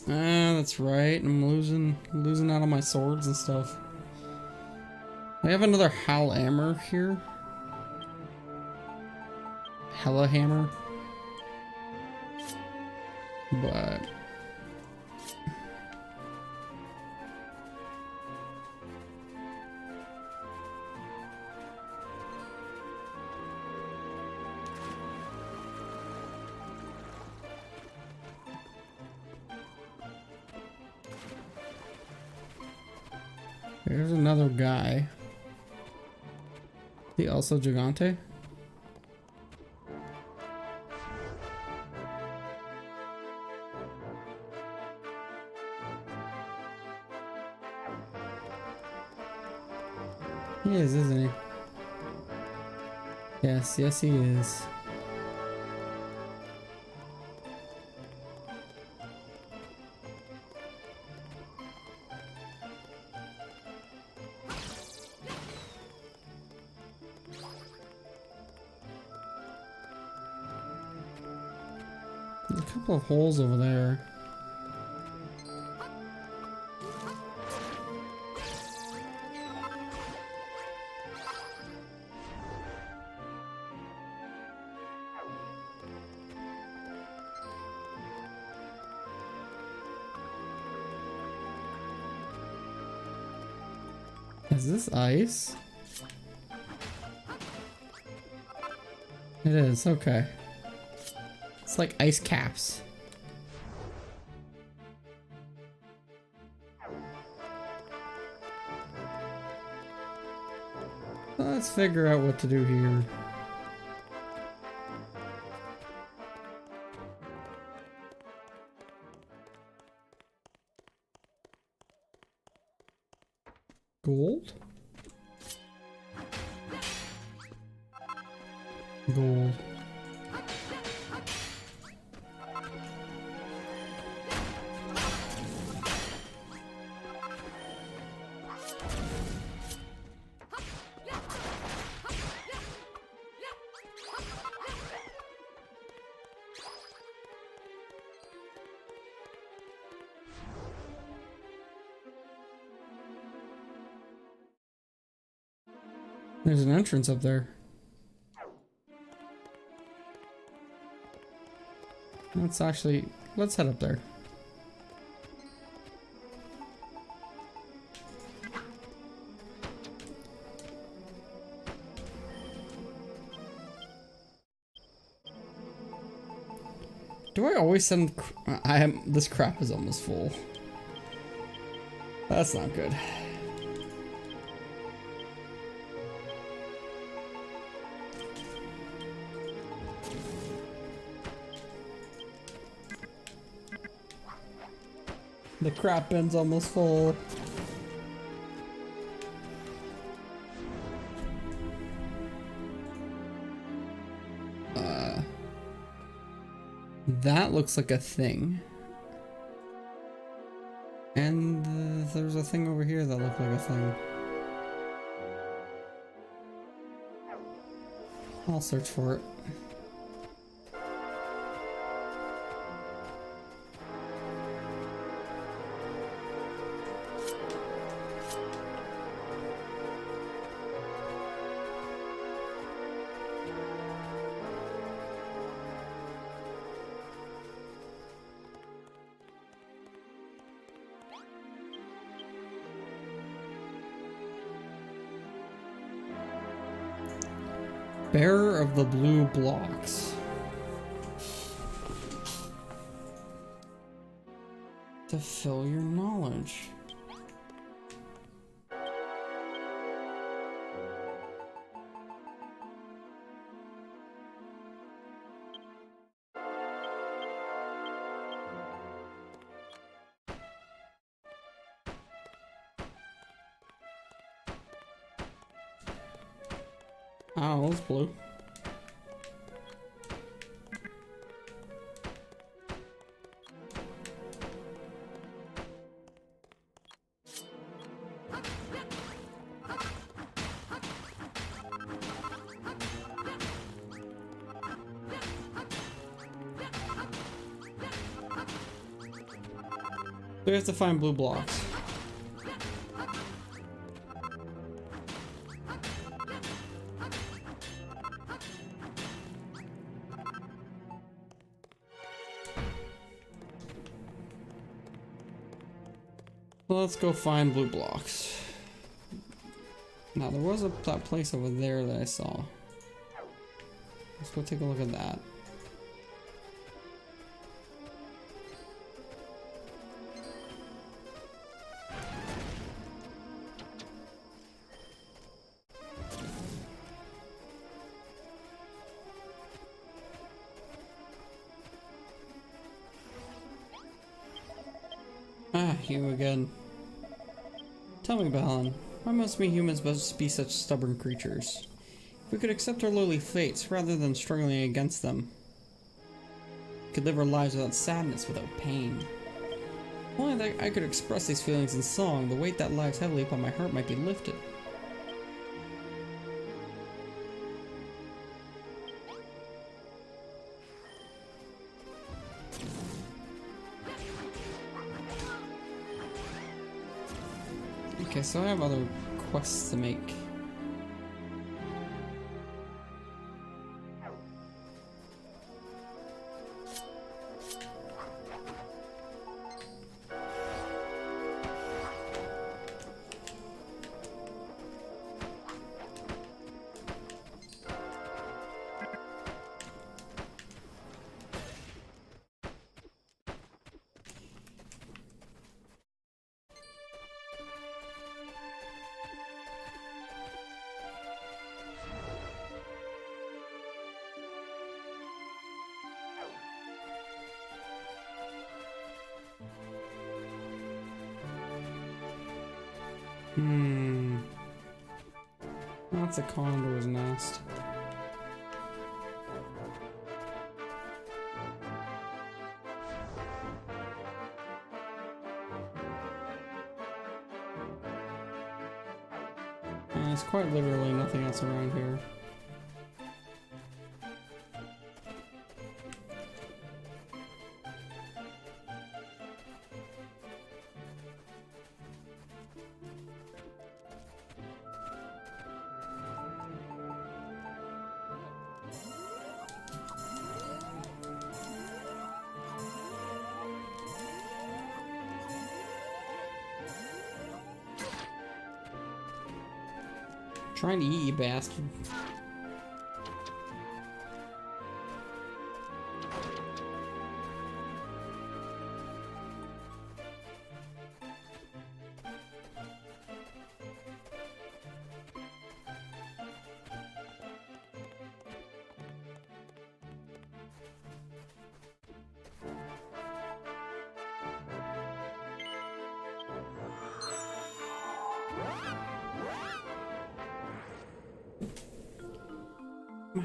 Ah, that's right. I'm losing out on my swords and stuff. I have another Hal Hammer here. Hella Hammer. But there's another guy. He also Gigante. He is, isn't he? Yes, yes, he is. There's a couple of holes over there. Is this ice? It is, okay. It's like ice caps. Let's figure out what to do here. Gold? Gold. There's an entrance up there. Let's head up there. Do I always send? This crap is almost full. That's not good. The crap bin's almost full. That looks like a thing. And there's a thing over here that looked like a thing. I'll search for it. Bearer of the blue blocks. To fill your knowledge. Oh, it's blue. We have to find blue blocks. Let's go find blue blocks. Now there was that place over there that I saw. Let's go take a look at that. Ah, you again. Tell me, Balon, Why must we humans be such stubborn creatures? If we could accept our lowly fates rather than struggling against them, we could live our lives without sadness, without pain. If only that I could express these feelings in song, the weight that lies heavily upon my heart might be lifted. Okay, so I have other quests to make. That's a condor's nest. There's quite literally nothing else around here. Trying to eat, you bastard.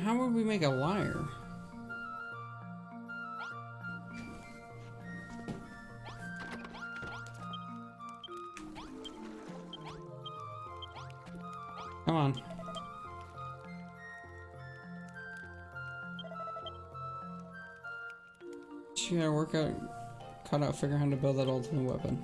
How would we make a wire? Come on. You gotta cut out, figure out how to build that ultimate weapon.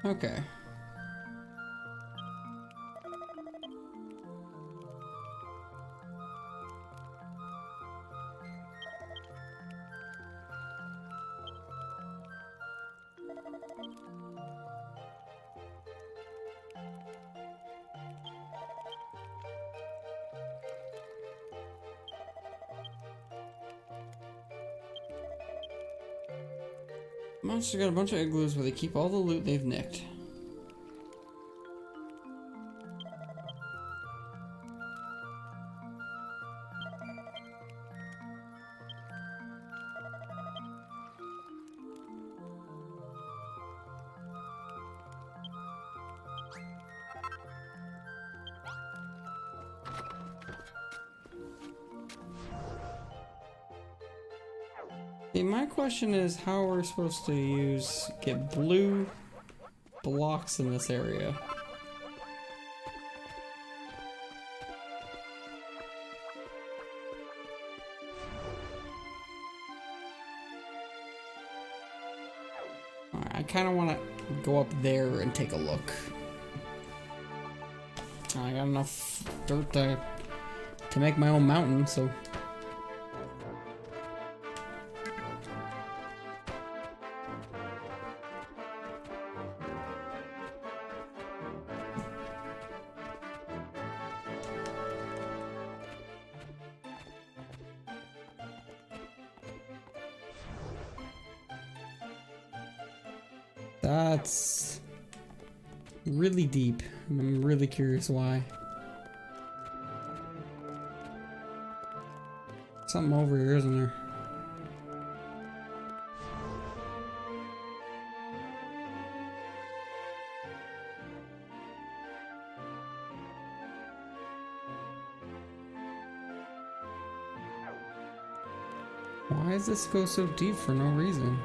Okay. Monsters got a bunch of igloos where they keep all the loot they've nicked. Okay, my question is how we're supposed to get blue blocks in this area. I kind of want to go up there and take a look. I got enough dirt to make my own mountain, so... That's really deep. I'm really curious why. Something over here, isn't there? Why does this go so deep for no reason?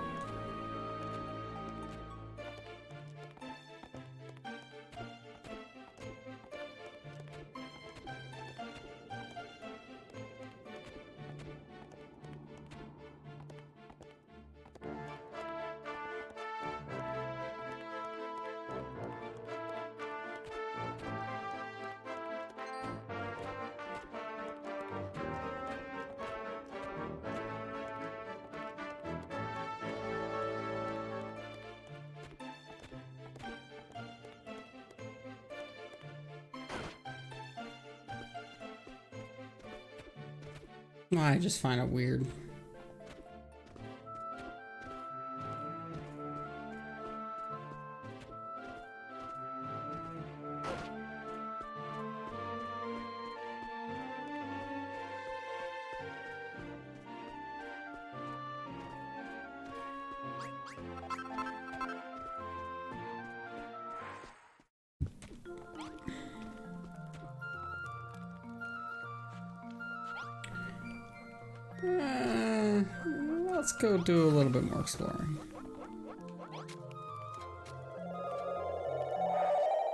I just find it weird. Let's go do a little bit more exploring.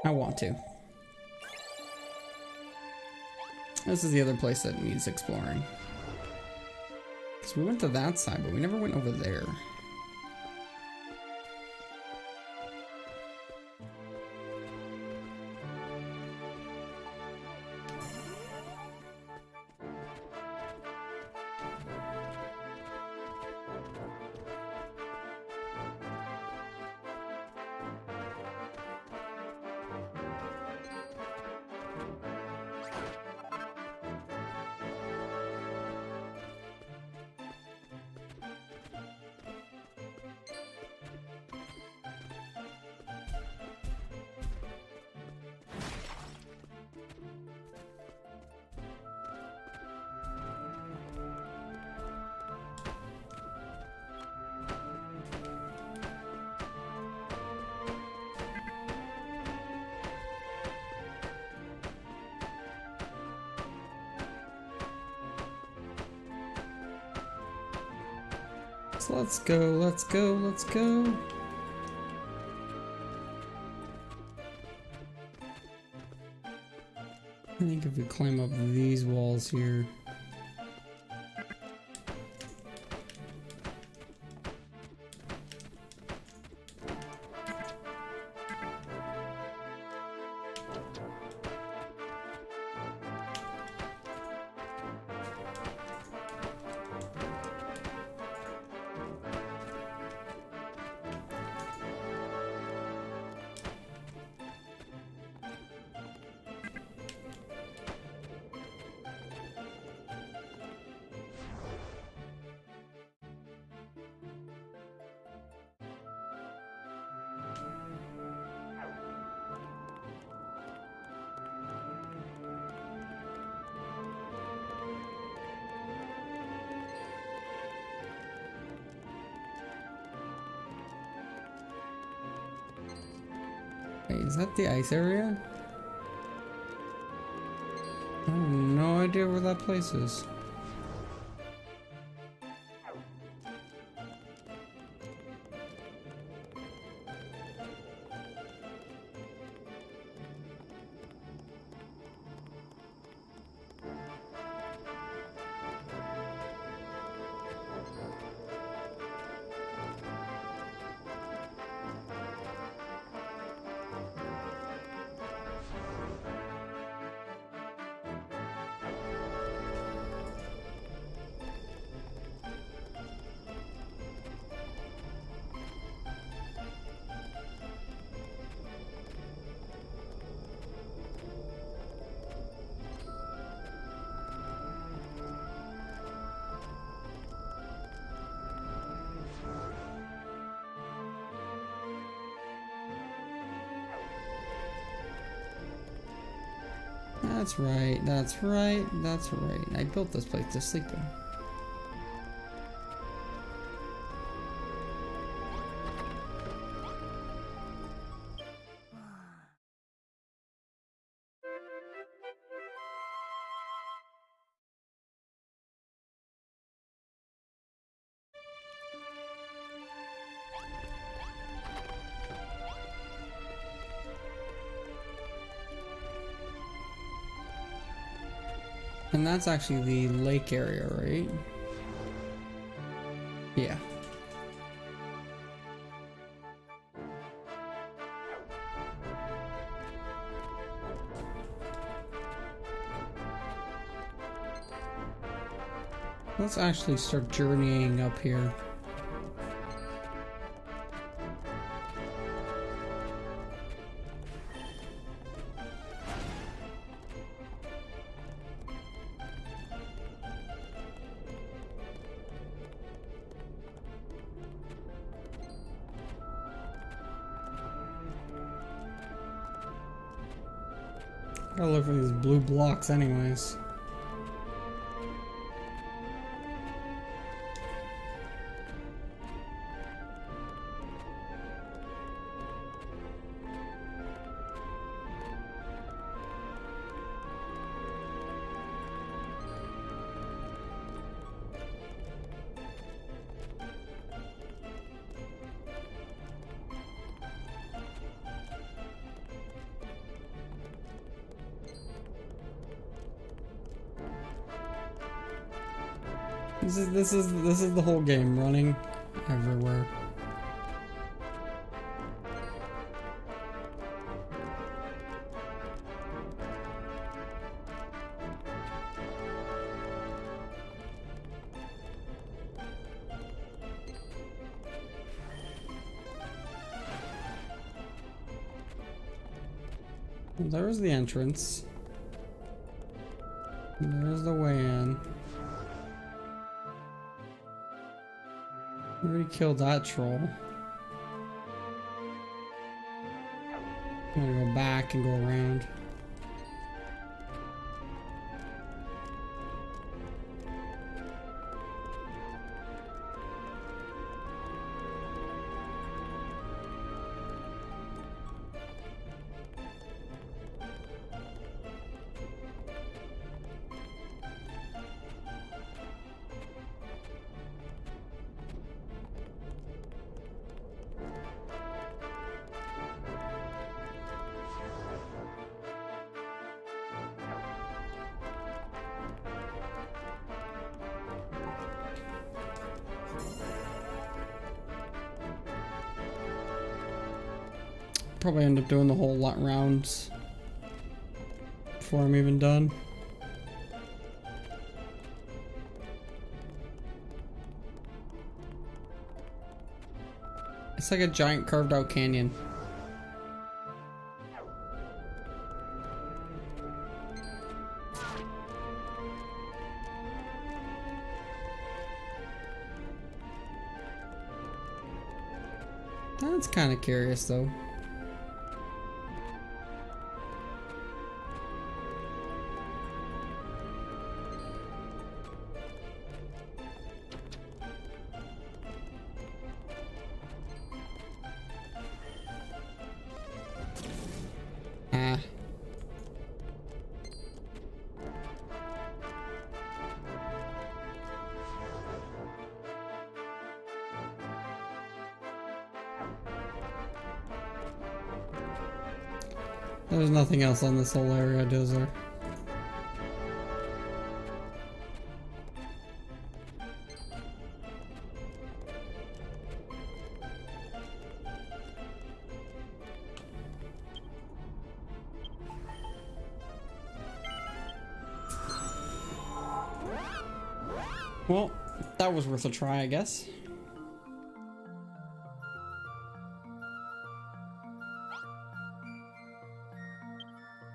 I want to. This is the other place that needs exploring. Because we went to that side, but we never went over there. So let's go, let's go, let's go. I think if we climb up these walls here. Wait, is that the ice area? I have no idea where that place is. That's right, that's right, that's right. I built this place to sleep in. And that's actually the lake area, right? Yeah. Let's actually start journeying up here. Gotta look for these blue blocks anyways. This is the whole game, running everywhere. Well, there's the entrance. There's the way in. We already killed that troll. I'm gonna go back and go around. Probably end up doing the whole lot rounds before I'm even done. It's like a giant carved out canyon. That's kind of curious though. There's nothing else on this whole area, is there? Well, that was worth a try, I guess.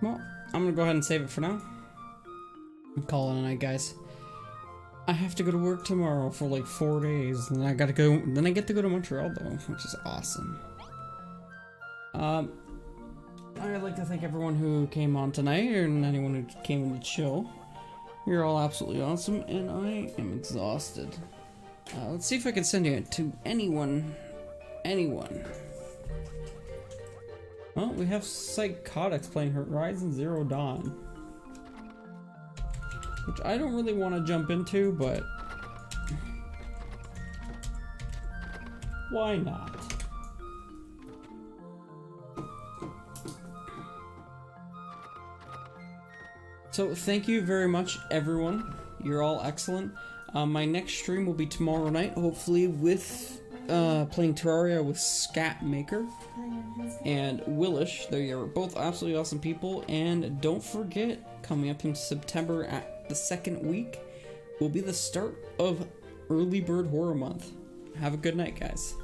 Well, I'm gonna go ahead and save it for now. I'm calling it a night, guys. I have to go to work tomorrow for like 4 days, and then I gotta go. Then I get to go to Montreal though, which is awesome. I'd like to thank everyone who came on tonight and anyone who came in to chill. You're all absolutely awesome, and I am exhausted. Let's see if I can send you to anyone. Well, we have Psychotics playing Horizon Zero Dawn, which I don't really want to jump into, but why not? So thank you very much, everyone. You're all excellent. My next stream will be tomorrow night, hopefully with playing Terraria with Scatmaker and Willish. They are both absolutely awesome people. And don't forget, coming up in September at the second week will be the start of Early Bird Horror Month. Have a good night, guys.